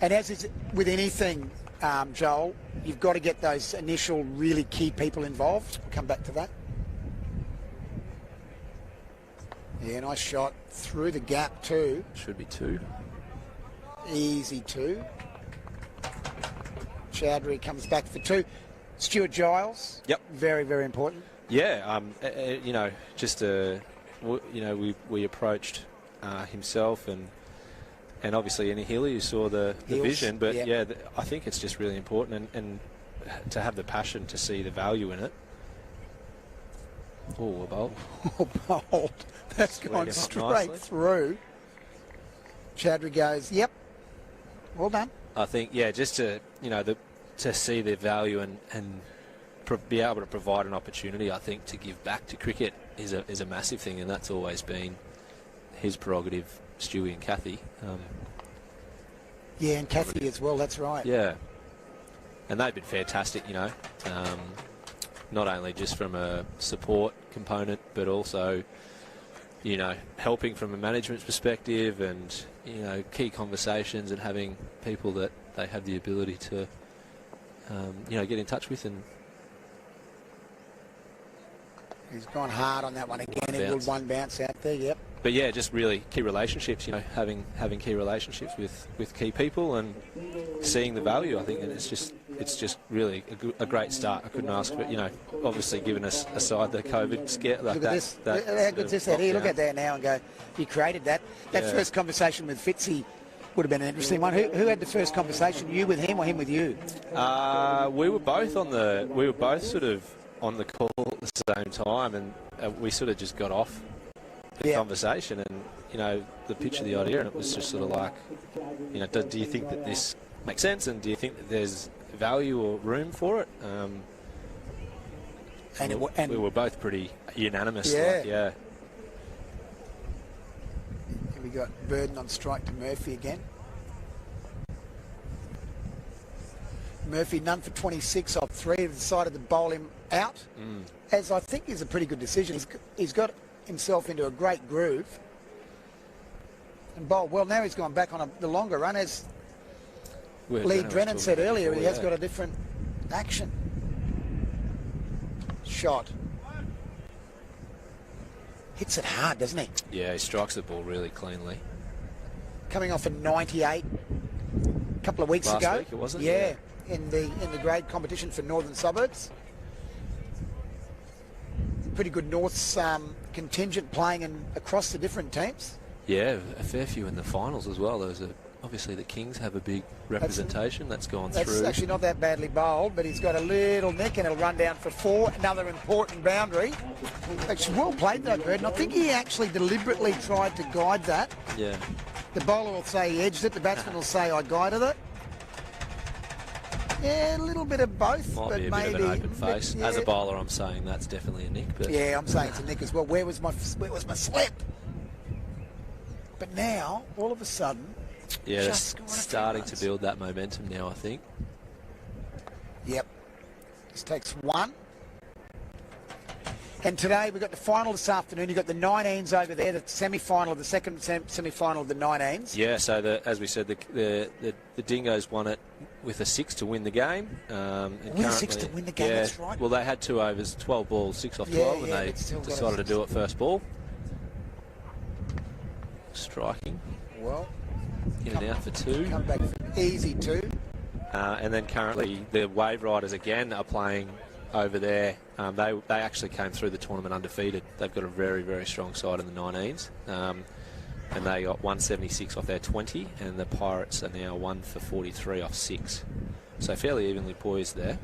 And as is with anything, Joel, you've got to get those initial really key people involved. We'll come back to that. Yeah, nice shot through the gap too. Should be 2. Easy 2. Chowdhury comes back for 2. Stuart Giles. Yep. Very, very important. Yeah. You know, just you know, we approached himself and obviously Annie Healy, who saw the vision, but yeah, I think it's just really important and to have the passion to see the value in it. Oh, a bolt. Oh, bold. That's gone straight through. Chowdhury goes, yep. Well done. I think, yeah, just to, you know, to see the value and be able to provide an opportunity, I think, to give back to cricket is a massive thing, and that's always been his prerogative, Stewie and Kathy. Yeah, and Kathy as well, that's right. Yeah. And they've been fantastic, you know, not only just from a support component, but also, you know, helping from a management perspective and, you know, key conversations and having people that they have the ability to, you know, get in touch with. And he's gone hard on that one again. It would one bounce out there, yep. But yeah, just really key relationships, you know, having key relationships with key people and seeing the value, I think, and it's just really a great start. I couldn't ask for, obviously given us aside the COVID scare. Like look at this. How good is this? Here, look at that now and go, you created that. That first conversation with Fitzy would have been an interesting one. Who had the first conversation? You with him or him with you? We were both sort of on the call at the same time, and we sort of just got off the conversation, and the pitch of the idea, and it was just sort of like, do you think that this makes sense, and do you think that there's value or room for it? And we were both pretty unanimous. Yeah. We got Burden on strike to Murphy again. Murphy none for 26 off 3. Decided to bowl him out, as I think is a pretty good decision. He's got himself into a great groove and bowled well. Now he's gone back on the longer run, as Lee Drennan said earlier. He has got a different action. Shot. Hits it hard, doesn't he? Yeah, he strikes the ball really cleanly. Coming off a 98 a couple of weeks ago. Last week, it wasn't? Yeah, in the grade competition for Northern Suburbs. Pretty good North's contingent playing across the different teams. Yeah, a fair few in the finals as well. Obviously the Kings have a big representation that's gone through. That's actually not that badly bowled, but he's got a little nick and it'll run down for 4. Another important boundary. Actually, well played though, Bird. And I think he actually deliberately tried to guide that. Yeah. The bowler will say he edged it. The batsman will say I guided it. Yeah, a little bit of both. Might but be a maybe, bit of an open face. Yeah. As a bowler, I'm saying that's definitely a nick. But yeah, I'm saying it's a nick as well. Where was my slip? But now, all of a sudden, just starting to build that momentum now, I think. Yep. This takes 1. And today we've got the final this afternoon. You've got the 19s over there, the semi-final, the second semi-final of the 19s. Yeah, so as we said, the Dingoes won it with a 6 to win the game. With a 6 to win the game, that's right. Well, they had 2 overs, 12 balls, 6 off 12, and they decided to do it first ball. Striking. Well, in and out for 2. Come back for easy 2. And then currently the Waveriders again are playing over there. They actually came through the tournament undefeated. They've got a very, very strong side in the 19s. And they got 176 off their 20, and the Pirates are now 1 for 43 off 6. So fairly evenly poised there.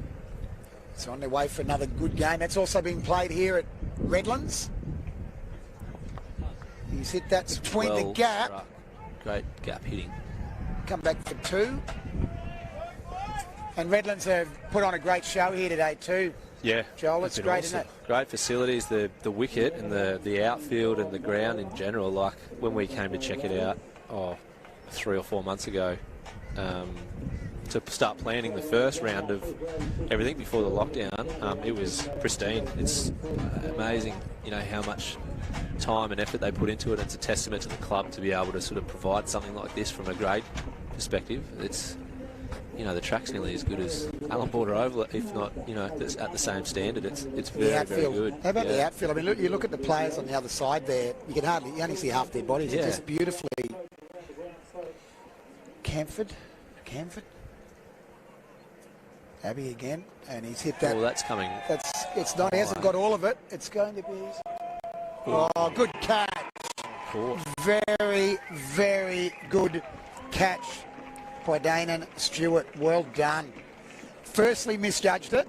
So on their way for another good game. That's also being played here at Redlands. He's hit that between the gap. Struck. Great gap hitting. Come back for 2. And Redlands have put on a great show here today too. Yeah. Joel, it's great, isn't it? Great facilities, the wicket and the outfield and the ground in general. Like when we came to check it out 3 or 4 months ago, to start planning the first round of everything before the lockdown, it was pristine. It's amazing, how much time and effort they put into it. It's a testament to the club to be able to sort of provide something like this from a grade perspective. It's, the track's nearly as good as Allan Border Oval, if not, it's at the same standard. It's very, very good. How about the outfield? I mean, look, you look at the players on the other side there. You only see half their bodies. It's just beautifully. Camford. Abbey again, and he's hit that. Well, that's coming. It's not. He hasn't got all of it. It's going to be. Oh, good catch. Very, very good catch by Danon Stewart. Well done. Firstly, misjudged it.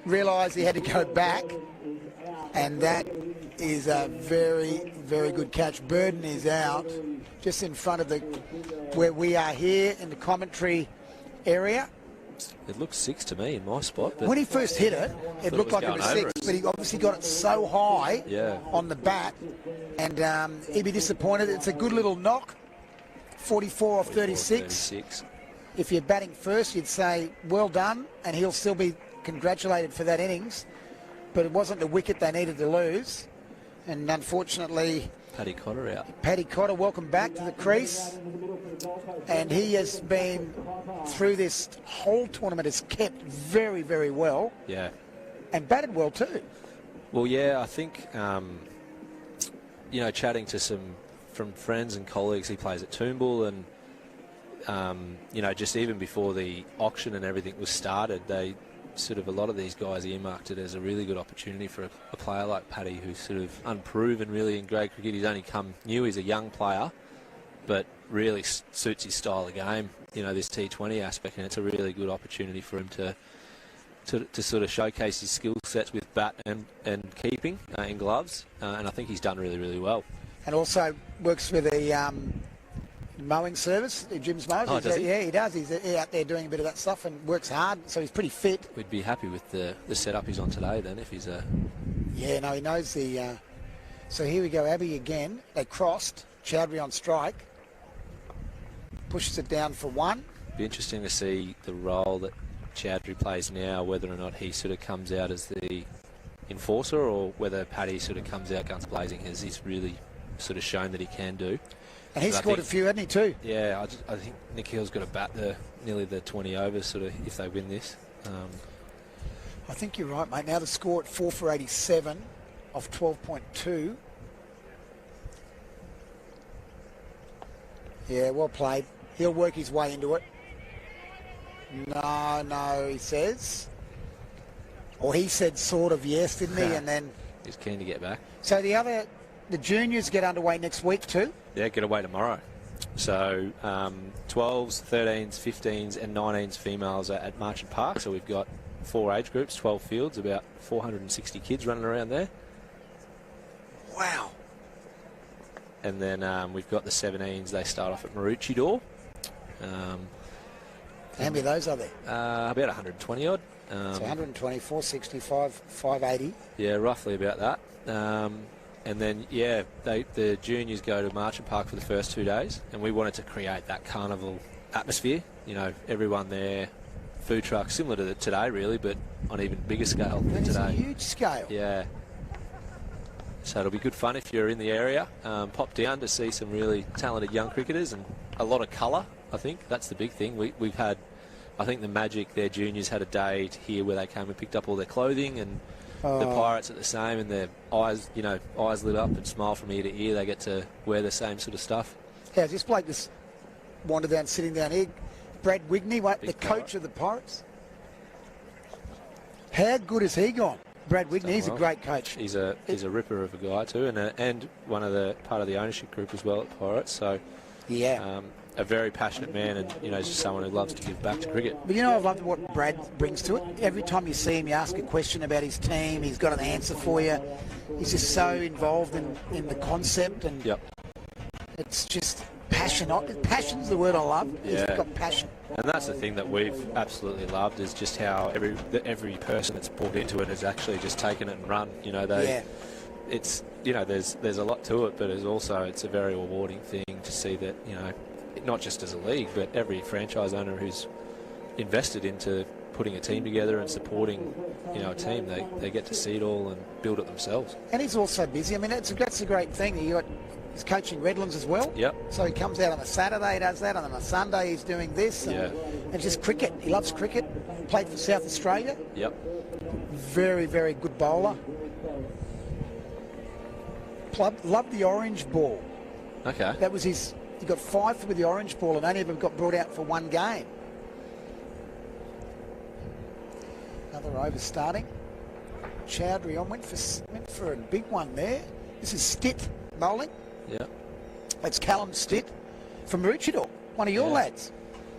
Realised he had to go back, and that is a very, very good catch. Burden is out, just in front of where we are here in the commentary area. It looks 6 to me in my spot. But when he first hit it, it looked like it was 6, but he obviously got it so high on the bat, and he'd be disappointed. It's a good little knock, 44 off 36. If you're batting first, you'd say, well done, and he'll still be congratulated for that innings, but it wasn't the wicket they needed to lose, and unfortunately... Paddy Cotter out. Paddy Cotter, welcome back to the crease. And he has been, through this whole tournament, has kept very, very well. Yeah. And batted well too. Well, yeah, I think, chatting to from friends and colleagues, he plays at Toombul, and you know, just even before the auction and everything was started, they sort of, a lot of these guys earmarked it as a really good opportunity for a player like Paddy, who's sort of unproven really in grade cricket. He's only come new, he's a young player, but really suits his style of game, you know, this T20 aspect, and it's a really good opportunity for him to sort of showcase his skill sets with bat and keeping in gloves, and I think he's done really, really well. And also works with a mowing service, Jim's Mowers. Oh, does he? Yeah, he does. He's out there doing a bit of that stuff and works hard, so he's pretty fit. We'd be happy with the setup he's on today then, if he's a... Yeah, no, he knows the... So here we go, Abbey again. They crossed. Chowdhury on strike. Pushes it down for one. Be interesting to see the role that Chowdhury plays now, whether or not he sort of comes out as the enforcer or whether Paddy sort of comes out guns blazing, as he's really sort of shown that he can do. And he scored a few, hadn't he, too? Yeah, I think Nick Hill's got to bat nearly the 20 overs sort of if they win this. I think you're right, mate. Now the score at 4 for 87 off 12.2. Yeah, well played. He'll work his way into it. No, he says. Or he said sort of yes, didn't he? And then... He's keen to get back. So the juniors get underway next week too? Yeah, get away tomorrow. So 12s, 13s, 15s and 19s females are at Moreton Park. So we've got 4 age groups, 12 fields, about 460 kids running around there. Wow. And then we've got the 17s. They start off at Maroochydore. How many of those are there? About 120 odd. So 120, 465, 580. Yeah, roughly about that. And then, yeah, the juniors go to Moreton Park for the first 2 days, and we wanted to create that carnival atmosphere. You know, everyone there, food trucks, similar to today, really, but on even bigger scale than today. It's a huge scale. Yeah. So it'll be good fun if you're in the area. Pop down to see some really talented young cricketers and a lot of colour, I think. That's the big thing. We've had, I think the Magic, their juniors had a day here where they came and picked up all their clothing, and the Pirates are the same, and their eyes, you know, eyes lit up and smile from ear to ear. They get to wear the same sort of stuff. Yeah, this bloke just wandered down, sitting down here. Brad Wigney, the coach of the Pirates. How good has he gone? Brad Wigney, he's a great coach. He's a ripper of a guy too, and one of the part of the ownership group as well at Pirates. So yeah, a very passionate man, and you know, just someone who loves to give back to cricket. But you know, I've loved what Brad brings to it. Every time you see him, you ask a question about his team, he's got an answer for you. He's just so involved in the concept, and it's just passion. Passion's the word I love. Yeah. He's got passion. And that's the thing that we've absolutely loved, is just how every person that's bought into it has actually just taken it and run. You know, it's, you know, there's a lot to it, but it's a very rewarding thing to see that, you know, not just as a league, but every franchise owner who's invested into putting a team together and supporting, you know, a team, they get to see it all and build it themselves. And he's also busy. I mean, that's a great thing. He's coaching Redlands as well. Yep. So he comes out on a Saturday, he does that, and on a Sunday he's doing this. And just cricket. He loves cricket. Played for South Australia. Yep. Very, very good bowler. Loved the orange ball. Okay. That was his. He got 5 with the orange ball and only ever got brought out for 1 game. Another over starting. Chowdhury on, went for a big one there. This is Stitt bowling. Yeah. That's Callum Stitt from Maroochydore, one of your lads.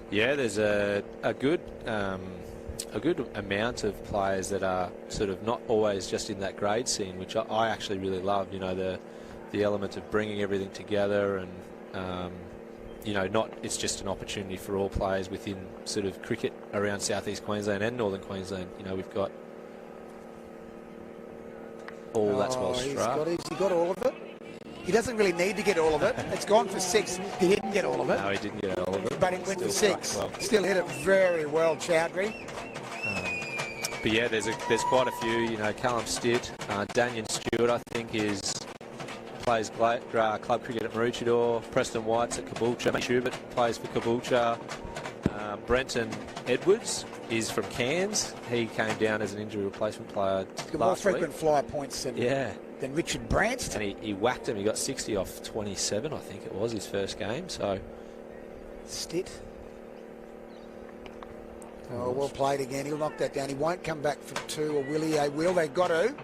Yeah, there's a good amount of players that are sort of not always just in that grade scene, which I actually really love. You know, the element of bringing everything together, and you know, it's just an opportunity for all players within sort of cricket around southeast Queensland and northern Queensland. You know, we've got all that's well struck. He's got all of it. He doesn't really need to get all of it. It's gone for 6. He didn't get all of it. No, he didn't get all of it. But it went for 6. Well. Still hit it very well, Chowdhury. But yeah, there's quite a few. You know, Callum Stitt, Daniel Stewart, I think, plays club cricket at Maroochydore. Preston White's at Caboolture. Schubert plays for Caboolture. Brenton Edwards is from Cairns. He came down as an injury replacement player He's got more frequent flyer points than Richard Branst. And he whacked him. He got 60 off 27, I think it was, his first game. So Stitt. Oh, well played again. He'll knock that down. He won't come back for 2, or will he? They will. They've got to.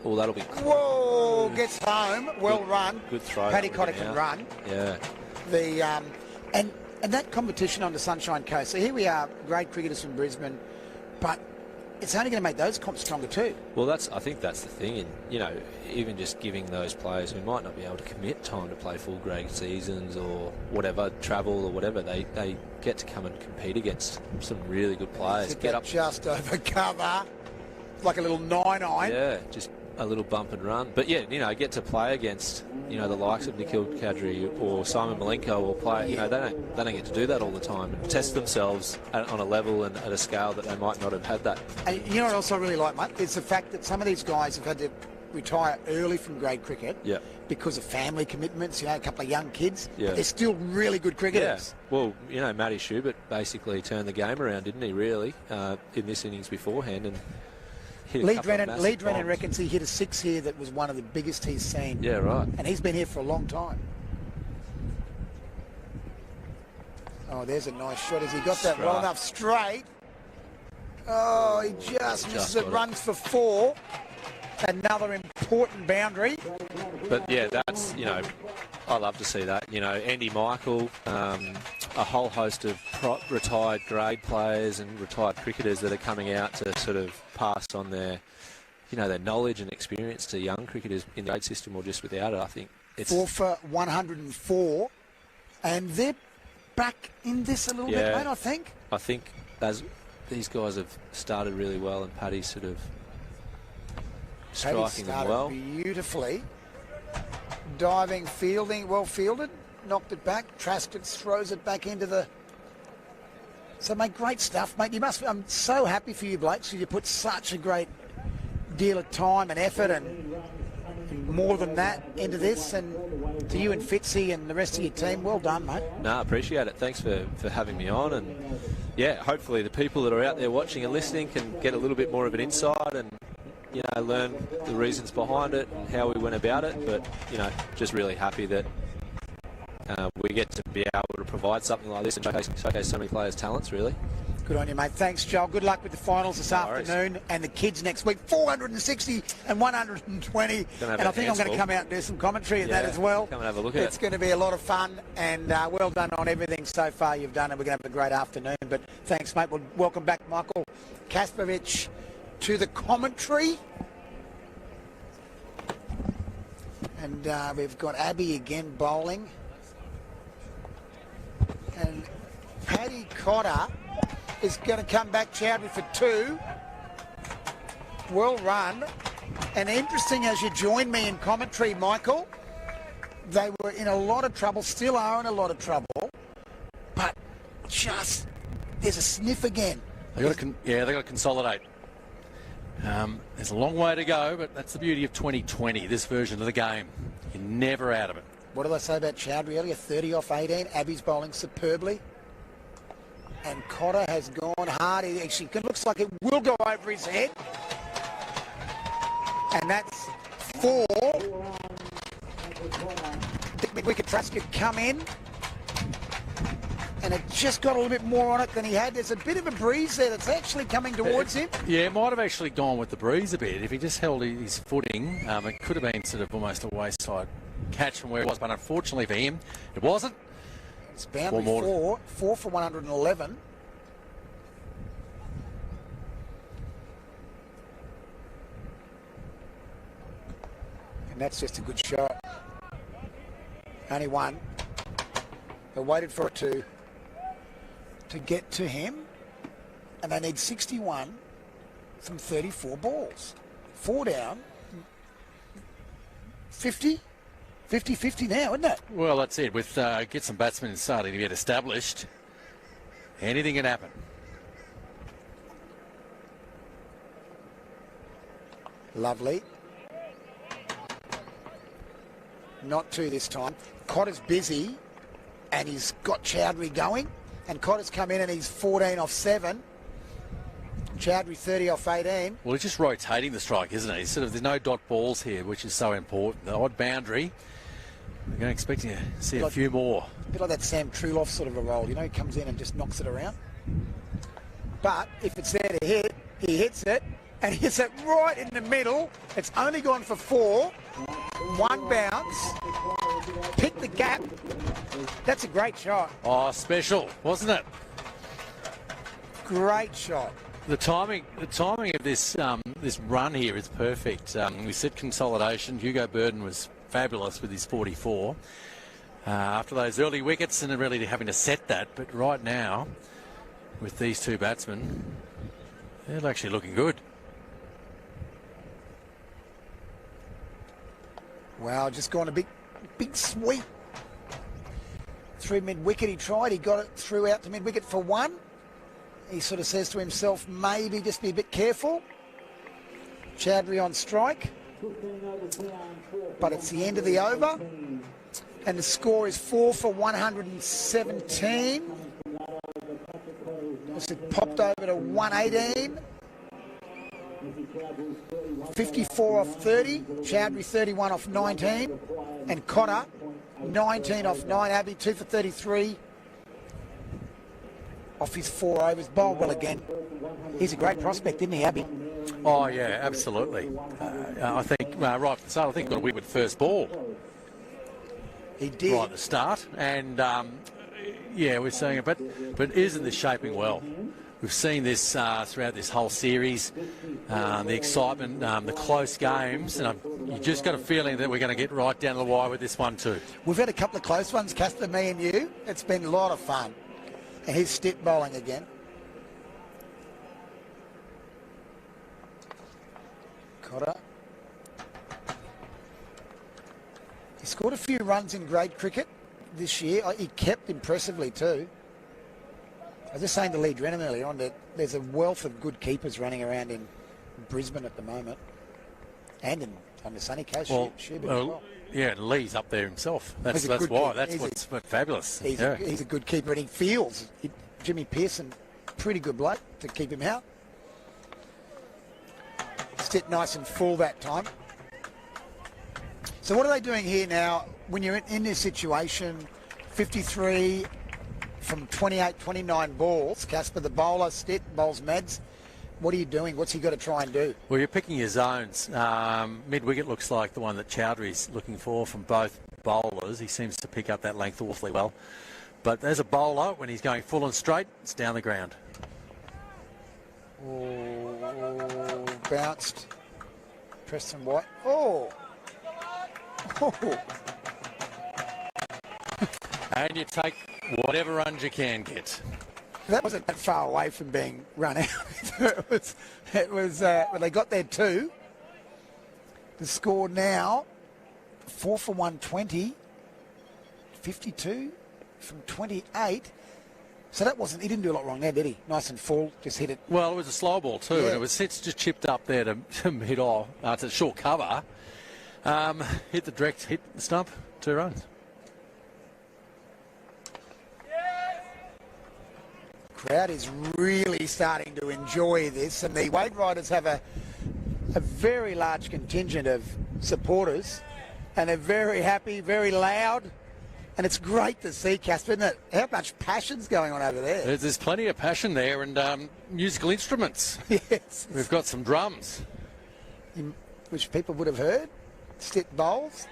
Oh, that'll be... Whoa, gets home. Well run. Good throw. Paddy Cotter can run. Yeah. And that competition on the Sunshine Coast. So here we are, great cricketers from Brisbane, but it's only going to make those comps stronger too. Well, I think that's the thing. And, you know, even just giving those players who might not be able to commit time to play full grade seasons or whatever, travel or whatever, they get to come and compete against some really good players. Get up just over cover, like a little 9-9. Yeah, just a little bump and run. But yeah, you know, get to play against, you know, the likes of Nikhil Kadri or Simon Malenko, or play. You know, they don't get to do that all the time and test themselves on a level and at a scale that they might not have had that. And you know what else I really like, mate? It's the fact that some of these guys have had to retire early from grade cricket because of family commitments, you know, a couple of young kids. But they're still really good cricketers. Yeah. Well, you know, Matty Schubert basically turned the game around, didn't he, really, in this innings beforehand, and Lee Drennan reckons he hit a 6 here that was one of the biggest he's seen. Yeah, right. And he's been here for a long time. Oh, there's a nice shot. Has he got that well enough straight? Oh, he just misses it. Runs for 4. Another important boundary. But yeah, that's, you know, I love to see that. You know, Andy Michael, a whole host of retired grade players and retired cricketers that are coming out to sort of pass on their, you know, their knowledge and experience to young cricketers in the grade system or just without it. I think it's 4 for 104, and they're back in this a little bit, mate. I think as these guys have started really well, and Paddy's sort of striking them well. Beautifully. Diving, fielding, well fielded. Knocked it back. Trasked it, throws it back into the... So, mate, great stuff, mate. I'm so happy for you, Blake. So you put such a great deal of time and effort and more than that into this. And to you and Fitzy and the rest of your team, well done, mate. No, I appreciate it. Thanks for having me on. And, yeah, hopefully the people that are out there watching and listening can get a little bit more of an insight and, you know, learn the reasons behind it and how we went about it. But, you know, just really happy that we get to be able to provide something like this and showcase so many players' talents, really. Good on you, mate. Thanks, Joel. Good luck with the finals this afternoon and the kids next week. 460 and 120. And I think I'm going to come out and do some commentary at that as well. Come and have a look at it. It's going to be a lot of fun, and well done on everything so far you've done, and we're going to have a great afternoon. But thanks, mate. Well, welcome back, Michael Kaspovich, to the commentary. And we've got Abby again bowling. And Paddy Cotter is going to come back Chowdhury for 2. Well run. And interesting, as you join me in commentary, Michael, they were in a lot of trouble, still are in a lot of trouble, but just, there's a sniff again. They got to consolidate. There's a long way to go, but that's the beauty of 2020, this version of the game. You're never out of it. What did I say about Chowdhury earlier? 30 off 18. Abby's bowling superbly. And Cotter has gone hard. It actually looks like it will go over his head. And that's 4. Dick McWicket Trask could come in. And it just got a little bit more on it than he had. There's a bit of a breeze there that's actually coming towards him. Yeah, it might have actually gone with the breeze a bit. If he just held his footing, it could have been sort of almost a wayside catch from where it was. But unfortunately for him, it wasn't. It's boundary 4 for 111. And that's just a good shot. Only 1. They waited for it to get to him, and they need 61 from 34 balls. 4 down, 50 now, isn't it? Well, that's it. With get some batsmen starting to get established, anything can happen. Lovely. Not 2 this time. Cotter's busy, and he's got Chowdhury going. And Cotter's come in and he's 14 off 7. Chowdhury 30 off 18. Well, he's just rotating the strike, isn't he? There's no dot balls here, which is so important. The odd boundary. We're going to expect to see a few more. A bit like that Sam Truloff sort of a role, you know, he comes in and just knocks it around. But if it's there to hit, he hits it, and he hits it right in the middle. It's only gone for 4. 1 bounce. Pick the gap. That's a great shot. Oh, special, wasn't it? Great shot. The timing of this this run here is perfect. We said consolidation. Hugo Burden was fabulous with his 44 after those early wickets, and really having to set that. But right now, with these two batsmen, they're actually looking good. Wow, just gone a big sweep. Through mid-wicket he tried. He got it through out to mid-wicket for 1. He sort of says to himself, maybe just be a bit careful. Chowdhury on strike. But it's the end of the over. And the score is 4 for 117. It popped over to 118. 54 off 30. Chowdhury 31 off 19. And Cotter 19 off 9. Abbey 2 for 33. Off his 4 overs. Bowled well again. He's a great prospect, isn't he, Abbey? Oh, yeah, absolutely. I think, right from the start, I think he got a win with first ball. He did. Right at the start. And, yeah, we're seeing it. But isn't this shaping well? We've seen this throughout this whole series, the excitement, the close games, and you just got a feeling that we're going to get right down the wire with this one too. We've had a couple of close ones, Casper, me and you. It's been a lot of fun. And he's stick bowling again. Cotter. He scored a few runs in grade cricket this year. He kept impressively too. I was just saying to Lee Drennan earlier on that there's a wealth of good keepers running around in Brisbane at the moment. And on the sunny coast, Well, Shubin as well. yeah, Lee's up there himself. That's He's a good why. keeper. That's what's fabulous. He's a good keeper, and he feels. Jimmy Pearson, pretty good bloke to keep him out. Sit nice and full that time. So what are they doing here now when you're in this situation? 53 from 28, 29 balls. Casper, the bowler, Stitt, bowls Mads. What are you doing? What's he got to try and do? Well, you're picking your zones. Mid-wicket looks like the one that Chowdhury's looking for from both bowlers. He seems to pick up that length awfully well. But as a bowler, when he's going full and straight, it's down the ground. Oh, bounced. Preston White. Oh. And you take whatever runs you can get. That wasn't that far away from being run out. it was well, they got there too. The score now, 4 for 120, 52 from 28. So that wasn't, he didn't do a lot wrong there, did he? Nice and full, just hit it. Well, it was a slow ball too, Yeah. and it's just chipped up there to mid-off, to short cover. Hit the stump, 2 runs. Crowd is really starting to enjoy this, and the Waveriders have a very large contingent of supporters, and they're very happy, very loud, and it's great to see, Casper, isn't it? How much passion's going on over there. There's plenty of passion there, and musical instruments. Yes. We've got some drums. Which people would have heard. Stitt bowls.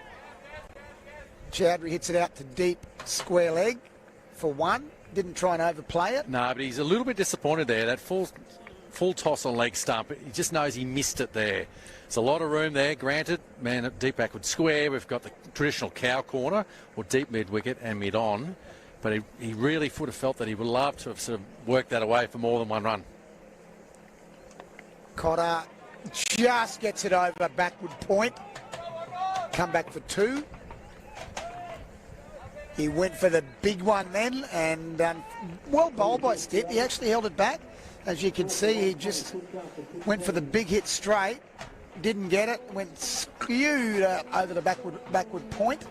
Chowdhury hits it out to deep square leg for 1. Didn't try and overplay it. No, but he's a little bit disappointed there. That full toss on leg stump. He just knows he missed it there. There's a lot of room there, granted. Man at deep backward square. We've got the traditional cow corner, or deep mid-wicket and mid-on. But he really would have felt that he would love to have sort of worked that away for more than 1 run. Cotter just gets it over backward point. Come back for 2. He went for the big one then, and well bowled by Stitt. He actually held it back. As you can see, he just went for the big hit straight. Didn't get it. Went skewed over the backward point.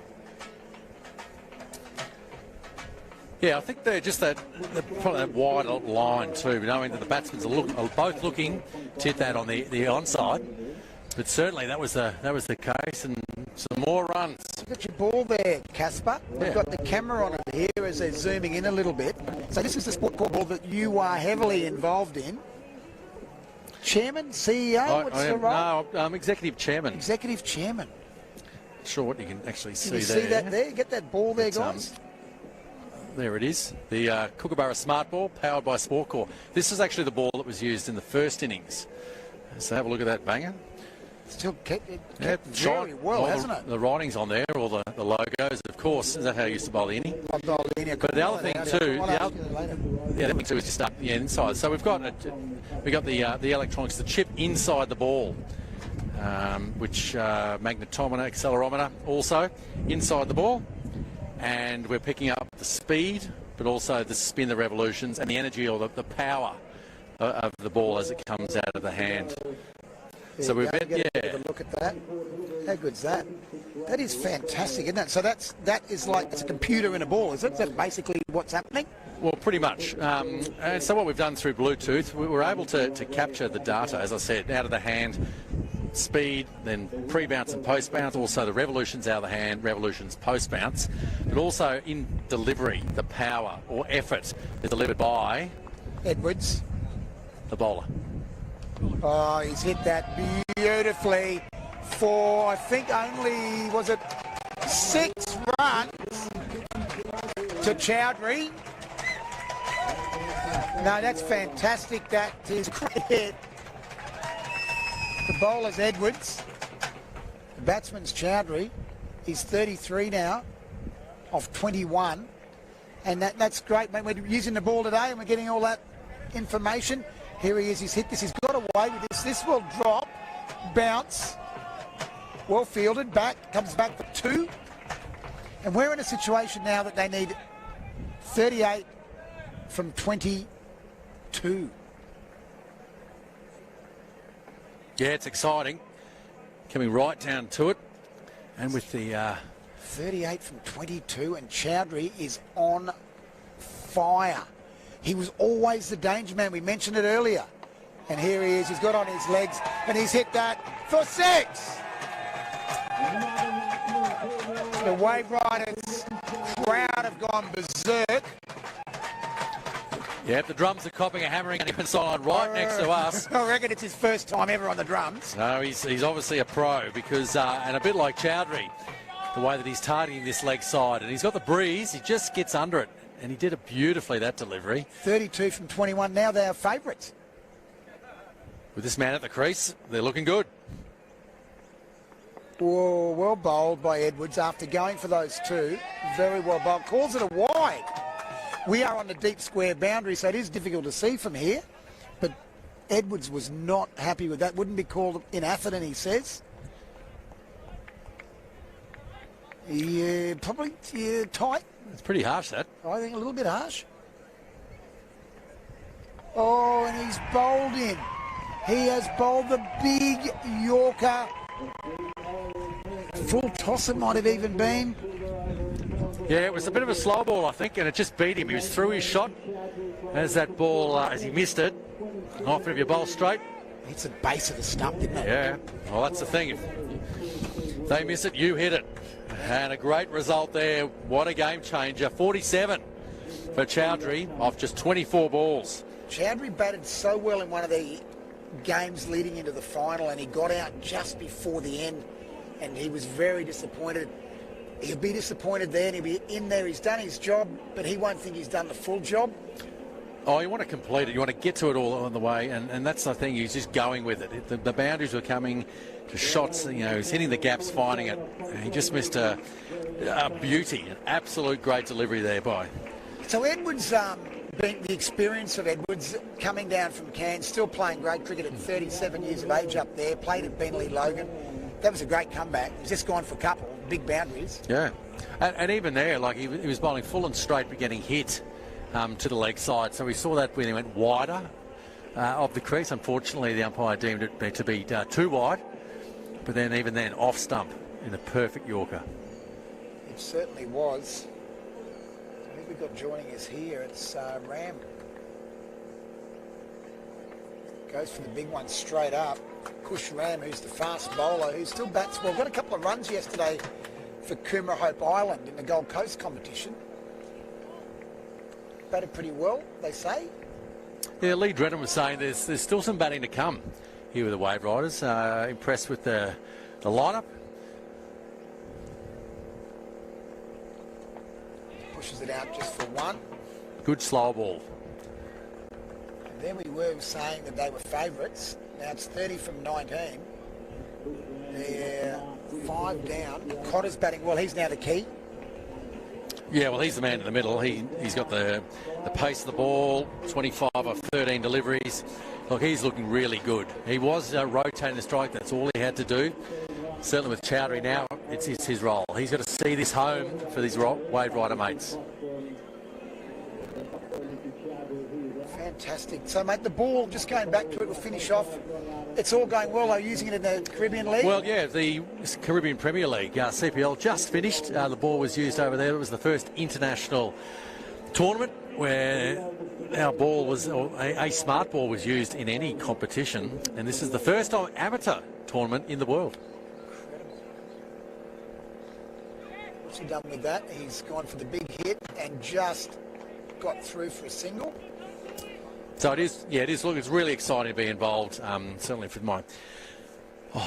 Yeah, I think they're just probably that wide line too, knowing that the batsmen are both looking to hit that on the onside. But certainly that was the case, and Some more runs. Look at your ball there, Casper. We've got the camera on it here as they're zooming in a little bit. So this is the sport ball that you are heavily involved in. Chairman, CEO, what's the role? No, I'm executive chairman. Executive chairman. Not sure what you can actually see Can you there. see that there? Get that ball there, It's, guys. There it is, the Kookaburra Smart Ball, powered by Sport Core. This is actually the ball that was used in the first innings. So have a look at that banger. Still kept Yeah, very well, hasn't it? The writings on there, all the logos, of course. Is that how you used to bowl the inning? But the other thing too, the other thing too is just up the inside. So we've got the electronics, the chip inside the ball, which magnetometer, accelerometer, also inside the ball, and we're picking up the speed, but also the spin, the revolutions, and the energy or the power of the ball as it comes out of the hand. So we've been, Have a look at that. How good's that? That is fantastic, isn't it? So that is like it's a computer in a ball, is it? Is that basically what's happening? Well, pretty much. And so what we've done through Bluetooth, we were able to capture the data, as I said, out of the hand, speed, then pre-bounce and post-bounce, also the revolutions out of the hand, revolutions post-bounce, but also in delivery, the power or effort is delivered by Edwards. the bowler. Oh, he's hit that beautifully for, I think, only, was it 6 runs to Chowdhury. No, that's fantastic. That is great hit. The bowler's Edwards. The batsman's Chowdhury. He's 33 now, of 21. And that's great, mate. We're using the ball today and we're getting all that information. Here he is, he's hit this, he's got away with this. This will drop, bounce, well fielded, back, comes back for 2. And we're in a situation now that they need 38 from 22. Yeah, it's exciting. Coming right down to it. And with the 38 from 22, and Chowdhury is on fire. He was always the danger man. We mentioned it earlier. And here he is. He's got on his legs and he's hit that for 6. The Waveriders crowd have gone berserk. Yeah, the drums are copping a hammering on the sideline right next to us. I reckon it's his first time ever on the drums. No, he's obviously a pro because, and a bit like Chowdhury, the way that he's targeting this leg side, and he's got the breeze, he just gets under it, and he did it beautifully, that delivery. 32 from 21, now they're favourites. With this man at the crease, they're looking good. Whoa, well bowled by Edwards after going for those 2. Very well bowled. Calls it a wide. We are on the deep square boundary, so it is difficult to see from here. But Edwards was not happy with that. Wouldn't be called in Atherton, he says. Yeah, probably tight. It's pretty harsh, that. I think a little bit harsh. Oh, and he's bowled in. He has bowled the big Yorker. Full toss it might have even been. Yeah, it was a bit of a slow ball, I think, and it just beat him. He was through his shot as that ball, as he missed it. Often if you bowl straight. It's the base of the stump, didn't it? Yeah, well, that's the thing. If they miss it, you hit it. And a great result there. What a game changer. 47 for Chowdhury off just 24 balls. Chowdhury batted so well in one of the games leading into the final, and he got out just before the end, and he was very disappointed. He'll be disappointed there, and he'll be in there. He's done his job, but he won't think he's done the full job. Oh, you want to complete it. You want to get to it all on the way, and that's the thing. He's just going with it. The boundaries were coming to shots. You know, he's hitting the gaps, finding it. He just missed a beauty, an absolute great delivery there by. So Edwards, being the experience of Edwards coming down from Cairns, still playing great cricket at 37 years of age up there, played at Bentley Logan. That was a great comeback. He's just gone for a couple, big boundaries. Yeah, and even there, like he was bowling full and straight but getting hit to the leg side. So we saw that when he went wider of the crease. Unfortunately, the umpire deemed it to be too wide. But then even then, off stump in a perfect Yorker. It certainly was. I think we've got joining us here. It's Ram. Goes for the big one straight up. Kush Ram, who's the fast bowler, who still bats well. Got a couple of runs yesterday for Coomera Hope Island in the Gold Coast competition. Batted pretty well, they say. Yeah, Lee Drennan was saying there's still some batting to come here with the Waveriders. Impressed with the lineup. Pushes it out just for one. Good slow ball. And then we were saying that they were favourites. Now it's 30 from 19. They're 5 down. Cotter's batting well. He's now the key. Yeah, well, he's the man in the middle. He's got the pace of the ball, 25 of 13 deliveries. Look, he's looking really good. He was rotating the strike. That's all he had to do. Certainly with Chowdhury now, it's his role. He's got to see this home for these Wave Rider mates. Fantastic. So, mate, the ball, just going back to it, will finish off. It's all going well, though, using it in the Caribbean League? Well, yeah, the Caribbean Premier League, CPL, just finished. The ball was used over there. It was the first international tournament where our ball was, or a smart ball was used in any competition. And this is the first amateur tournament in the world. What's he done with that? He's gone for the big hit and just got through for a single. So it is, yeah, it is. Look, it's really exciting to be involved, certainly for my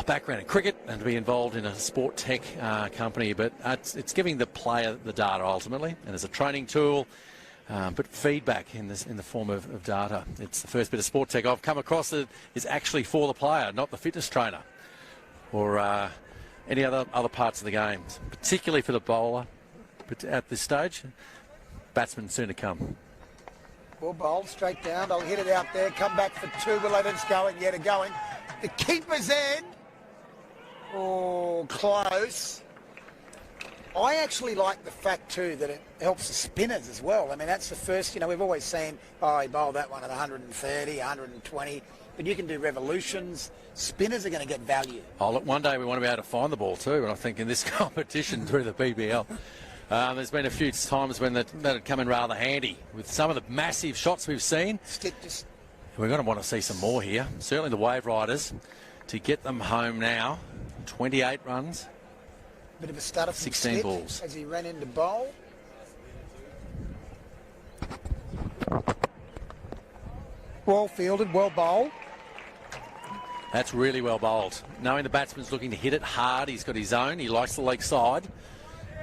background in cricket and to be involved in a sport tech company. But it's giving the player the data ultimately, and as a training tool, but feedback in the form of data. It's the first bit of sport tech I've come across that is actually for the player, not the fitness trainer or any other parts of the game, particularly for the bowler. But at this stage, batsmen soon to come. Ball bowled straight down. They'll hit it out there. Come back for two. Will let it's going. Yet it going. The keeper's end. Oh, close. I actually like the fact too that it helps the spinners as well. I mean, that's the first. You know, we've always seen, he bowled that one at 130, 120. But you can do revolutions. Spinners are going to get value. Oh, look, one day we want to be able to find the ball too. And I think in this competition through the BBL. There's been a few times when that had come in rather handy with some of the massive shots we've seen. We're going to want to see some more here. Certainly the Waveriders to get them home now. 28 runs. Bit of a stutter from 16 Stitt balls. as he ran into bowl. Well fielded, well bowled. That's really well bowled. Knowing the batsman's looking to hit it hard, he's got his own. He likes the leg side.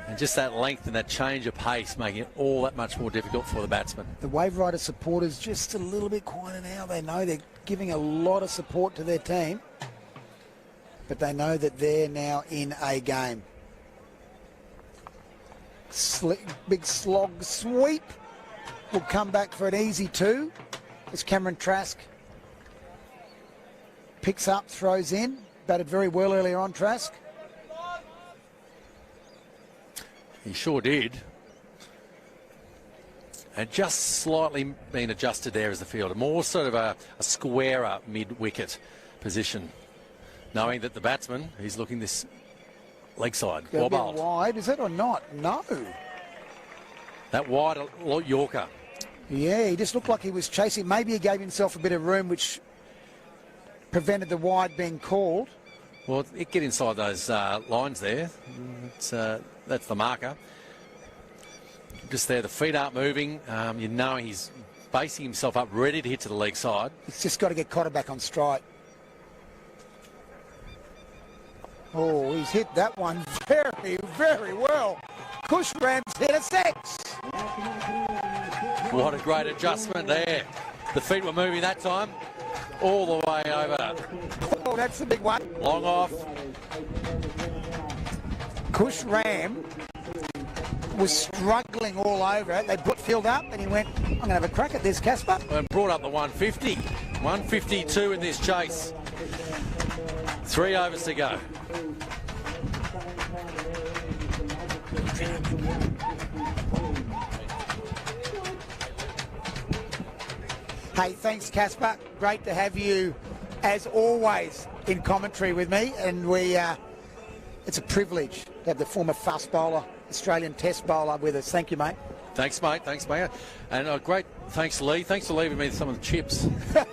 And just that length and that change of pace making it all that much more difficult for the batsman. The Waverider supporters just a little bit quieter now. They know they're giving a lot of support to their team. But they know that they're now in a game. Big slog sweep. Will come back for an easy two. As Cameron Trask picks up, throws in. Batted very well earlier on, Trask. He sure did. And just slightly been adjusted there as the fielder. More sort of a squarer mid-wicket position. Knowing that the batsman, he's looking this leg side. Well bowled. Wide, is it or not? No. That wide Yorker. Yeah, he just looked like he was chasing. Maybe he gave himself a bit of room, which prevented the wide being called. Well, it get inside those lines there. That's the marker. Just there, the feet aren't moving. You know he's basing himself up, ready to hit to the leg side. He's just got to get Cotter back on strike. Oh, he's hit that one very, very well. Kush Ram's hit a 6. What a great adjustment there. The feet were moving that time. All the way over. Oh, that's the big one. Long off. Kush Ram was struggling all over it. They put field up and he went, I'm going to have a crack at this, Casper. And brought up the 150. 152 in this chase. 3 overs to go. Hey, thanks, Casper. Great to have you, as always, in commentary with me. And it's a privilege to have the former fast bowler, Australian Test bowler with us. Thank you, mate. Thanks, mate. Thanks, mate. And great thanks, Lee. Thanks for leaving me some of the chips.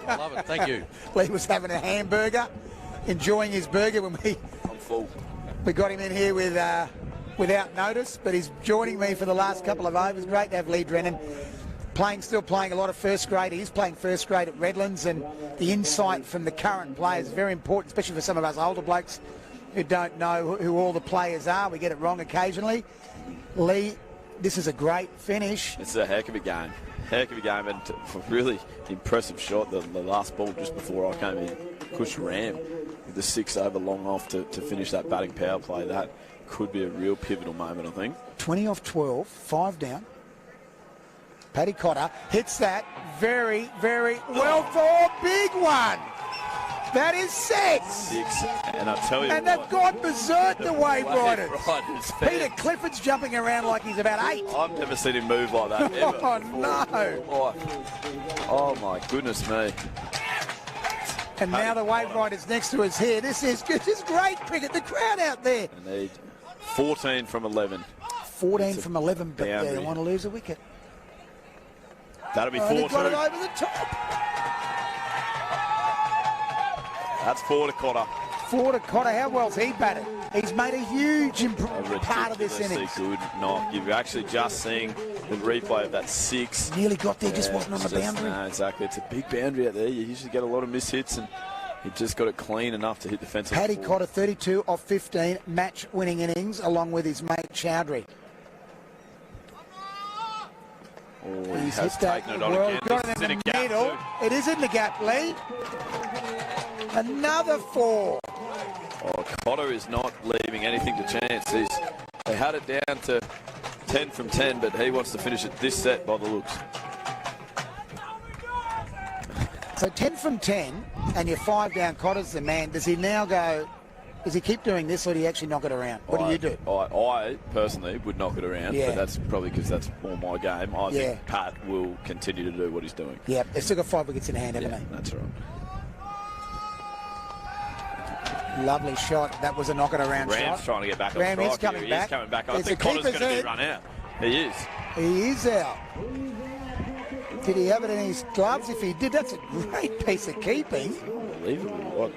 I love it. Thank you. Lee was having a hamburger, enjoying his burger when I'm full. we got him in here with without notice, but he's joining me for the last couple of overs. Great to have Lee Drennan still playing a lot of first grade. He's playing first grade at Redlands, and the insight from the current players is very important, especially for some of us older blokes who don't know who all the players are. We get it wrong occasionally. Lee, this is a great finish. It's a heck of a game. Heck of a game, and a really impressive shot. The last ball just before I came in, Kush Ram with the 6 over long off to finish that batting power play. That could be a real pivotal moment, I think. 20 off 12, 5 down. Paddy Cotter hits that very, very well for a big one. That is 6. 6, and I tell you And what, they've gone berserk, the Waveriders. Waveriders, Peter Clifford's jumping around like he's about 8. I've never seen him move like that ever. Oh, before. no. Oh, my goodness me. And now the Waveriders next to us here. This is great cricket. The crowd out there. They need 14 from 11. 14 from 11, but they boundary. want to lose a wicket. That'll be They got it 4-2. over the top. That's 4 to Cotter. 4 to Cotter. How well's he batted? He's made a huge part of this innings. Good knock. You're actually just seeing the replay of that 6. Nearly got there, just wasn't on the boundary. No, exactly. It's a big boundary out there. You usually get a lot of mishits, and he just got it clean enough to hit the fence. Paddy Cotter, 32 off 15, match-winning innings, along with his mate Chowdhury. Oh, he He's has hit that taken it on well, again. got This it is in in the a gap middle. too. It is in the gap, Lee. Another 4. Oh, Cotter is not leaving anything to chance. They had it down to 10 from 10, but he wants to finish it this set by the looks. So 10 from 10, and you're 5 down. Cotter's the man. Does he now go? Does he keep doing this, or do you actually knock it around? What do you do? I personally would knock it around, Yeah. but that's probably because that's more my game. I Yeah. think Pat will continue to do what he's doing. Yeah, they've still got 5 wickets in hand, haven't Yeah, they? that's right. Lovely shot. That was a knock it around Ram's shot. trying to get back on Ram strike is coming here. back. He is coming back. I It's think a Cotter's keeper's going to head. be run out. He is. He is out. Did he have it in his gloves? If he did, that's a great piece of keeping. Unbelievable. What?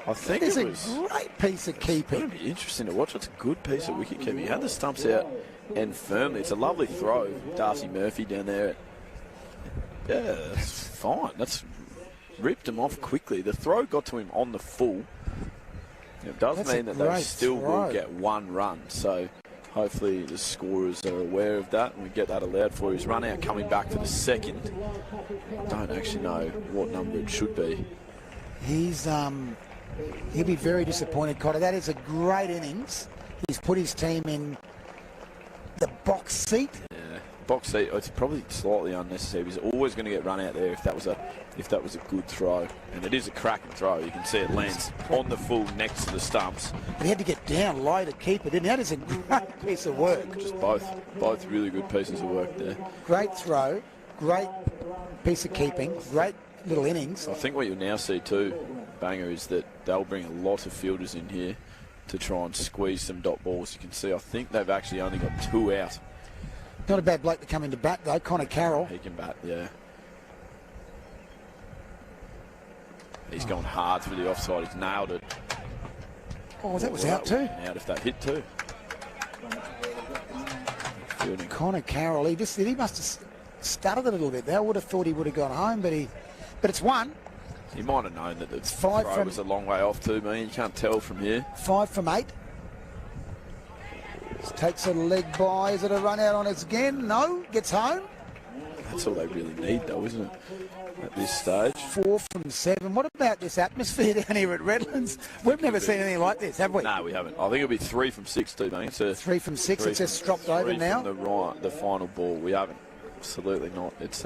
I think It's it a was great piece of going keeping. to be interesting to watch. It's a good piece of wicket keeping. He had the stumps out and firmly. It's a lovely throw. Darcy Murphy down there. Yeah, that's fine. That's ripped him off quickly. The throw got to him on the full. It does That's mean a that they great still throw. will get 1 run. So hopefully the scorers are aware of that and we get that allowed for his run out coming back for the second. Don't actually know what number it should be. He'll be very disappointed, Cotter. That is a great innings. He's put his team in the box seat. Yeah, box seat. It's probably slightly unnecessary. He's always going to get run out there if that was a good throw, and it is a cracking throw. You can see it lands on the full next to the stumps. But he had to get down low to keep it in. That is a great piece of work. Just both really good pieces of work there. Great throw, great piece of keeping, great little innings. I think what you'll now see too, Banger, is that they'll bring a lot of fielders in here to try and squeeze some dot balls. You can see I think they've actually only got 2 out. Not a bad bloke to come into bat though, Connor Carroll. He can bat, yeah. He's gone hard through the offside. He's nailed it. Oh, that was out too. Out if that hit too. Fielding. Connor Carroll, he must have stuttered a little bit there. I would have thought he would have gone home, but it's 1. He might have known that the 5 throw from- was a long way off too, man. You can't tell from here. 5 from 8. Takes a leg by. Is it a run out on us again? No. Gets home. That's all they really need though, isn't it? At this stage. 4 from 7. What about this atmosphere down here at Redlands? We've never seen anything like this, have we? No, we haven't. I think it'll be 3 from 6 too, man. It's a 3 from 6. It's just dropped over three now. from the final ball. We haven't. Absolutely not. It's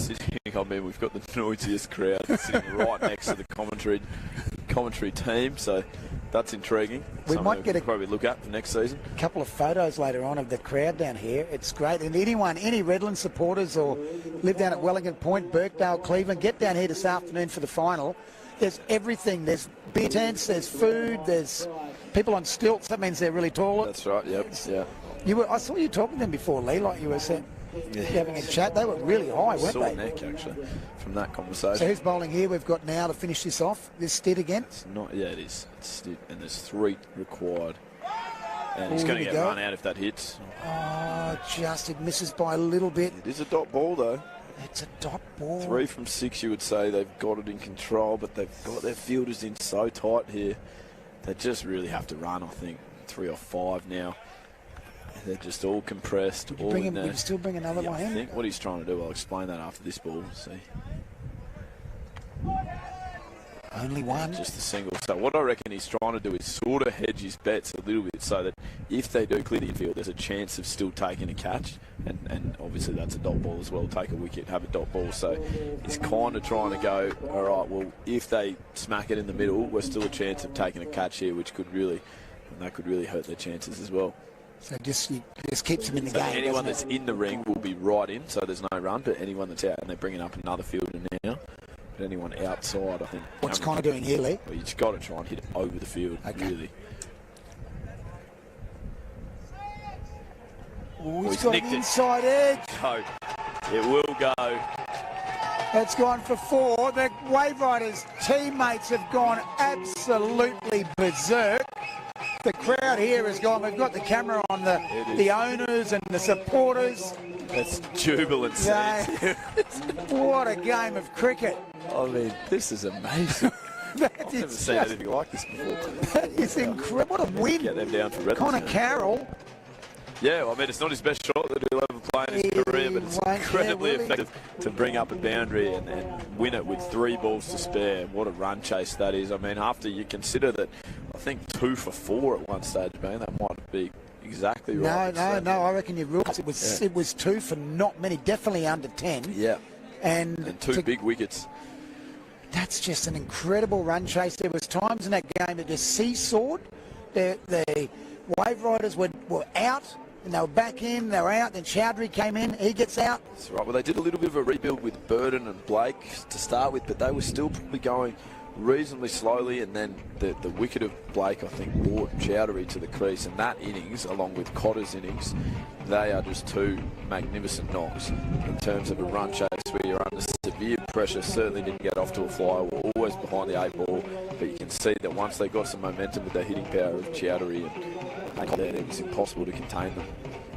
sitting. I mean, we've got the noisiest crowd sitting right next to the commentary team. So that's intriguing. We Something might get we'll probably look at for next season. A couple of photos later on of the crowd down here. It's great. And any Redlands supporters or live down at Wellington Point, Birkdale, Cleveland, get down here this afternoon for the final. There's everything. There's beer tents, there's food, there's people on stilts. That means they're really tall. That's right. Yep. Yeah. I saw you talking to them before, Lee, like you were saying, having a chat. They were really high, weren't Sore they? neck, actually, from that conversation. So who's bowling here? We've got now to finish this off. This Stitt again. It's not, yeah, it is. It's Stitt, and there's 3 required. And he's Oh, going to here get we go. run out if that hits. Oh, just it misses by a little bit. It is a dot ball, though. It's a dot ball. 3 from 6, you would say. They've got it in control, but they've got their fielders in so tight here. They just really have to run, I think. 3 or 5 now. They're just all compressed. All in there. You still bring another one I in? think what he's trying to do, I'll explain that after this ball. See. Only one. Just a single. So what I reckon he's trying to do is sort of hedge his bets a little bit so that if they do clear the infield, there's a chance of still taking a catch. And obviously that's a dot ball as well. Take a wicket, have a dot ball. So he's kind of trying to go, all right, well, if they smack it in the middle, we're still a chance of taking a catch here, which could really, and that could really hurt their chances as well. So just keeps them in the So game. anyone doesn't that's in the ring will be right in, so there's no run, but anyone that's out, and they're bringing up another fielder now. But anyone outside, I think. What's Connor doing here, Lee? Well, you just got to try and hit it over the field, really. Oh, he's he's got nicked an it. inside edge. Go. It will go. That's gone for 4. The Waveriders teammates have gone absolutely berserk. The crowd here has gone. We've got the camera on the owners and the supporters. That's jubilant. What a game of cricket. I mean, this is amazing. I've never seen anything like this before. That is incredible. What a win. Get them down for Redlands. Connor Carroll. Yeah, well, I mean, it's not his best shot that he'll ever play in his career, but it's incredibly effective to bring up a boundary and win it with 3 balls to spare. What a run chase that is. I mean, after you consider that, I think 2 for 4 at one stage, man, that might be exactly right. No, I reckon you're right. It was 2 for not many, definitely under 10. Yeah. And 2 big wickets. That's just an incredible run chase. There was times in that game that just seesawed. The Waveriders were out, and they were back in, they were out, then Chowdhury came in, he gets out. That's right. Well, they did a little bit of a rebuild with Burden and Blake to start with, but they were still probably going reasonably slowly, and then the wicket of Blake, I think, brought Chowdhury to the crease, and that innings, along with Cotter's innings, they are just 2 magnificent knocks in terms of a run chase where you're under severe pressure. Certainly didn't get off to a flyer, were always behind the 8 ball, but you can see that once they got some momentum with the hitting power of Chowdhury, and it was impossible to contain them.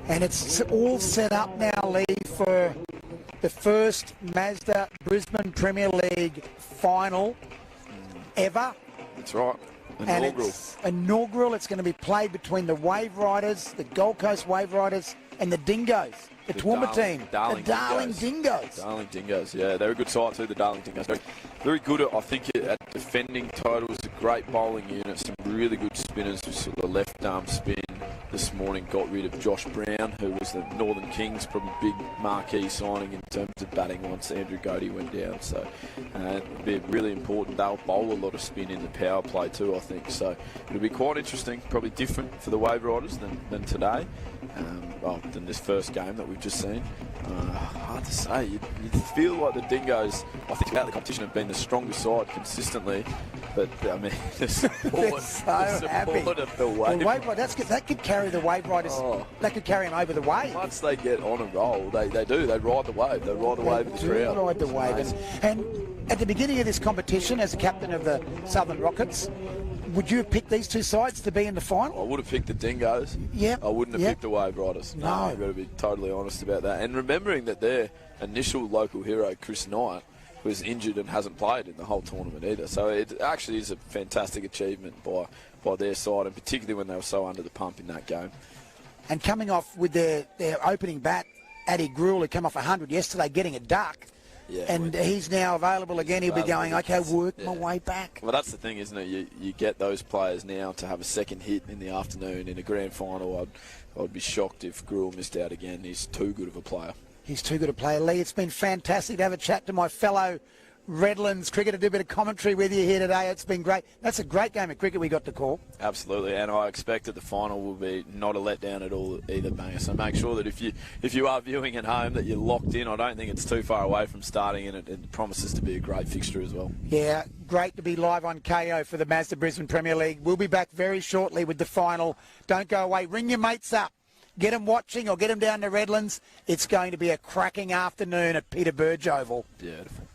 And it's all set up now, Lee, for the first Mazda Brisbane Premier League final ever. That's right. And it's inaugural. It's going to be played between the Waveriders, the Gold Coast Waveriders, and the Dingoes, the Toowoomba team. The Darling Dingoes. Darling Dingoes, yeah. They're a good side too, the Darling Dingoes. Very good, I think, at defending totals. A great bowling unit. Some really good spinners. We saw the left arm spin this morning. Got rid of Josh Brown, who was the Northern Kings, probably big marquee signing in terms of batting once Andrew Godey went down. So it'll be really important. They'll bowl a lot of spin in the power play too, I think. So it'll be quite interesting. Probably different for the Waveriders than today. Than this first game that we've just seen. Hard to say. You feel like the Dingoes, I think, throughout the competition have been the strongest side consistently. But, I mean, the support, happy. Of the Wave. That could carry the Waveriders. That could carry them over the wave. Once they get on a roll, they do. They ride the wave. They ride the wave of the crowd. Ride the wave. And at the beginning of this competition, as captain of the Southern Rockets, would you have picked these 2 sides to be in the final? I would have picked the Dingoes. Yeah. I wouldn't have picked the Waveriders. No. I've got to be totally honest about that. And remembering that their initial local hero, Chris Knight, was injured and hasn't played in the whole tournament either. So it actually is a fantastic achievement by their side, and particularly when they were so under the pump in that game. And coming off with their opening bat, Addy Gruel, who came off 100 yesterday, getting a duck. Yeah, and he's now available again. He'll be going, okay, work my way back. Well, that's the thing, isn't it? You get those players now to have a second hit in the afternoon in a grand final. I'd be shocked if Gruel missed out again. He's too good of a player. He's too good a player, Lee. It's been fantastic to have a chat to my fellow Redlands cricketer, do a bit of commentary with you here today. It's been great. That's a great game of cricket we got to call. Absolutely, and I expect that the final will be not a letdown at all either, Banger. So make sure that if you are viewing at home that you're locked in. I don't think it's too far away from starting, and it promises to be a great fixture as well. Yeah, great to be live on KO for the Mazda Brisbane Premier League. We'll be back very shortly with the final. Don't go away. Ring your mates up. get them watching or get them down to Redlands. It's going to be a cracking afternoon at Peter Burge Oval. Beautiful.